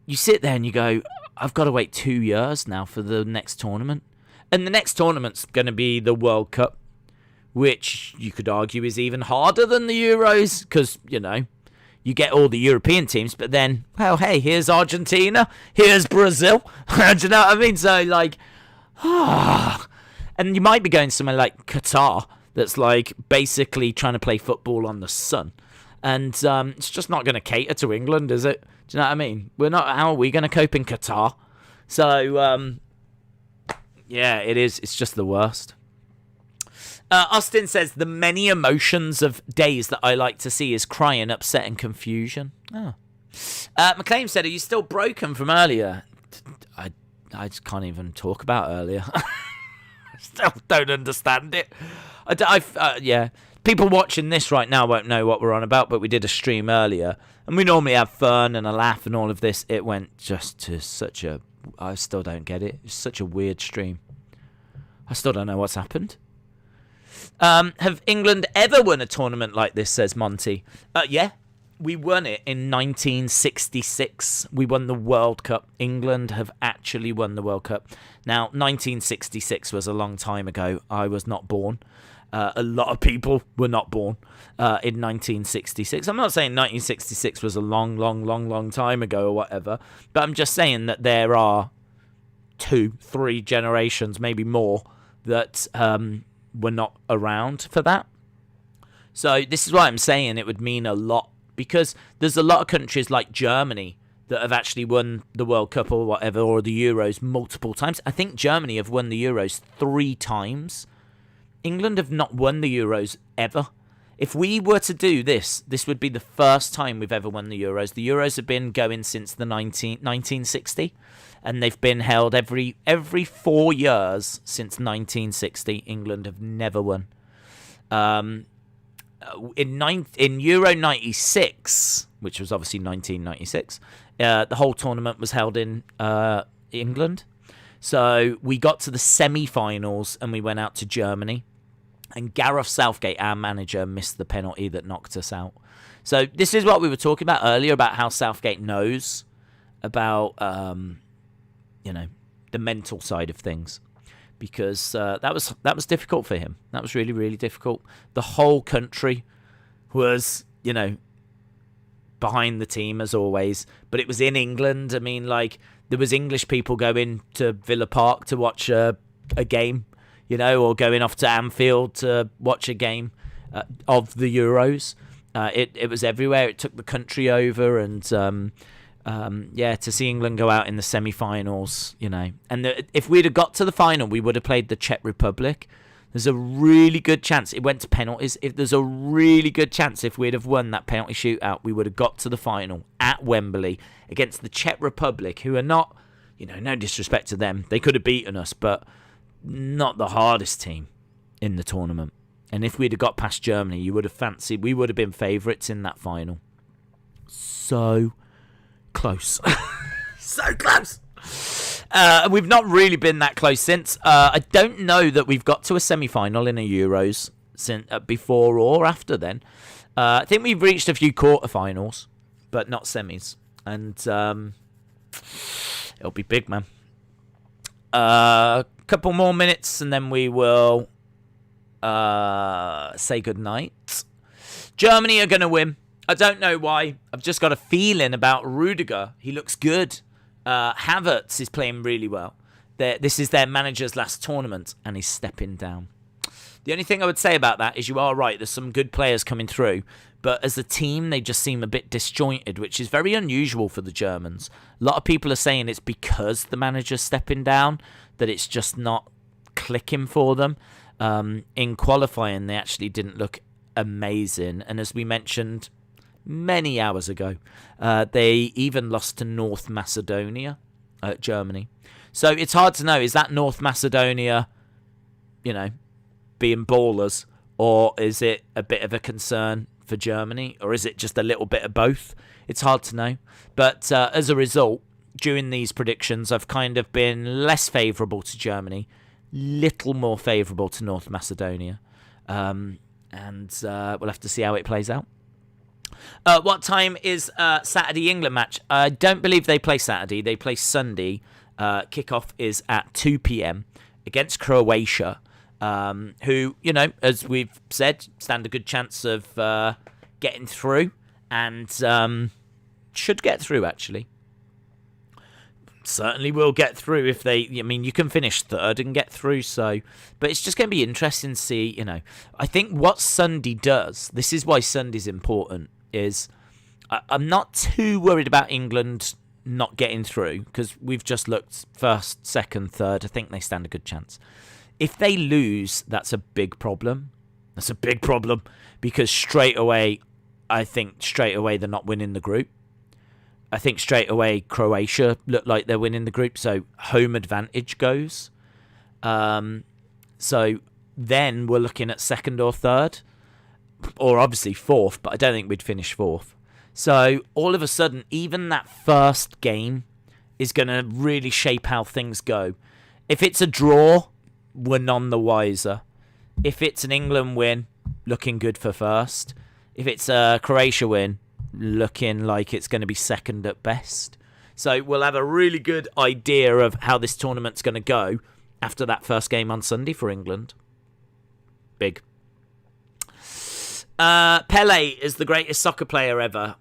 Speaker 1: you sit there and you go, I've got to wait 2 years now for the next tournament. And the next tournament's going to be the World Cup, which you could argue is even harder than the Euros because, you get all the European teams, but then, well, hey, here's Argentina, here's Brazil. Do you know what I mean? So, and you might be going somewhere like Qatar that's, basically trying to play football on the sun. And it's just not going to cater to England, is it? Do you know what I mean? How are we going to cope in Qatar? So, yeah, it is. It's just the worst. Austin says, the many emotions of days that I like to see is crying, upset, and confusion. Oh. McLean said, are you still broken from earlier? I just can't even talk about earlier. I still don't understand it. Yeah. People watching this right now won't know what we're on about, but we did a stream earlier, and we normally have fun and a laugh and all of this. It went just to I still don't get it. It's such a weird stream. I still don't know what's happened. Have England ever won a tournament like this, says Monty. Yeah, we won it in 1966. We won the World Cup. England have actually won the World Cup. Now, 1966 was a long time ago. I was not born. A lot of people were not born in 1966. I'm not saying 1966 was a long time ago or whatever, but I'm just saying that there are 2-3 generations, maybe more, that were not around for that. So this is why I'm saying it would mean a lot, because there's a lot of countries like Germany that have actually won the World Cup or whatever, or the Euros multiple times. I think Germany have won the Euros 3 times. England have not won the Euros ever. If we were to do this would be the first time we've ever won the Euros. The Euros have been going since the 1960, and they've been held every 4 years since 1960. England have never won. In Euro 96, which was obviously 1996, the whole tournament was held in England. So we got to the semi-finals and we went out to Germany. And Gareth Southgate, our manager, missed the penalty that knocked us out. So this is what we were talking about earlier, about how Southgate knows about, the mental side of things. Because that was difficult for him. That was really, really difficult. The whole country was, behind the team as always. But it was in England. I mean, there was English people going to Villa Park to watch a game. Or going off to Anfield to watch a game of the Euros. It was everywhere. It took the country over, and to see England go out in the semi-finals, And if we'd have got to the final, we would have played the Czech Republic. There's a really good chance. It went to penalties. There's a really good chance if we'd have won that penalty shootout, we would have got to the final at Wembley against the Czech Republic, who are not, no disrespect to them. They could have beaten us, but not the hardest team in the tournament. And if we'd have got past Germany, we would have been favourites in that final. So close. So close. We've not really been that close since. I don't know that we've got to a semi-final in a Euros since before or after then. I think we've reached a few quarterfinals, but not semis. And it'll be big, man. Couple more minutes and then we will say goodnight. Germany are going to win. I don't know why. I've just got a feeling about Rudiger. He looks good. Havertz is playing really well. This is their manager's last tournament and he's stepping down. The only thing I would say about that is you are right. There's some good players coming through. But as a team, they just seem a bit disjointed, which is very unusual for the Germans. A lot of people are saying it's because the manager's stepping down that it's just not clicking for them. In qualifying, they actually didn't look amazing. And as we mentioned many hours ago, they even lost to North Macedonia, Germany. So it's hard to know, is that North Macedonia, being ballers, or is it a bit of a concern for Germany, or is it just a little bit of both? It's hard to know. But as a result, during these predictions, I've kind of been less favourable to Germany, little more favourable to North Macedonia. And we'll have to see how it plays out. What time is Saturday England match? I don't believe they play Saturday. They play Sunday. Kickoff is at 2 p.m. against Croatia, who, as we've said, stand a good chance of getting through and should get through, actually. Certainly will get through if they... you can finish third and get through, so... But it's just going to be interesting to see, I think what Sunday does, this is why Sunday's important, is I'm not too worried about England not getting through, because we've just looked first, second, third. I think they stand a good chance. If they lose, that's a big problem. That's a big problem, because I think straight away they're not winning the group. I think straight away Croatia look like they're winning the group, so home advantage goes. So then we're looking at second or third, or obviously fourth, but I don't think we'd finish fourth. So all of a sudden, even that first game is going to really shape how things go. If it's a draw, we're none the wiser. If it's an England win, looking good for first. If it's a Croatia win, looking like it's going to be second at best. So we'll have a really good idea of how this tournament's going to go after that first game on Sunday for England. Big. Pele is the greatest soccer player ever.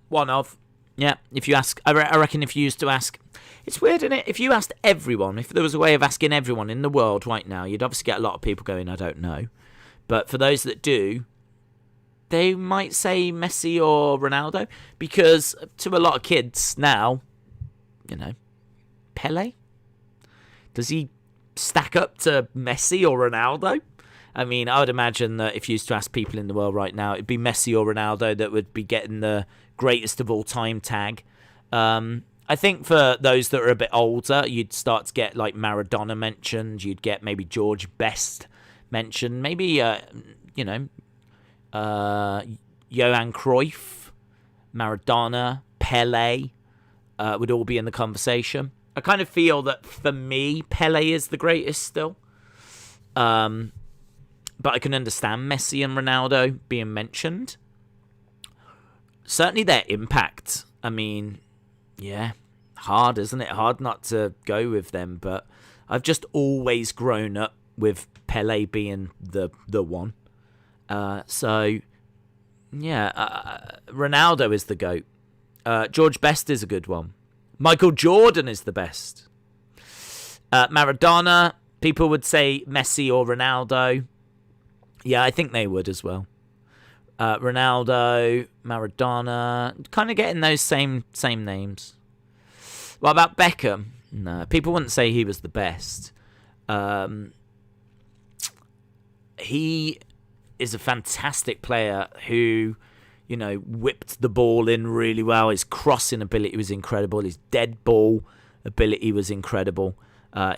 Speaker 1: One of. Yeah, if you ask, I reckon if you used to ask, it's weird, isn't it? If you asked everyone, if there was a way of asking everyone in the world right now, you'd obviously get a lot of people going, I don't know. But for those that do, they might say Messi or Ronaldo, because to a lot of kids now, Pele? Does he stack up to Messi or Ronaldo? I mean, I would imagine that if you used to ask people in the world right now, it'd be Messi or Ronaldo that would be getting the greatest of all time tag. I think for those that are a bit older, you'd start to get like Maradona mentioned. You'd get maybe George Best mentioned. Maybe, Johan Cruyff, Maradona, Pele would all be in the conversation. I kind of feel that for me, Pele is the greatest still. But I can understand Messi and Ronaldo being mentioned. Certainly their impact. I mean, yeah, hard, isn't it? Hard not to go with them. But I've just always grown up with Pele being the one. So, yeah, Ronaldo is the GOAT. George Best is a good one. Michael Jordan is the best. Maradona, people would say Messi or Ronaldo. Yeah, I think they would as well. Ronaldo, Maradona, kind of getting those same names. What about Beckham? No, people wouldn't say he was the best. He is a fantastic player who, whipped the ball in really well. His crossing ability was incredible. His dead ball ability was incredible.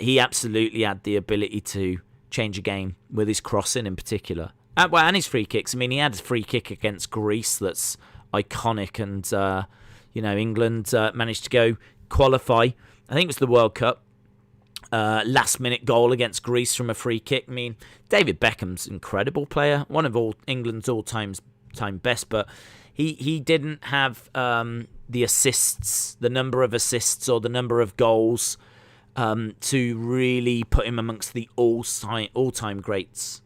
Speaker 1: He absolutely had the ability to change a game with his crossing in particular. And his free kicks. I mean, he had a free kick against Greece that's iconic, and England managed to go qualify. I think it was the World Cup. Last-minute goal against Greece from a free kick. I mean, David Beckham's an incredible player, one of England's all-time best, but he didn't have the assists, the number of assists or the number of goals to really put him amongst the all-time greats.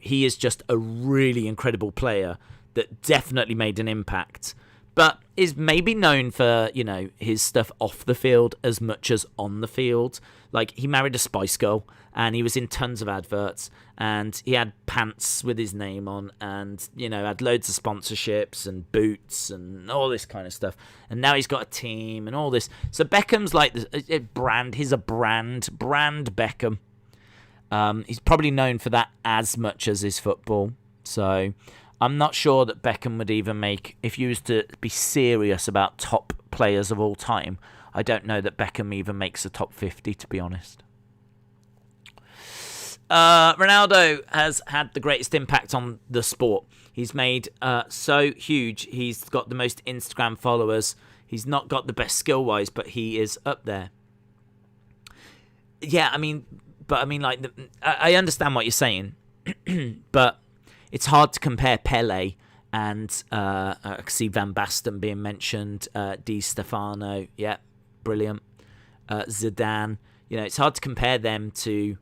Speaker 1: He is just a really incredible player that definitely made an impact, but is maybe known for, his stuff off the field as much as on the field. Like, he married a Spice Girl, and he was in tons of adverts, and he had pants with his name on, and, had loads of sponsorships and boots and all this kind of stuff. And now he's got a team and all this. So Beckham's like a brand. He's a brand Beckham. He's probably known for that as much as his football. So I'm not sure that Beckham would even make, if you was to be serious about top players of all time, I don't know that Beckham even makes a top 50, to be honest. Ronaldo has had the greatest impact on the sport. He's made so huge. He's got the most Instagram followers. He's not got the best skill-wise, but he is up there. yeah, I mean, like, I understand what you're saying, but it's hard to compare Pele and I see Van Basten being mentioned, Di Stefano, yeah, brilliant, Zidane. You know, it's hard to compare them to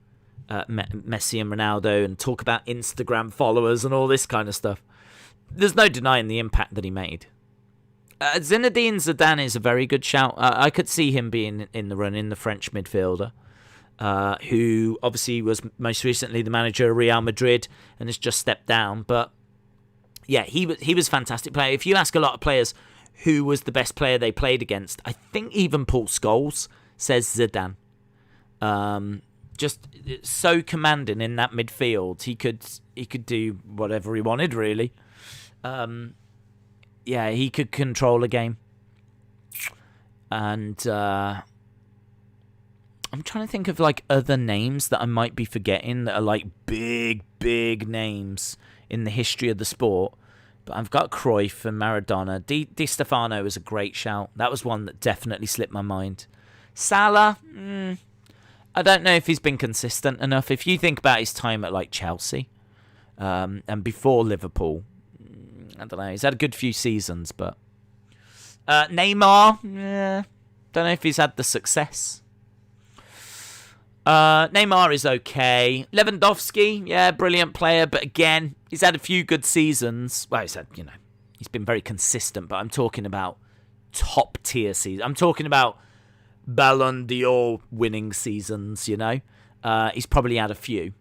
Speaker 1: Messi and Ronaldo and talk about Instagram followers and all this kind of stuff. There's no denying the impact that he made. Zinedine Zidane is a very good shout. I could see him being in the run in the French midfielder, who obviously was most recently the manager of Real Madrid and has just stepped down. But yeah, he was a fantastic player. If you ask a lot of players who was the best player they played against, I think even Paul Scholes says Zidane. Just so commanding in that midfield. He could do whatever he wanted, really. Yeah, he could control a game. And I'm trying to think of like other names that I might be forgetting that are like big names in the history of the sport. But I've got Cruyff and Maradona. Di Stefano was a great shout. That was one that definitely slipped my mind. Salah, I don't know if he's been consistent enough. If you think about his time at like Chelsea and before Liverpool, I don't know. He's had a good few seasons, but Neymar, don't know if he's had the success. Neymar is okay. Lewandowski, yeah, brilliant player, but again, he's had a few good seasons. Well, he's been very consistent, but I'm talking about top tier seasons. I'm talking about Ballon d'Or winning seasons, He's probably had a few.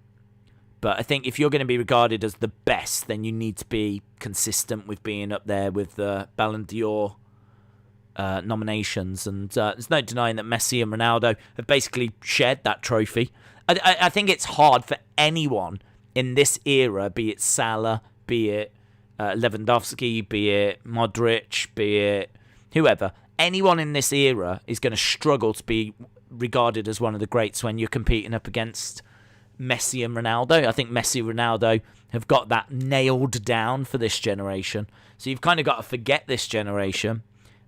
Speaker 1: But I think if you're going to be regarded as the best, then you need to be consistent with being up there with the Ballon d'Or nominations. And there's no denying that Messi and Ronaldo have basically shared that trophy. I think it's hard for anyone in this era, be it Salah, be it Lewandowski, be it Modric, be it whoever, anyone in this era is going to struggle to be regarded as one of the greats when you're competing up against Messi and Ronaldo. I think Messi and Ronaldo have got that nailed down for this generation. So you've kind of got to forget this generation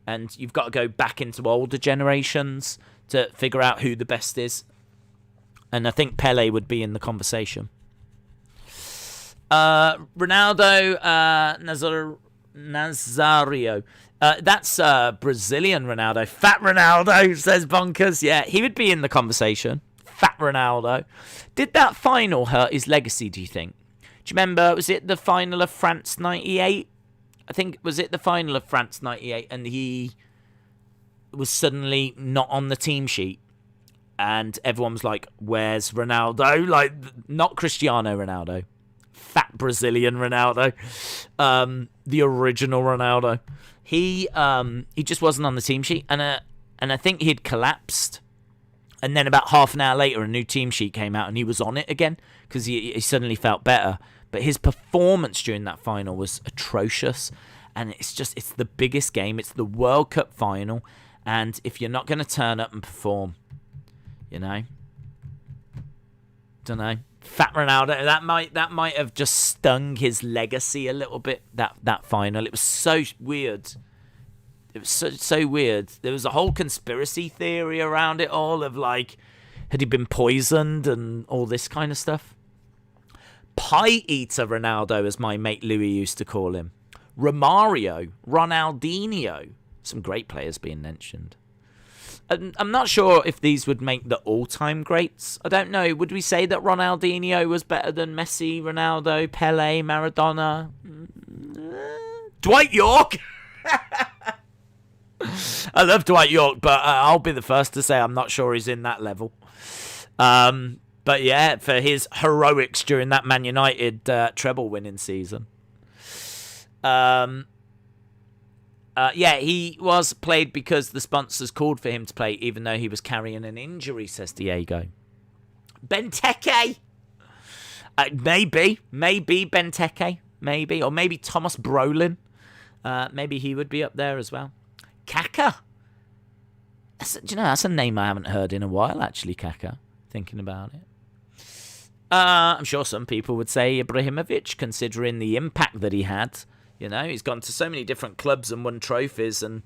Speaker 1: and you've got to go back into older generations to figure out who the best is. And I think Pele would be in the conversation. Ronaldo Nazario. That's Brazilian Ronaldo. Fat Ronaldo, says Bonkers. Yeah, he would be in the conversation. Fat Ronaldo. Did that final hurt his legacy, do you think? Do you remember, was it the final of France 98? I think, was it the final of France 98 and he was suddenly not on the team sheet? And everyone was like, where's Ronaldo? Like, not Cristiano Ronaldo. Fat Brazilian Ronaldo. The original Ronaldo. He just wasn't on the team sheet. And I think he'd collapsed. And then about half an hour later, a new team sheet came out and he was on it again because he suddenly felt better. But his performance during that final was atrocious. And it's the biggest game. It's the World Cup final. And if you're not going to turn up and perform, don't know. Fat Ronaldo, that might have just stung his legacy a little bit, that final. It was so weird. It was so weird. There was a whole conspiracy theory around it all of like, had he been poisoned and all this kind of stuff. Pie Eater Ronaldo, as my mate Louis used to call him. Romario, Ronaldinho. Some great players being mentioned. I'm not sure if these would make the all-time greats. I don't know. Would we say that Ronaldinho was better than Messi, Ronaldo, Pele, Maradona? Dwight York? I love Dwight York, but I'll be the first to say I'm not sure he's in that level. But yeah, for his heroics during that Man United treble-winning season. He was played because the sponsors called for him to play, even though he was carrying an injury, says Diego. Benteke! Maybe Benteke. Maybe. Or maybe Thomas Brolin. Maybe he would be up there as well. Kaka. That's a name I haven't heard in a while, actually, Kaka. Thinking about it. I'm sure some people would say Ibrahimovic, considering the impact that he had. He's gone to so many different clubs and won trophies and,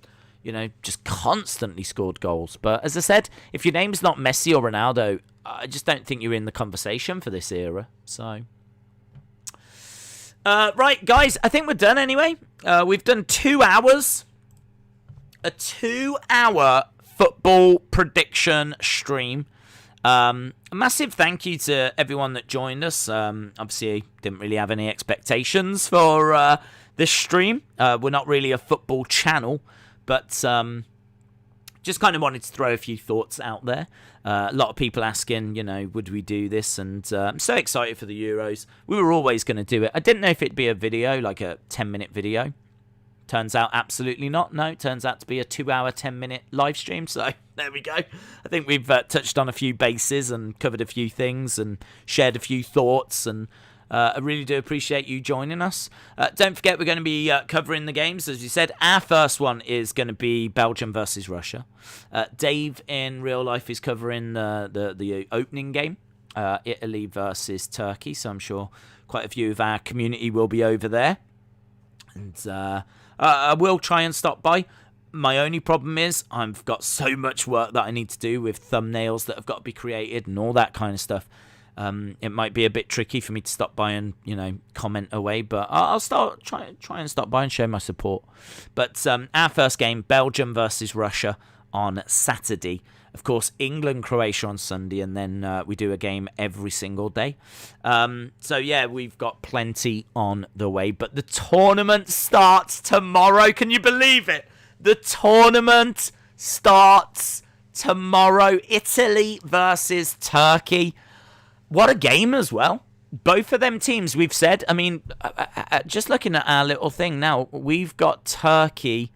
Speaker 1: just constantly scored goals. But as I said, if your name's not Messi or Ronaldo, I just don't think you're in the conversation for this era. So, right, guys, I think we're done anyway. We've done 2 hours. A 2-hour football prediction stream. A massive thank you to everyone that joined us. Obviously, didn't really have any expectations for this stream. We're not really a football channel, but just kind of wanted to throw a few thoughts out there. A lot of people asking, would we do this? And I'm so excited for the Euros. We were always going to do it. I didn't know if it'd be a video, like a 10-minute video. Turns out absolutely not. No, turns out to be a 2-hour, 10-minute live stream. So there we go. I think we've touched on a few bases and covered a few things and shared a few thoughts. And I really do appreciate you joining us. Don't forget, we're going to be covering the games. As you said, our first one is going to be Belgium versus Russia. Dave in real life is covering the opening game, Italy versus Turkey. So I'm sure quite a few of our community will be over there. And I will try and stop by. My only problem is I've got so much work that I need to do with thumbnails that have got to be created and all that kind of stuff. It might be a bit tricky for me to stop by and, comment away, but I'll try and stop by and show my support. But our first game, Belgium versus Russia on Saturday. Of course, England, Croatia on Sunday, and then we do a game every single day. So, yeah, we've got plenty on the way. But the tournament starts tomorrow. Can you believe it? The tournament starts tomorrow. Italy versus Turkey. What a game as well. Both of them teams, we've said. I mean, just looking at our little thing now, we've got Turkey.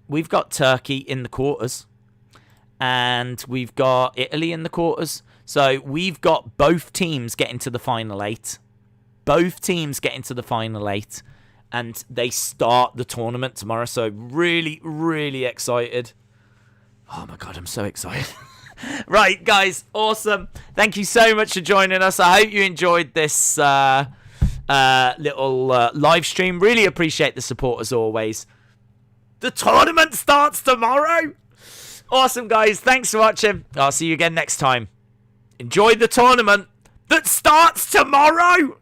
Speaker 1: We've got Turkey in the quarters. And we've got Italy in the quarters. So we've got both teams getting to the final 8. Both teams getting to the final 8. And they start the tournament tomorrow. So really, really excited. Oh my God, I'm so excited. Right, guys, awesome. Thank you so much for joining us. I hope you enjoyed this little live stream. Really appreciate the support as always. The tournament starts tomorrow. Awesome, guys. Thanks for watching. I'll see you again next time. Enjoy the tournament that starts tomorrow.